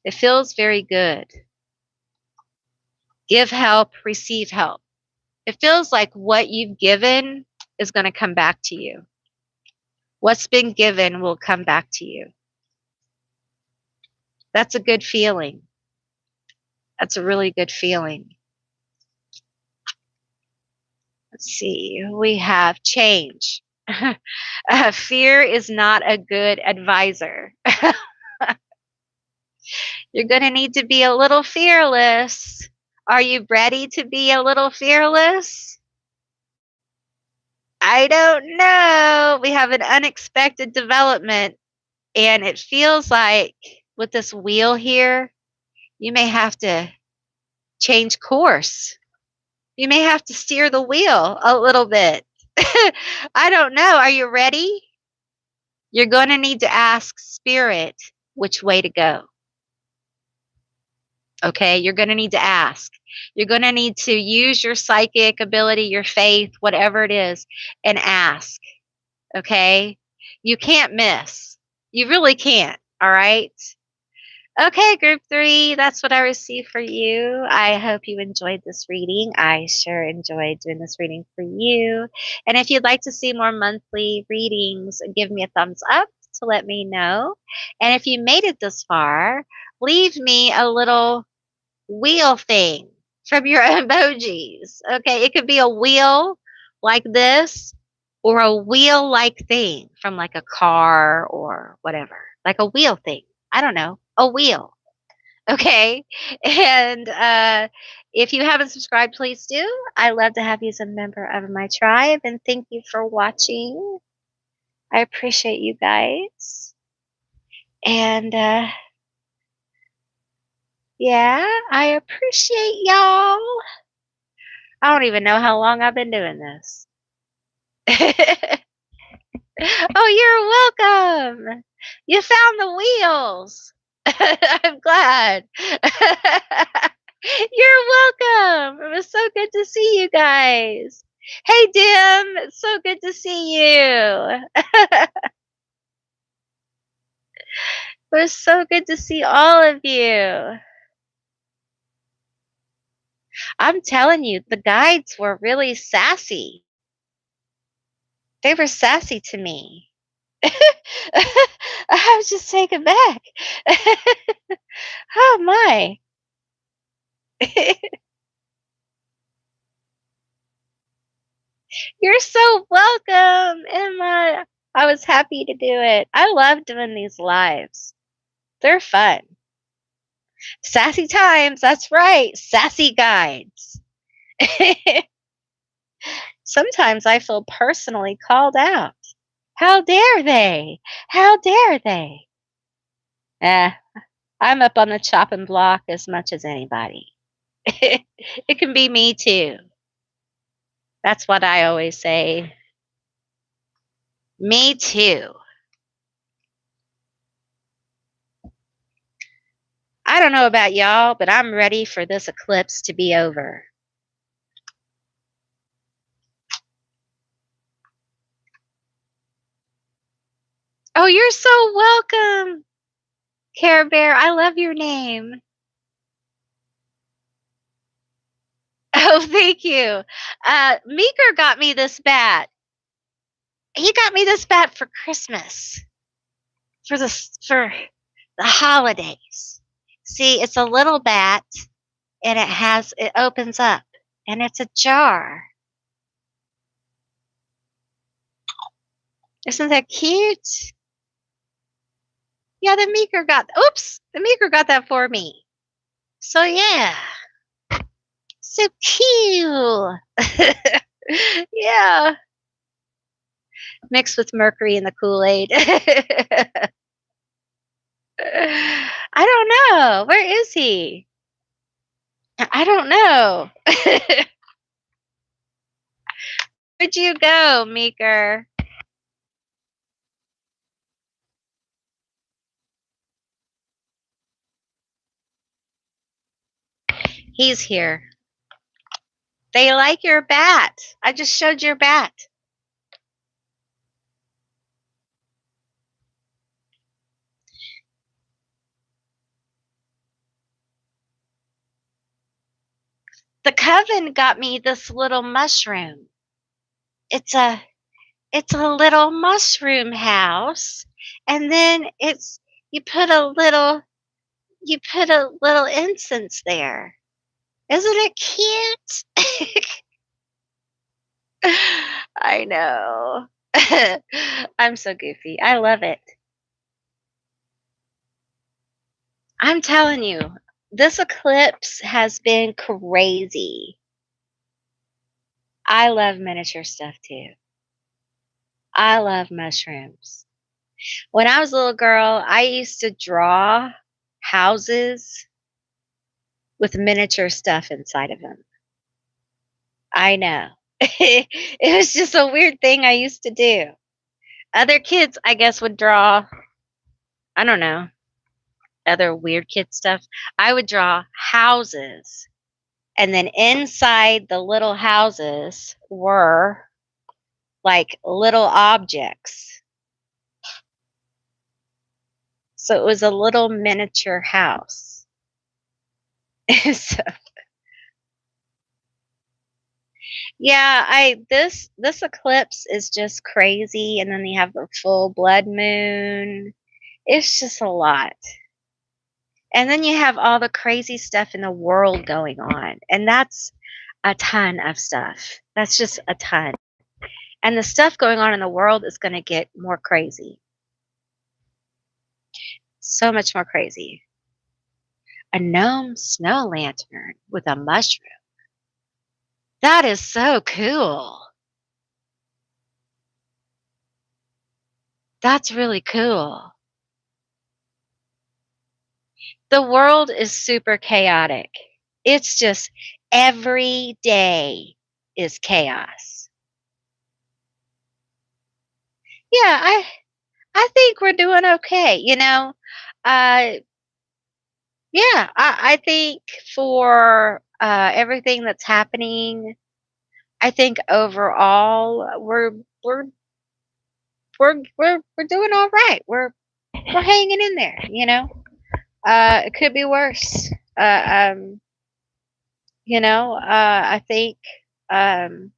It feels very good. Give help, receive help. It feels like what you've given is going to come back to you. What's been given will come back to you. That's a good feeling. That's a really good feeling. Let's see. We have change. Fear is not a good advisor. You're going to need to be a little fearless. Are you ready to be a little fearless? I don't know. We have an unexpected development, and it feels like with this wheel here, you may have to change course. You may have to steer the wheel a little bit. I don't know. Are you ready? You're going to need to ask spirit which way to go. Okay, you're going to need to ask. You're going to need to use your psychic ability, your faith, whatever it is, and ask. Okay, you can't miss. You really can't. All right. Okay, group 3, that's what I received for you. I hope you enjoyed this reading. I sure enjoyed doing this reading for you. And if you'd like to see more monthly readings, give me a thumbs up to let me know. And if you made it this far, leave me a little wheel thing from your emojis. Okay, it could be a wheel like this or a wheel like thing from like a car or whatever, like a wheel thing. I don't know, a wheel. Okay, and if you haven't subscribed, please do. I love to have you as a member of my tribe, and thank you for watching. I appreciate you guys. And yeah, I appreciate y'all. I don't even know how long I've been doing this. Oh, you're welcome. You found the wheels. I'm glad. You're welcome. It was so good to see you guys. Hey, Dim. It's so good to see you. It was so good to see all of you. I'm telling you, the guides were really sassy. They were sassy to me. I was just taken back. Oh my. You're so welcome, Emma. I was happy to do it. I love doing these lives. They're fun. Sassy times, that's right. Sassy guides. Sometimes I feel personally called out. How dare they? How dare they? Eh, I'm up on the chopping block as much as anybody. It can be me too. That's what I always say. Me too. I don't know about y'all, but I'm ready for this eclipse to be over. Oh, you're so welcome, Care Bear. I love your name. Oh, thank you. Meeker got me this bat. He got me this bat for Christmas, for the holidays. See, it's a little bat, and it opens up, and it's a jar. Isn't that cute? Yeah, the Meeker got that for me. So yeah, so cute. Yeah, mixed with mercury in the Kool-Aid. I don't know. Where is he? I don't know. Where'd you go, Meeker? He's here. They like your bat. I just showed your bat. The coven got me this little mushroom. It's a it's a little mushroom house, and then it's you put a little you put a little incense there. Isn't it cute? I know. I'm so goofy. I love it. I'm telling you, this eclipse has been crazy. I love miniature stuff too. I love mushrooms. When I was a little girl, I used to draw houses with miniature stuff inside of them. I know. It was just a weird thing I used to do. Other kids, I guess, would draw, I don't know, other weird kid stuff. I would draw houses. And then inside the little houses were like little objects. So it was a little miniature house. So, yeah, I this eclipse is just crazy, and then you have the full blood moon. It's just a lot. And then you have all the crazy stuff in the world going on, and that's a ton of stuff. That's just a ton. And the stuff going on in the world is going to get more crazy. So much more crazy. A gnome snow lantern with a mushroom. That is so cool. That's really cool. The world is super chaotic. It's just every day is chaos. Yeah, I think we're doing okay, you know. Uh yeah, I think for everything that's happening, I think overall we're we're doing all right. We're hanging in there, you know. It could be worse. I think um,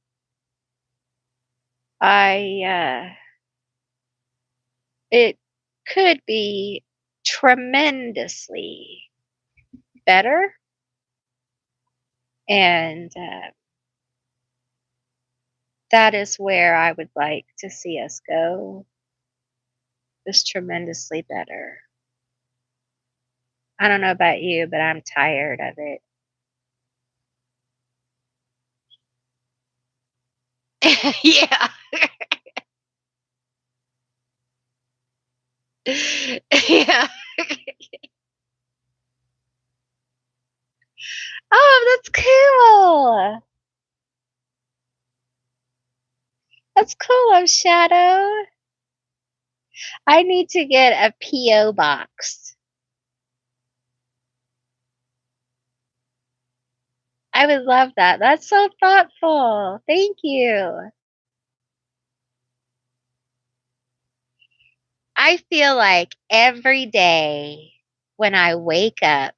I it could be tremendously better, and That is where I would like to see us go, is tremendously better. I don't know about you, but I'm tired of it. Yeah. Yeah. Oh, that's cool. That's cool, Shadow. I need to get a P.O. box. I would love that. That's so thoughtful. Thank you. I feel like every day when I wake up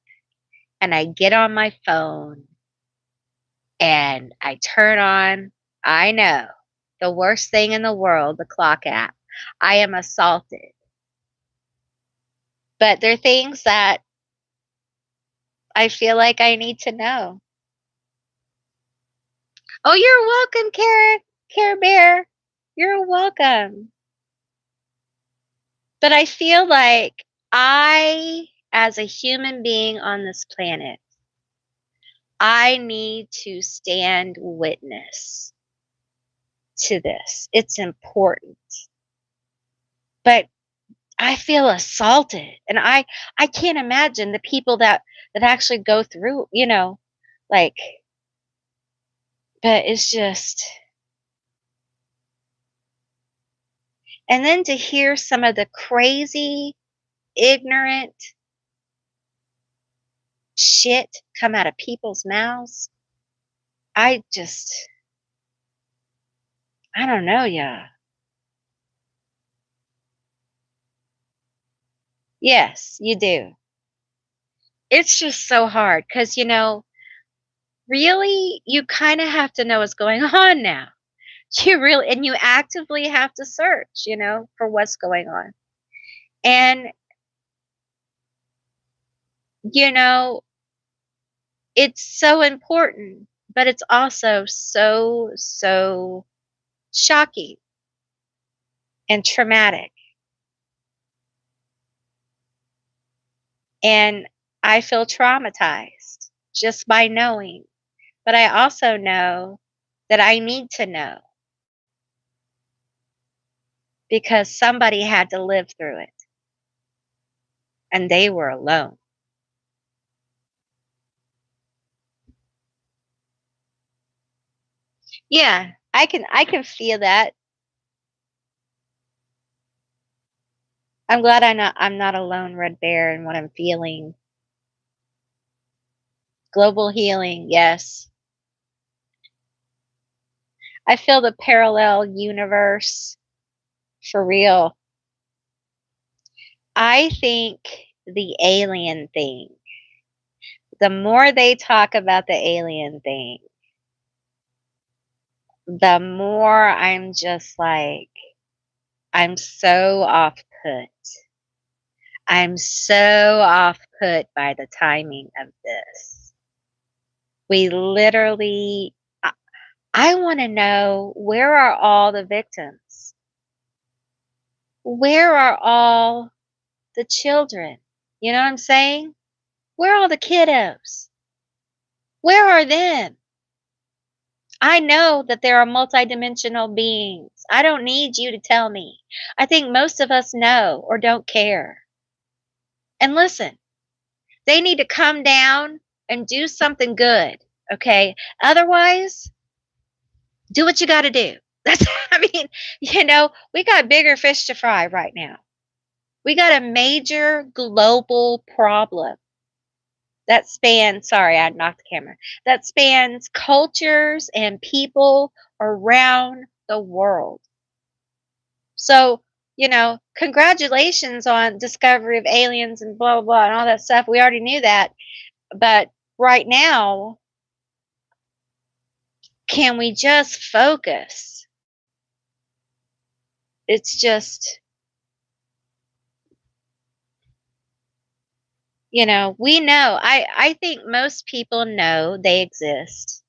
and I get on my phone and I turn on, I know, the worst thing in the world, the clock app, I am assaulted. But there are things that I feel like I need to know. Oh, you're welcome, Care Bear. You're welcome. But I feel like as a human being on this planet, I need to stand witness to this. It's important. But I feel assaulted, and I can't imagine the people that actually go through, like, but it's just, and then to hear some of the crazy, ignorant shit come out of people's mouths, I just, I don't know, yeah. Yes, you do. It's just so hard because, really, you kind of have to know what's going on now. You really, and you actively have to search, for what's going on. And, you know, it's so important, but it's also so, so shocking and traumatic. And I feel traumatized just by knowing. But I also know that I need to know because somebody had to live through it and they were alone. Yeah, I can feel that. I'm not alone, Red Bear, in what I'm feeling. Global healing, yes. I feel the parallel universe for real. I think the alien thing, the more they talk about the alien thing, the more I'm just like, I'm so off put. I'm so off put by the timing of this. We literally, I want to know, where are all the victims? Where are all the children? You know what I'm saying? Where are all the kiddos? Where are them? I know that there are multidimensional beings. I don't need you to tell me. I think most of us know or don't care. And listen, they need to come down and do something good, okay? Otherwise, do what you got to do. That's, I mean, we got bigger fish to fry right now. We got a major global problem that spans, sorry, I knocked the camera, that spans cultures and people around the world. So, congratulations on discovery of aliens and blah, blah, blah, and all that stuff. We already knew that. But right now, can we just focus? It's just, we know. I think most people know they exist.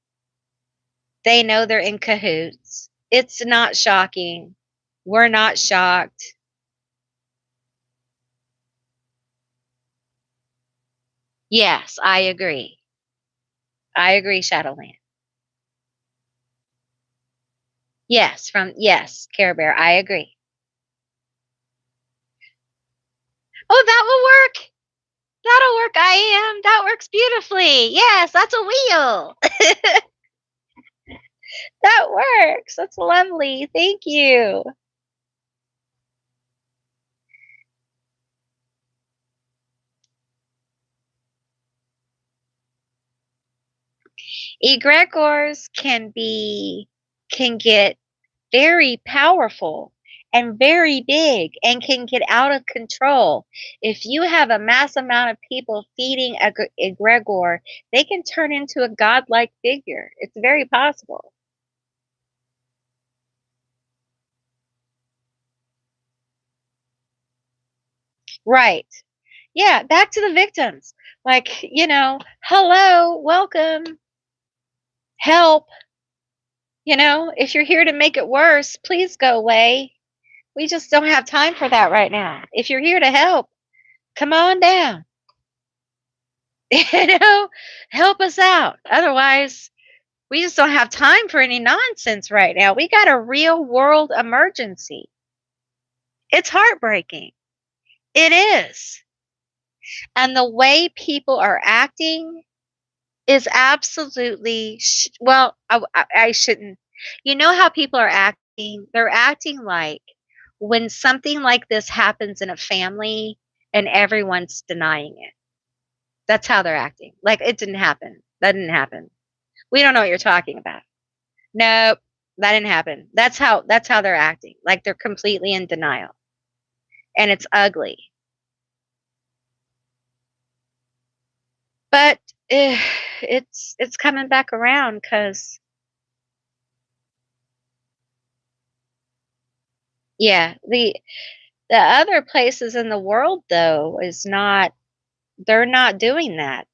They know they're in cahoots. It's not shocking. We're not shocked. Yes, I agree. I agree, Shadowland. Yes, Care Bear. I agree. Oh, that will work. That'll work. That works beautifully. Yes, that's a wheel. That works. That's lovely. Thank you. Egregores can get very powerful and very big and can get out of control. If you have a mass amount of people feeding a egregore, they can turn into a godlike figure. It's very possible. Right. Yeah, back to the victims. Like, hello, welcome, help. If you're here to make it worse, please go away. We just don't have time for that right now. If you're here to help, come on down. you know, help us out. Otherwise, we just don't have time for any nonsense right now. We got a real world emergency. It's heartbreaking. It is. And the way people are acting is absolutely, well, I shouldn't. You know how people are acting? They're acting like when something like this happens in a family and everyone's denying it. That's how they're acting. Like it didn't happen. That didn't happen. We don't know what you're talking about. Nope, that didn't happen. That's how they're acting. Like they're completely in denial. And it's ugly. But it's coming back around cuz yeah, the other places in the world though is not they're not doing that.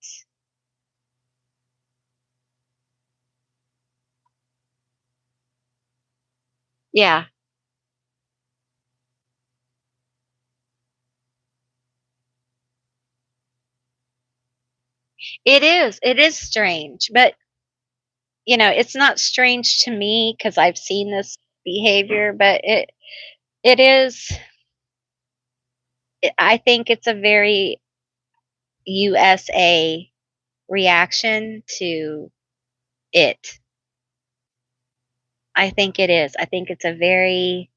Yeah. It is. It is strange, but it's not strange to me cuz I've seen this behavior, but it is I think it's a very USA reaction to it. I think it is. I think it's a very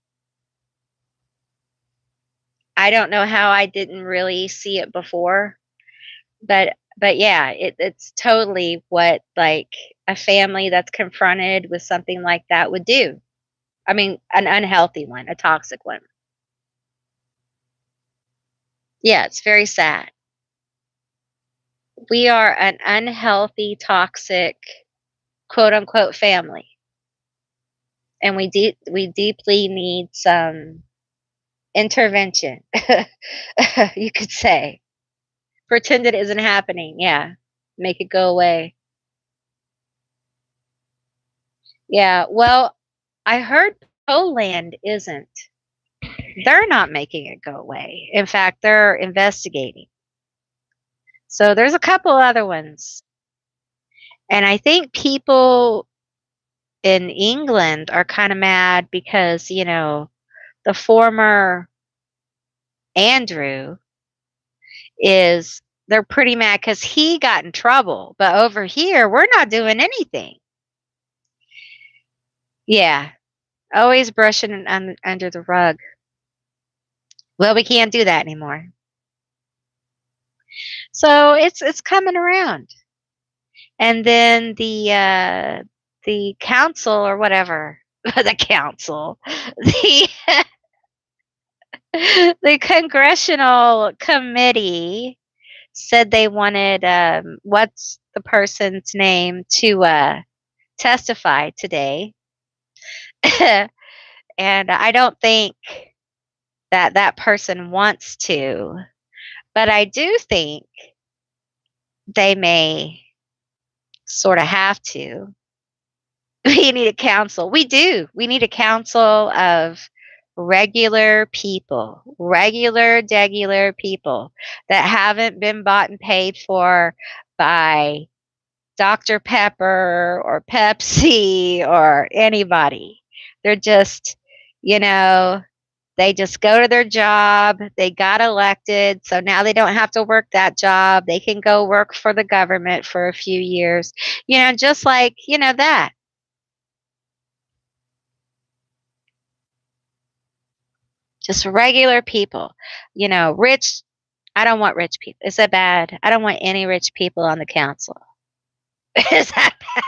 I don't know how I didn't really see it before, but yeah, it's totally what like a family that's confronted with something like that would do. I mean, an unhealthy one, a toxic one. Yeah, it's very sad. We are an unhealthy, toxic, quote unquote family, and we deeply need some intervention. You could say. Pretend it isn't happening, yeah. Make it go away. Yeah, well, I heard Poland isn't. They're not making it go away. In fact, they're investigating. So there's a couple other ones. And I think people in England are kind of mad because, the former Andrew is they're pretty mad because he got in trouble. But over here, we're not doing anything. Yeah, always brushing it under the rug. Well, we can't do that anymore. So it's coming around. And then the council or whatever, the council, the the congressional committee said they wanted what's the person's name to testify today. And I don't think that that person wants to, but I do think they may sort of have to. We need a council. We do. We need a council of regular people that haven't been bought and paid for by Dr. Pepper or Pepsi or anybody. They're just, you know, they just go to their job. They got elected. So now they don't have to work that job. They can go work for the government for a few years. Just like, that. Just regular people. Rich. I don't want rich people. Is that bad? I don't want any rich people on the council. Is that bad?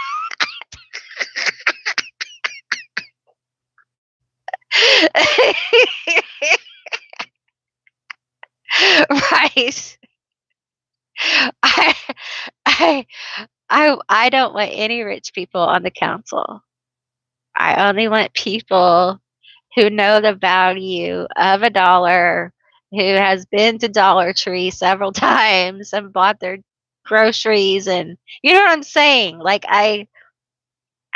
Right. I, I, I don't want any rich people on the council. I only want people who know the value of a dollar, who has been to Dollar Tree several times and bought their groceries, and you know what I'm saying? Like I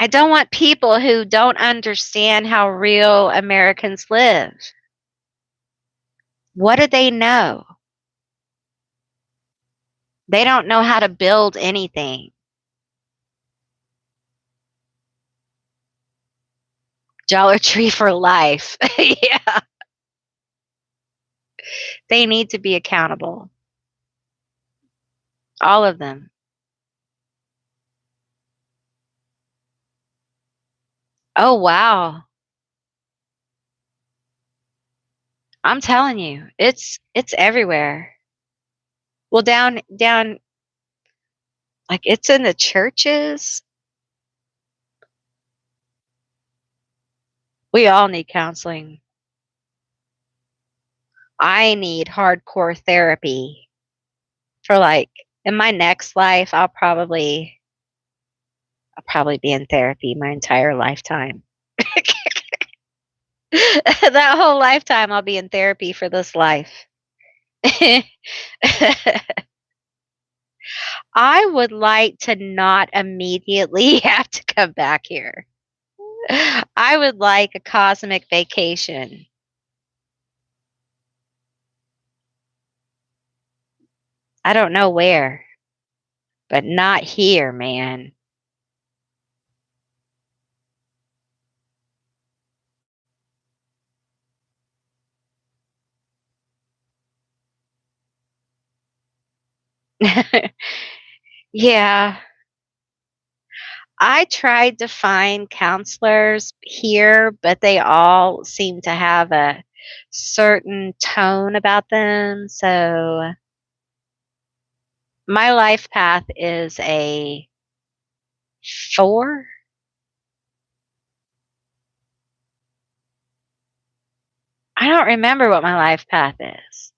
don't want people who don't understand how real Americans live. What do they know? They don't know how to build anything. Dollar Tree for life. Yeah. They need to be accountable. All of them. Oh, wow. I'm telling you, it's everywhere. Well, down like it's in the churches. We all need counseling. I need hardcore therapy for like in my next life I'll probably be in therapy my entire lifetime. That whole lifetime I'll be in therapy for this life. I would like to not immediately have to come back here. I would like a cosmic vacation. I don't know where, but not here, man. Yeah, I tried to find counselors here, but they all seem to have a certain tone about them. So my life path is a 4. I don't remember what my life path is.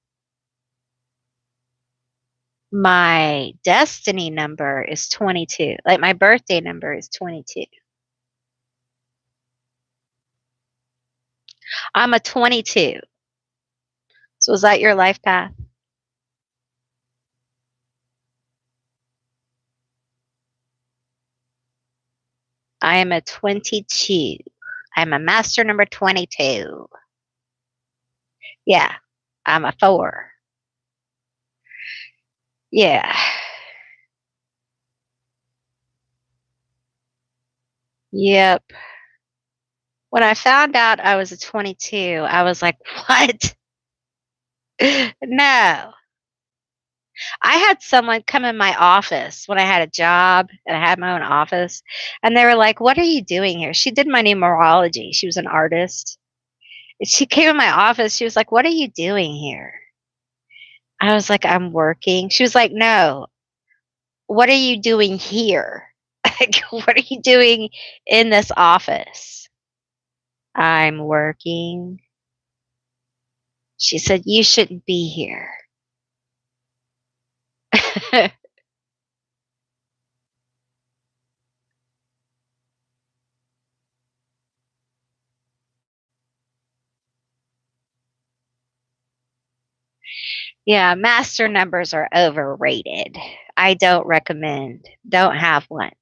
My destiny number is 22. Like my birthday number is 22. I'm a 22. So is that your life path? I am a 22. I'm a master number 22. Yeah, I'm a 4. Yeah. Yep. When I found out I was a 22, I was like, "What? No." I had someone come in my office when I had a job and I had my own office, and they were like, "What are you doing here?" She did my numerology. She was an artist. She came in my office. She was like, "What are you doing here?" I was like, "I'm working." She was like, "No. What are you doing here? Like, what are you doing in this office?" "I'm working." She said, "You shouldn't be here." Yeah, master numbers are overrated. I don't recommend. Don't have one.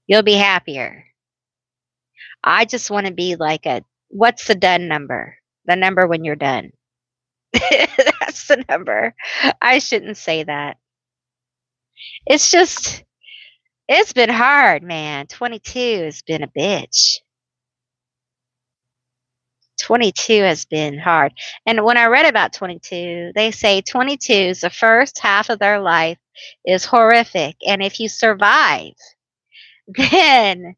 You'll be happier. I just want to be like a what's the done number? The number when you're done. That's the number. I shouldn't say that. It's just it's been hard, man. 22 has been a bitch. 22 has been hard. And when I read about 22, they say 22's the first half of their life is horrific. And if you survive, then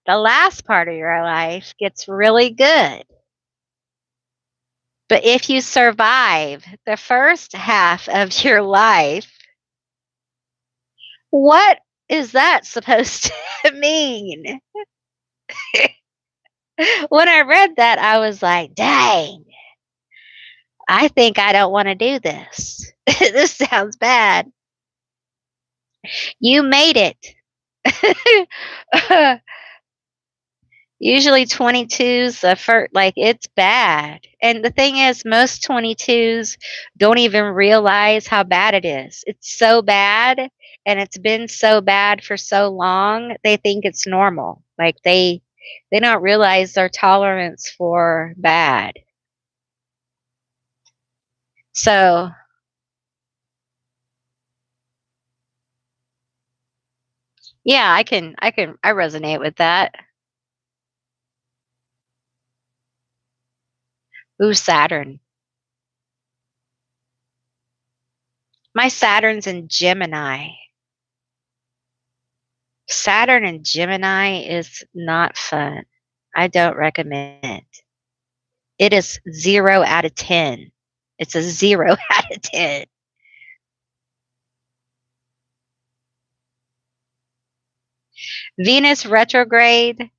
the last part of your life gets really good. But if you survive the first half of your life, what is that supposed to mean? When I read that, I was like, dang, I think I don't want to do this. This sounds bad. You made it. Usually 22's the first, like it's bad. And the thing is, most 22's don't even realize how bad it is. It's so bad and it's been so bad for so long, they think it's normal. Like they don't realize their tolerance for bad. So, yeah, I resonate with that. Ooh, Saturn. My Saturn's in Gemini. Saturn and Gemini is not fun. I don't recommend it. It is 0 out of 10. It's a 0 out of 10. Venus retrograde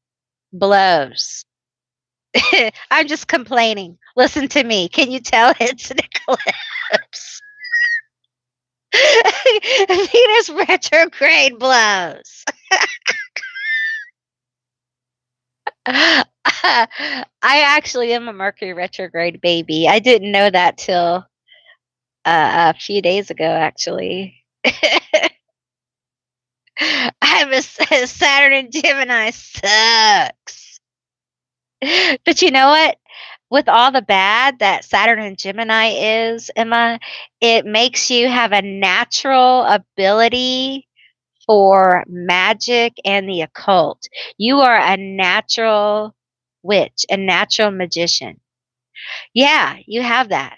blows. I'm just complaining. Listen to me. Can you tell it's an eclipse? Venus retrograde blows. I actually am a Mercury retrograde baby. I didn't know that till a few days ago, actually. I'm a Saturn and Gemini sucks. But you know what? With all the bad that Saturn and Gemini is, Emma, it makes you have a natural ability for magic and the occult. You are a natural witch, a natural magician. Yeah, you have that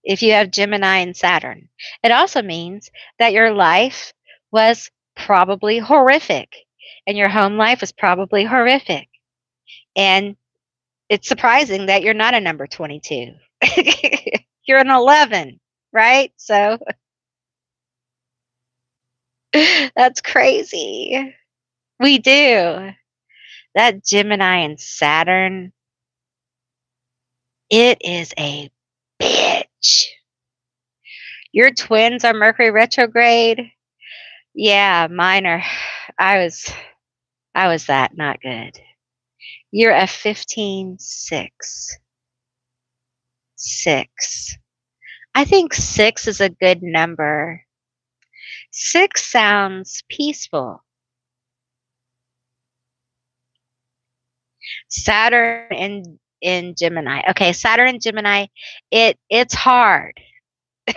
if you have Gemini and Saturn. It also means that your life was probably horrific and your home life was probably horrific. And it's surprising that you're not a number 22. You're an 11, right? So that's crazy. We do. That Gemini and Saturn, it is a bitch. Your twins are Mercury retrograde. Yeah, mine are. I was I was that not good. You're a 15 6. 6. I think 6 is a good number. 6 sounds peaceful. Saturn in Gemini. Okay, Saturn in Gemini, it's hard.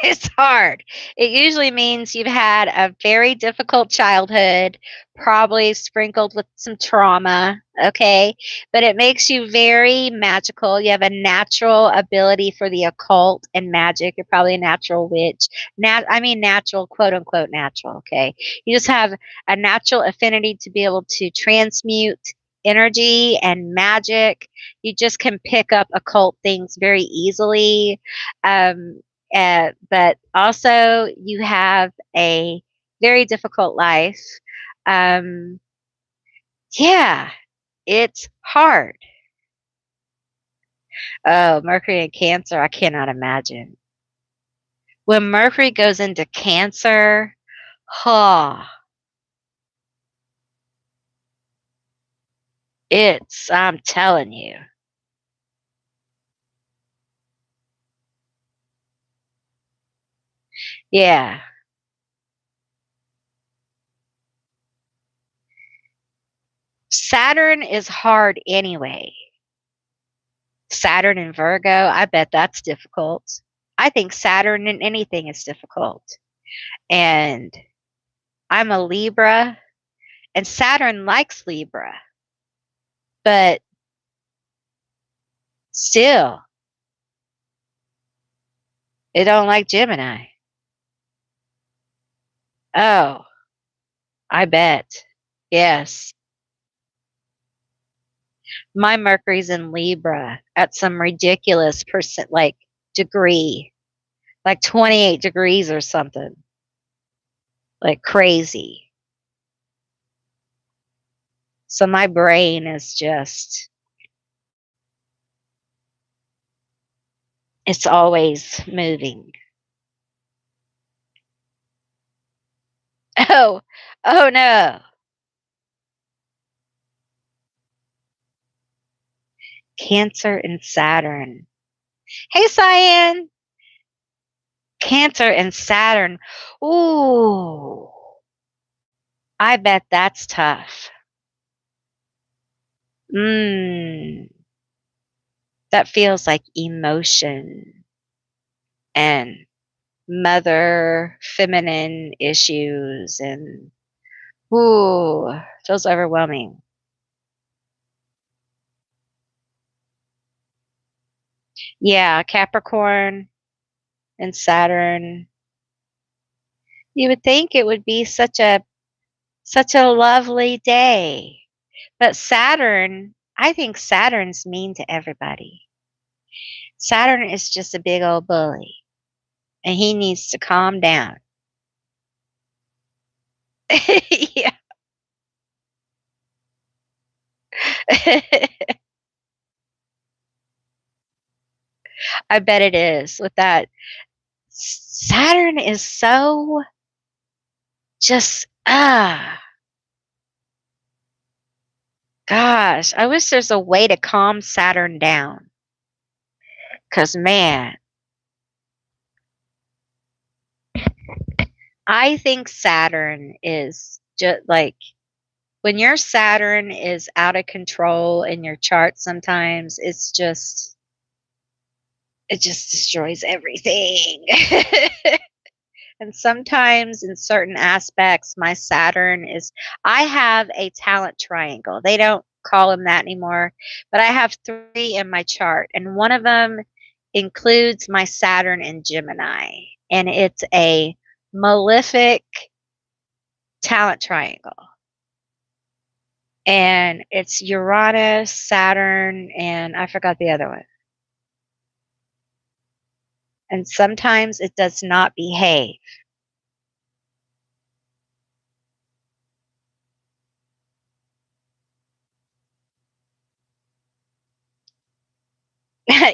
It's hard. It usually means you've had a very difficult childhood, probably sprinkled with some trauma, okay? But it makes you very magical. You have a natural ability for the occult and magic. You're probably a natural witch. I mean natural, quote unquote natural, okay? You just have a natural affinity to be able to transmute energy and magic. You just can pick up occult things very easily. But also, you have a very difficult life. Um, yeah, it's hard. Oh, Mercury in Cancer, I cannot imagine. When Mercury goes into Cancer, huh, I'm telling you. Yeah. Saturn is hard anyway. Saturn in Virgo, I bet that's difficult. I think Saturn in anything is difficult. And I'm a Libra, and Saturn likes Libra, but still, it don't like Gemini. Oh, I bet. Yes. My Mercury's in Libra at some ridiculous percent, like degree, like 28 degrees or something, like crazy. So my brain is just, it's always moving. Oh, oh no. Cancer and Saturn. Hey, Cyan. Cancer and Saturn. Ooh, I bet that's tough. Mmm, that feels like emotion and mother feminine issues and ooh, feels overwhelming. Yeah, Capricorn and Saturn. You would think it would be such a lovely day. But Saturn, I think Saturn's mean to everybody. Saturn is just a big old bully, and he needs to calm down. Yeah. I bet it is with that. Saturn is so just, gosh, I wish there's a way to calm Saturn down. Because, man, I think Saturn is just like when your Saturn is out of control in your chart sometimes, it just destroys everything. And sometimes in certain aspects, my Saturn is, I have a talent triangle. They don't call them that anymore, but I have three in my chart, and one of them includes my Saturn in Gemini, and it's a malefic talent triangle. And it's Uranus, Saturn, and I forgot the other one. And sometimes it does not behave.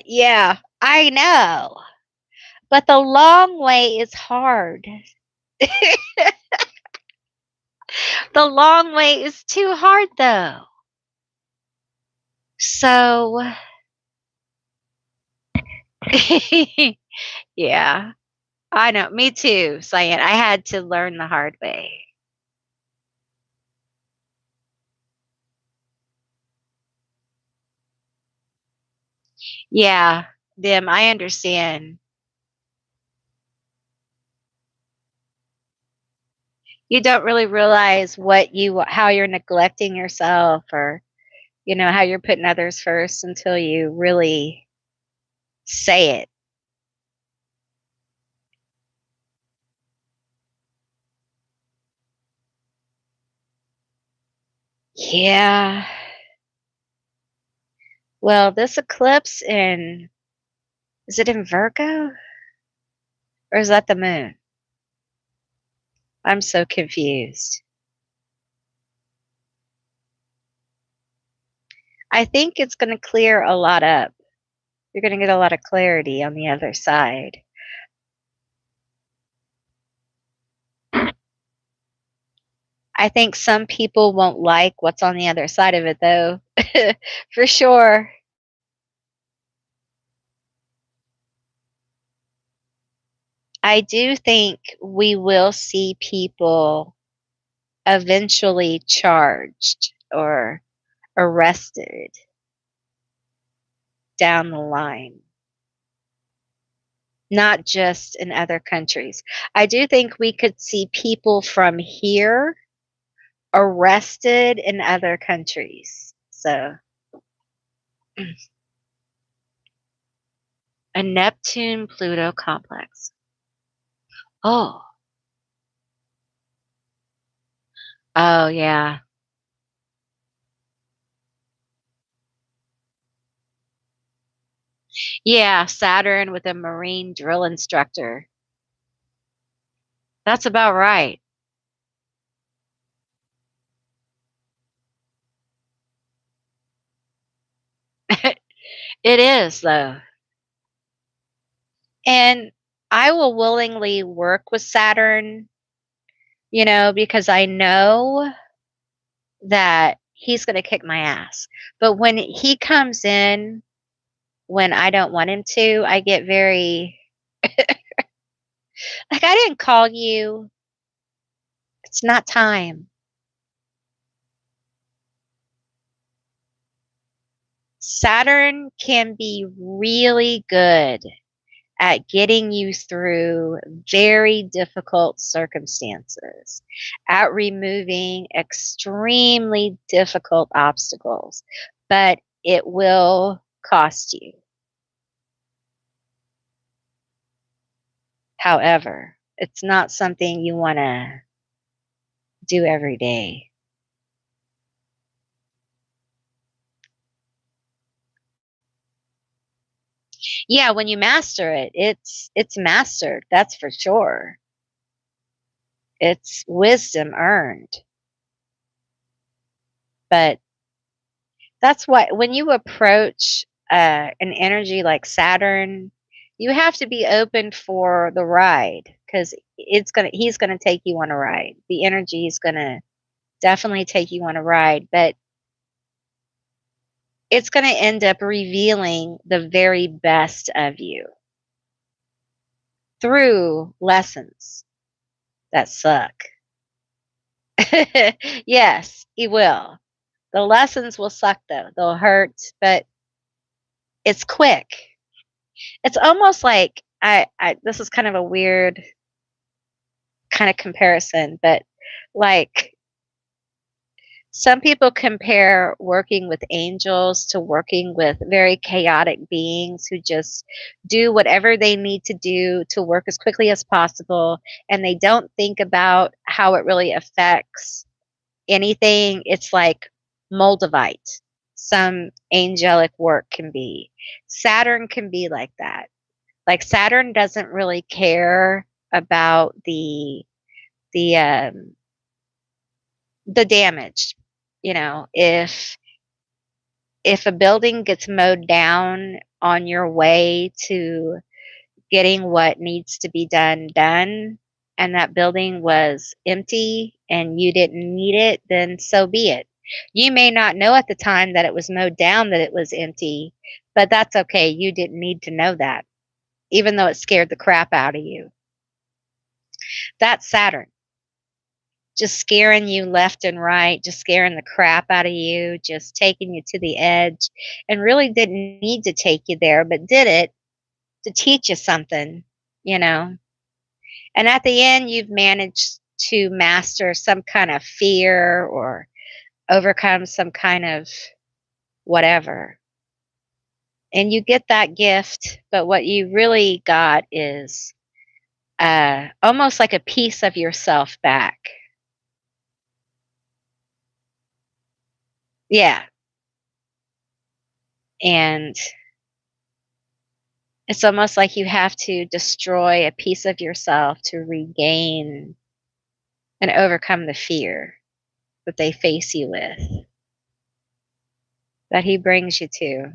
Yeah, I know. But the long way is hard. The long way is too hard, though. So, yeah, I know. Me too, Cyan. I had to learn the hard way. Yeah, them, I understand. You don't really realize how you're neglecting yourself or, how you're putting others first until you really say it. Yeah. Well, this eclipse is it in Virgo or is that the moon? I'm so confused. I think it's going to clear a lot up. You're going to get a lot of clarity on the other side. I think some people won't like what's on the other side of it, though, for sure. I do think we will see people eventually charged or arrested down the line, not just in other countries. I do think we could see people from here arrested in other countries. So, a Neptune Pluto complex. Oh, oh yeah. Yeah, Saturn with a marine drill instructor. That's about right. It is, though. And I will willingly work with Saturn, because I know that he's going to kick my ass. But when he comes in when I don't want him to, I get very like, I didn't call you. It's not time. Saturn can be really good at getting you through very difficult circumstances, at removing extremely difficult obstacles, but it will cost you. However, it's not something you want to do every day. Yeah, when you master it, it's mastered, that's for sure. It's wisdom earned. But that's what when you approach an energy like Saturn, you have to be open for the ride because he's gonna take you on a ride. The energy is gonna definitely take you on a ride, but it's gonna end up revealing the very best of you through lessons that suck. Yes, he will. The lessons will suck though. They'll hurt, but it's quick. It's almost like I this is kind of a weird kind of comparison, but like some people compare working with angels to working with very chaotic beings who just do whatever they need to do to work as quickly as possible and they don't think about how it really affects anything. It's like Moldavite. Some angelic work can be. Saturn can be like that. Like Saturn doesn't really care about the the damage. If a building gets mowed down on your way to getting what needs to be done, and that building was empty and you didn't need it, then so be it. You may not know at the time that it was mowed down that it was empty, but that's okay. You didn't need to know that, even though it scared the crap out of you. That's Saturn. Just scaring you left and right, just scaring the crap out of you, just taking you to the edge, and really didn't need to take you there, but did it to teach you something, you know. And at the end, you've managed to master some kind of fear or overcome some kind of whatever. And you get that gift, but what you really got is almost like a piece of yourself back. Yeah. And it's almost like you have to destroy a piece of yourself to regain and overcome the fear that they face you with, that he brings you to.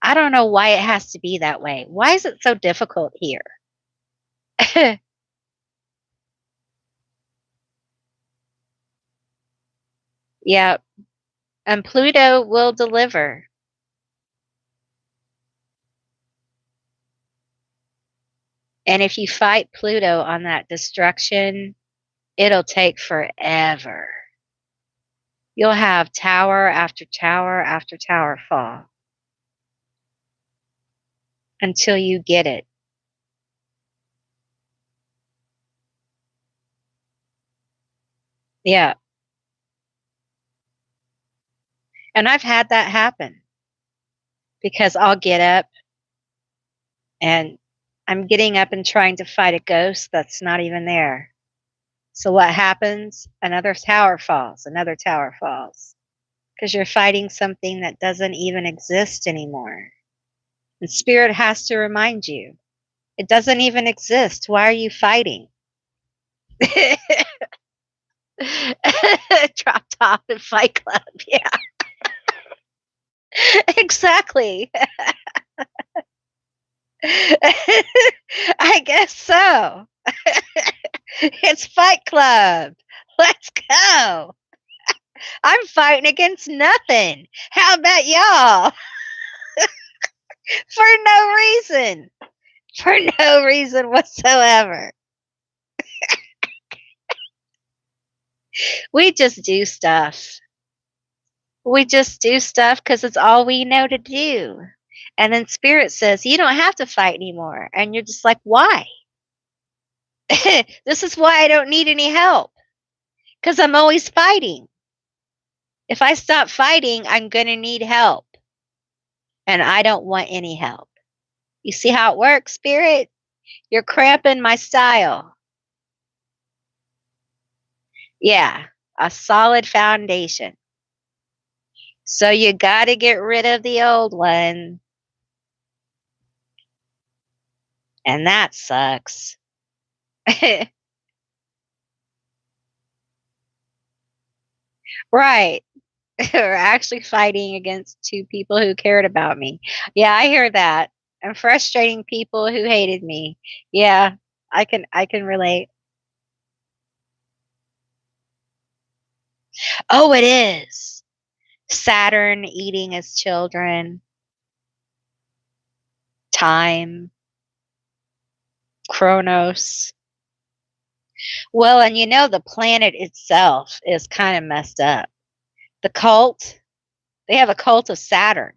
I don't know why it has to be that way. Why is it so difficult here? Yeah, and Pluto will deliver. And if you fight Pluto on that destruction, it'll take forever. You'll have tower after tower after tower fall until you get it. Yeah. And I've had that happen because I'll get up and I'm getting up and trying to fight a ghost that's not even there. So what happens? Another tower falls because you're fighting something that doesn't even exist anymore. And spirit has to remind you, it doesn't even exist. Why are you fighting? Dropped off in Fight Club. Yeah, exactly. I guess so. It's Fight Club. Let's go. I'm fighting against nothing. How about y'all? For no reason. For no reason whatsoever. We just do stuff. We just do stuff because it's all we know to do. And then Spirit says, you don't have to fight anymore. And you're just like, why? This is why I don't need any help. Because I'm always fighting. If I stop fighting, I'm going to need help. And I don't want any help. You see how it works, Spirit? You're cramping my style. Yeah, a solid foundation. So you got to get rid of the old one. And that sucks. Right. Or actually fighting against two people who cared about me. Yeah, I hear that. And frustrating people who hated me. Yeah, I can relate. Oh, it is. Saturn eating his children, time, Kronos. Well, and the planet itself is kind of messed up. The cult, they have a cult of Saturn.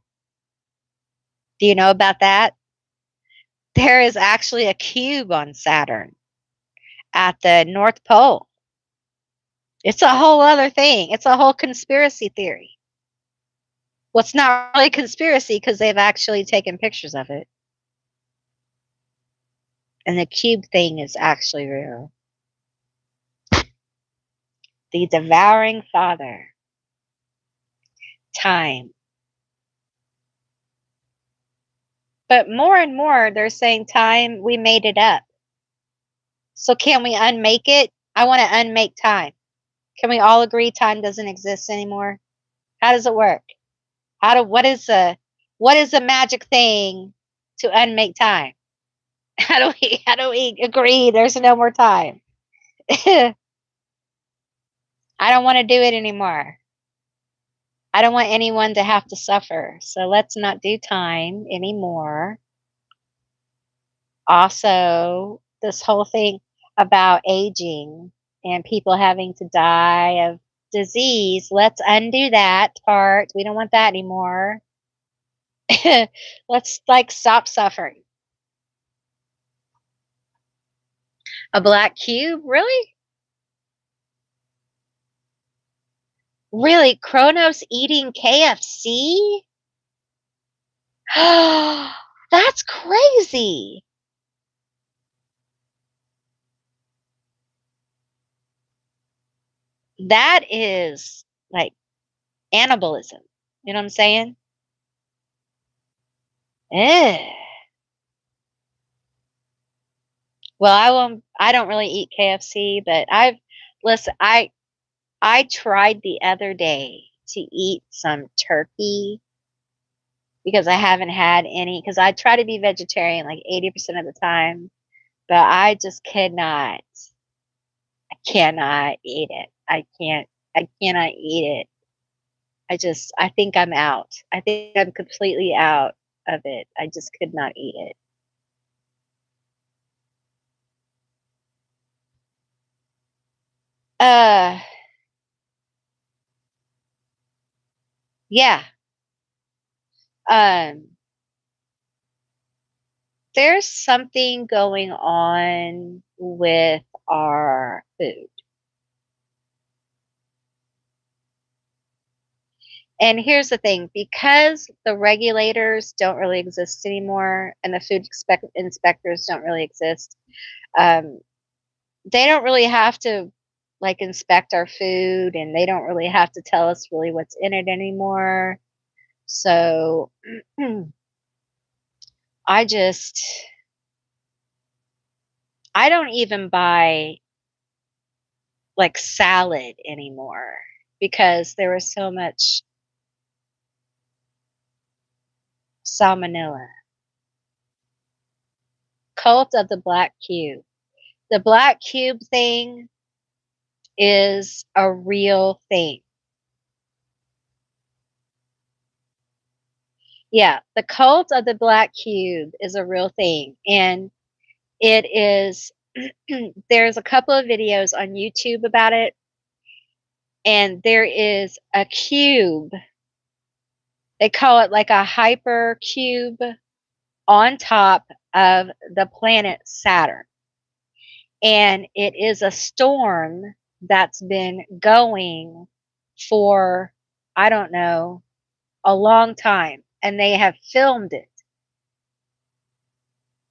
Do you know about that? There is actually a cube on Saturn at the North Pole. It's a whole other thing. It's a whole conspiracy theory. Well, it's not really a conspiracy because they've actually taken pictures of it. And the cube thing is actually real. The devouring father. Time. But more and more, they're saying time, we made it up. So can we unmake it? I want to unmake time. Can we all agree time doesn't exist anymore? How does it work? What is a magic thing to unmake time? How do we agree there's no more time? I don't want to do it anymore. I don't want anyone to have to suffer. So let's not do time anymore. Also, this whole thing about aging and people having to die of disease, let's undo that part. We don't want that anymore. Let's stop suffering. A black cube? Really? Really? Kronos eating KFC? That's crazy. That is like cannibalism. You know what I'm saying? Eh. Well, I don't really eat KFC, but listen, I tried the other day to eat some turkey because I haven't had any because I try to be vegetarian like 80% of the time, but I just cannot. I cannot eat it. I cannot eat it. I think I'm out. I think I'm completely out of it. I just could not eat it. Uh Yeah. Um, there's something going on with our food. And here's the thing, because the regulators don't really exist anymore and the inspectors don't really exist, um, they don't really have to like inspect our food and they don't really have to tell us really what's in it anymore. So I just I don't even buy like salad anymore because there was so much salmonella. Cult of the Black Cube. The Black Cube thing is a real thing. Yeah, the cult of the Black Cube is a real thing. And it is, there's a couple of videos on YouTube about it. And there is a cube. They call it like a hyper cube on top of the planet Saturn. And it is a storm that's been going for, I don't know, a long time. And they have filmed it.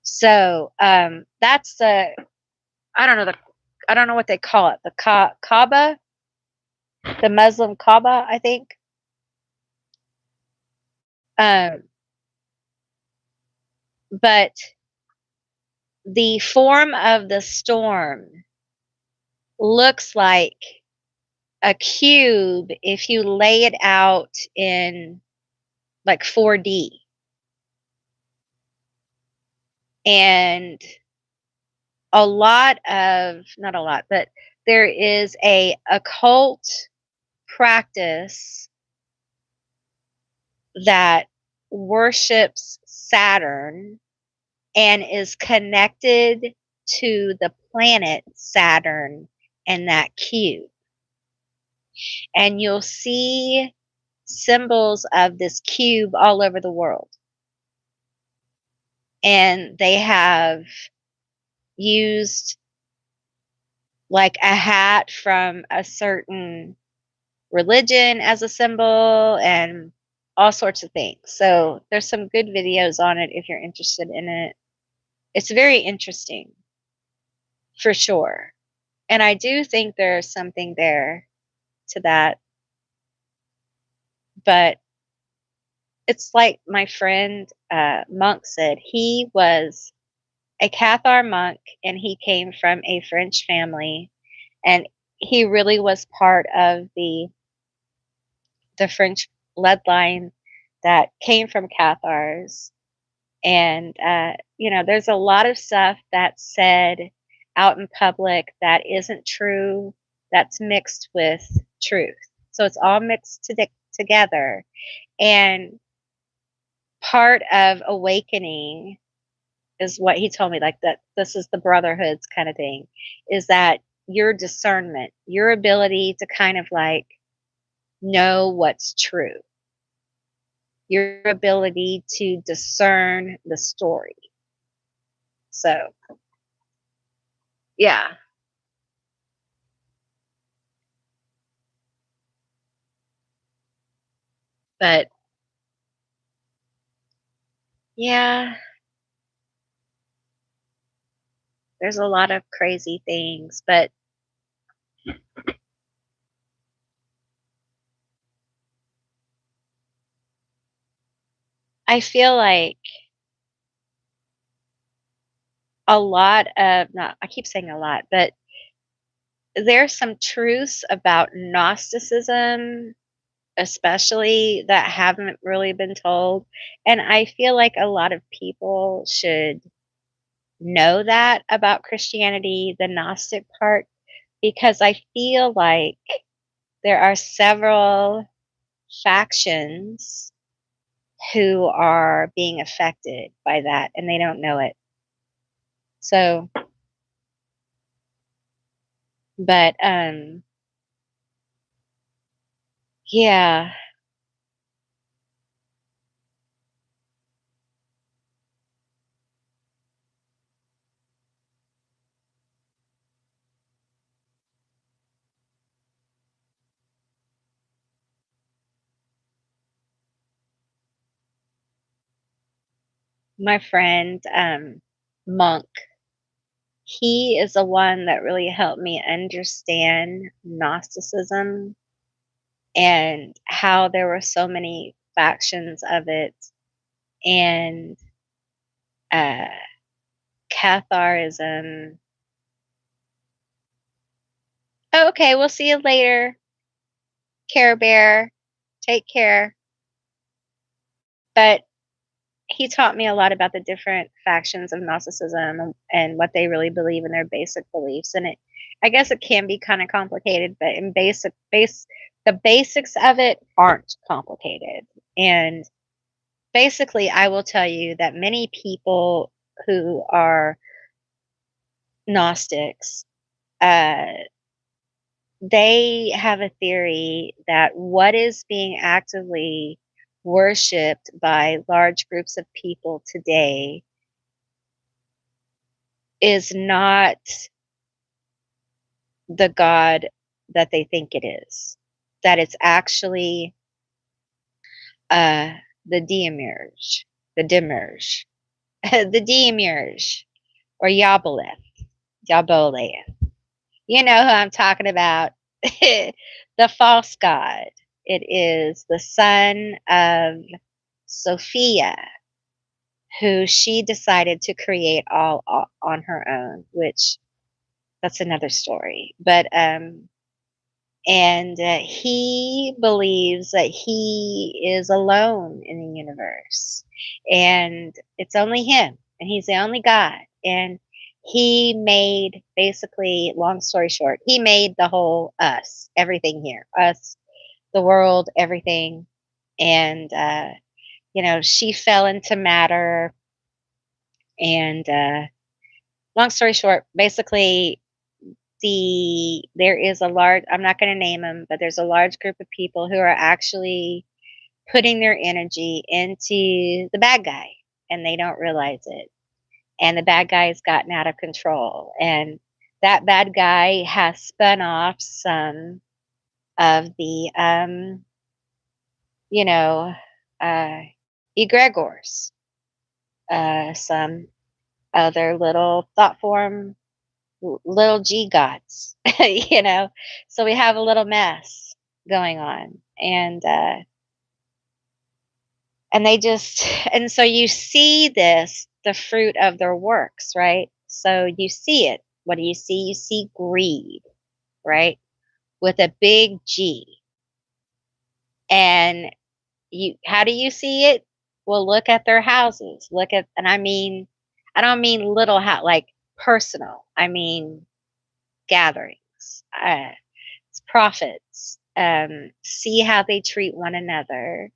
So that's the I don't know I don't know what they call it, the Kaaba, the Muslim Kaaba, I think. Um, but the form of the storm looks like a cube if you lay it out in like 4D. And a lot of, not a lot, but there is a occult practice that worships Saturn and is connected to the planet Saturn and that cube. And you'll see symbols of this cube all over the world. And they have used like a hat from a certain religion as a symbol and all sorts of things. So there's some good videos on it if you're interested in it. It's very interesting for sure. And I do think there's something there to that. But it's like my friend Monk said, he was a Cathar monk and he came from a French family and he really was part of the French bloodline that came from Cathars. And, there's a lot of stuff that's said out in public that isn't true, that's mixed with truth. So it's all mixed together. And part of awakening is what he told me, like that this is the brotherhoods kind of thing, is that your discernment, your ability to kind of like know what's true, your ability to discern the story. So, yeah. But yeah, there's a lot of crazy things, but I feel like a lot of, not, I keep saying a lot, but there's some truths about Gnosticism, especially, that haven't really been told. And I feel like a lot of people should know that about Christianity, the Gnostic part, because I feel like there are several factions who are being affected by that and they don't know it. So, but yeah, my friend, Monk, he is the one that really helped me understand Gnosticism and how there were so many factions of it, and uh, Catharism. Oh, okay, we'll see you later, Care Bear. Take care. But he taught me a lot about the different factions of Gnosticism and what they really believe in their basic beliefs. And I guess it can be kind of complicated, but in the basics of it aren't complicated. And basically, I will tell you that many people who are Gnostics, uh, they have a theory that what is being actively worshipped by large groups of people today is not the God that they think it is. That it's actually uh, the Demiurge, the Demiurge, the Demiurge, or Yahboleth, Yahboleth. You know who I'm talking about. The false god. It is the son of Sophia, who she decided to create all on her own, which that's another story. But and he believes that he is alone in the universe, and it's only him, and he's the only God, and he made, basically, long story short, he made the whole us, everything here, us, the world, everything. And she fell into matter, and long story short, basically, there is a large, I'm not going to name them, but there's a large group of people who are actually putting their energy into the bad guy, and they don't realize it. And the bad guy has gotten out of control, and that bad guy has spun off some of the you know uh egregores, some other little thought form, little g gods. So we have a little mess going on, and they just, and so you see this, the fruit of their works, right? So you see it. What do you see? You see greed, right? With a big G. And how do you see it? Well, look at their houses. Look at, and I don't mean little house, like personal. I mean gatherings. It's profits. See how they treat one another.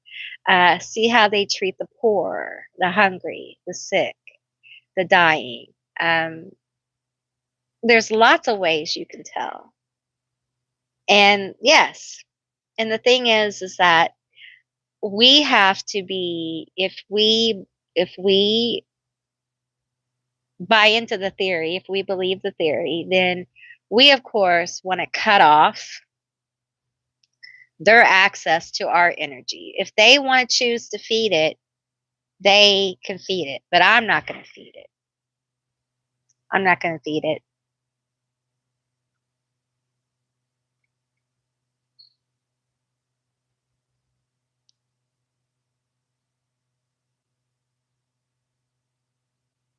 See how they treat the poor, the hungry, the sick, the dying. Um, there's lots of ways you can tell. And yes, and the thing is that we have to be, if we buy into the theory, if we believe the theory, then we of course want to cut off their access to our energy. If they want to choose to feed it, they can feed it, but I'm not going to feed it. I'm not going to feed it.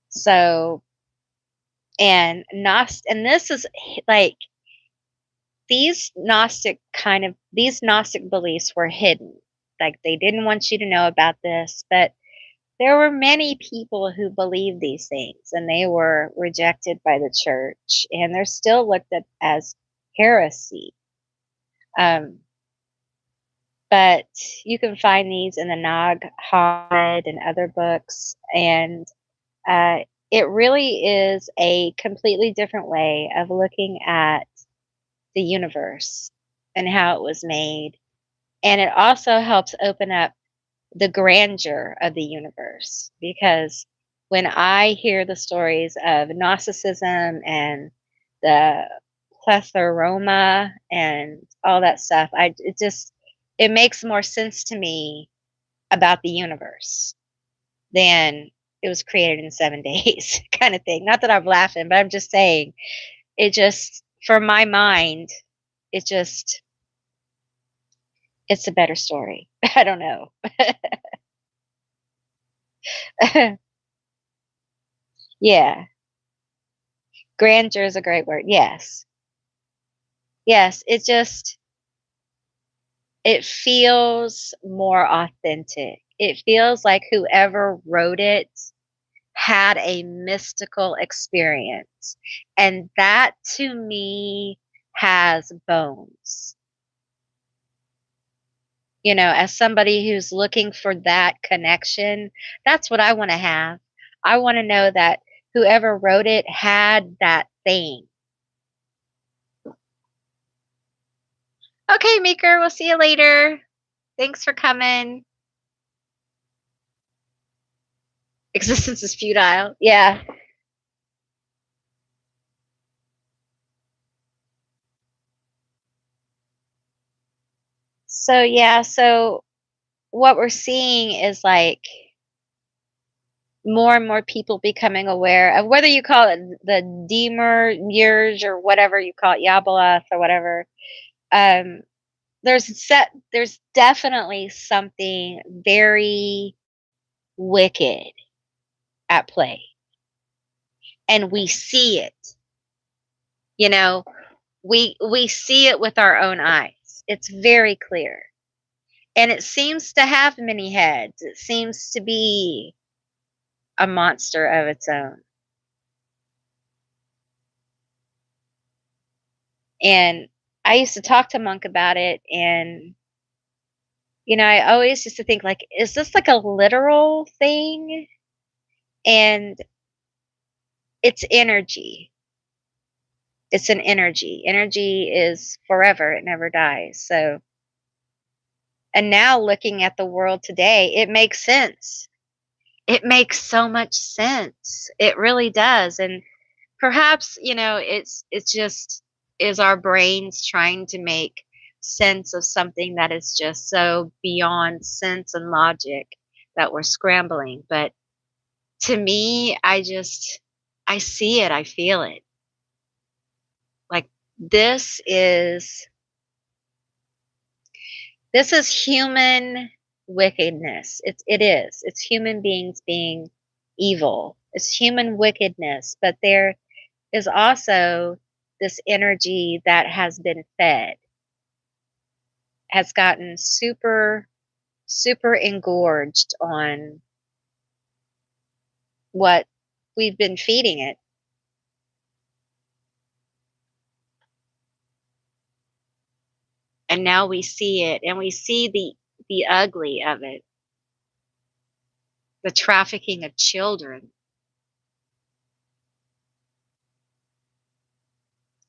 So, and this is like, these Gnostic beliefs were hidden. Like, they didn't want you to know about this, but there were many people who believed these things, and they were rejected by the church, and they're still looked at as heresy. Um, but you can find these in the Nag Hammadi and other books, and uh, it really is a completely different way of looking at the universe and how it was made. And it also helps open up the grandeur of the universe, because when I hear the stories of Gnosticism and the plethroma and all that stuff, it makes more sense to me about the universe than it was created in 7 days kind of thing. Not that I'm laughing, but I'm just saying it just for my mind, it just it's a better story. I don't know. Yeah. Grandeur is a great word. Yes. Yes, it feels more authentic. It feels like whoever wrote it had a mystical experience, and that to me has bones. As somebody who's looking for that connection, that's what I wanna have. I wanna know that whoever wrote it had that thing. Okay, Meeker, we'll see you later. Thanks for coming. Existence is futile. Yeah. So what we're seeing is like more and more people becoming aware of whether you call it the Demer years or whatever you call it, Yabalath or whatever. Um, there's definitely something very wicked at play, and we see it. You know, we see it with our own eyes. It's very clear, and it seems to have many heads. It seems to be a monster of its own. And I used to talk to Monk about it, and I always used to think like, is this like a literal thing? And it's energy. It's an energy. Energy is forever. It never dies. So, and now looking at the world today, it makes sense. It makes so much sense. It really does. And perhaps, it's just is our brains trying to make sense of something that is just so beyond sense and logic that we're scrambling. But to me, I see it, I feel it. Like this is this is human wickedness. It is. It's human beings being evil. It's human wickedness, but there is also this energy that has been fed, has gotten super, super engorged on what we've been feeding it. And now we see it and we see the ugly of it, the trafficking of children.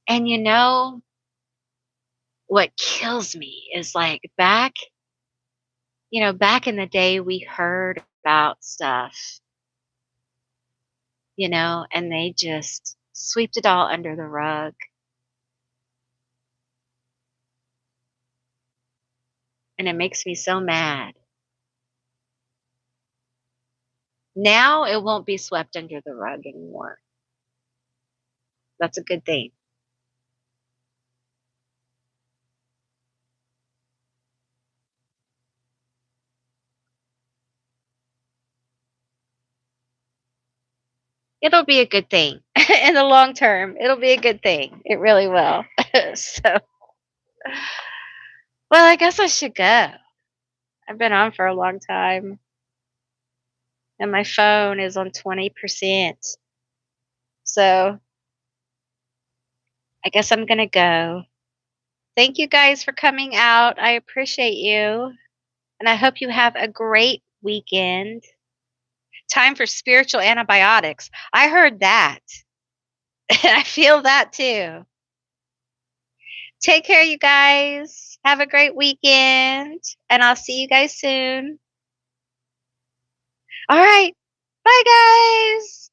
And what kills me is like back in the day we heard about stuff, and they just swept it all under the rug. And it makes me so mad. Now it won't be swept under the rug anymore. That's a good thing. It'll be a good thing. In the long term, it'll be a good thing. It really will. So, well, I guess I should go. I've been on for a long time and my phone is on 20%. So, I guess I'm going to go. Thank you guys for coming out. I appreciate you. And I hope you have a great weekend. Time for spiritual antibiotics. I heard that. I feel that too. Take care, you guys. Have a great weekend. And I'll see you guys soon. All right. Bye, guys.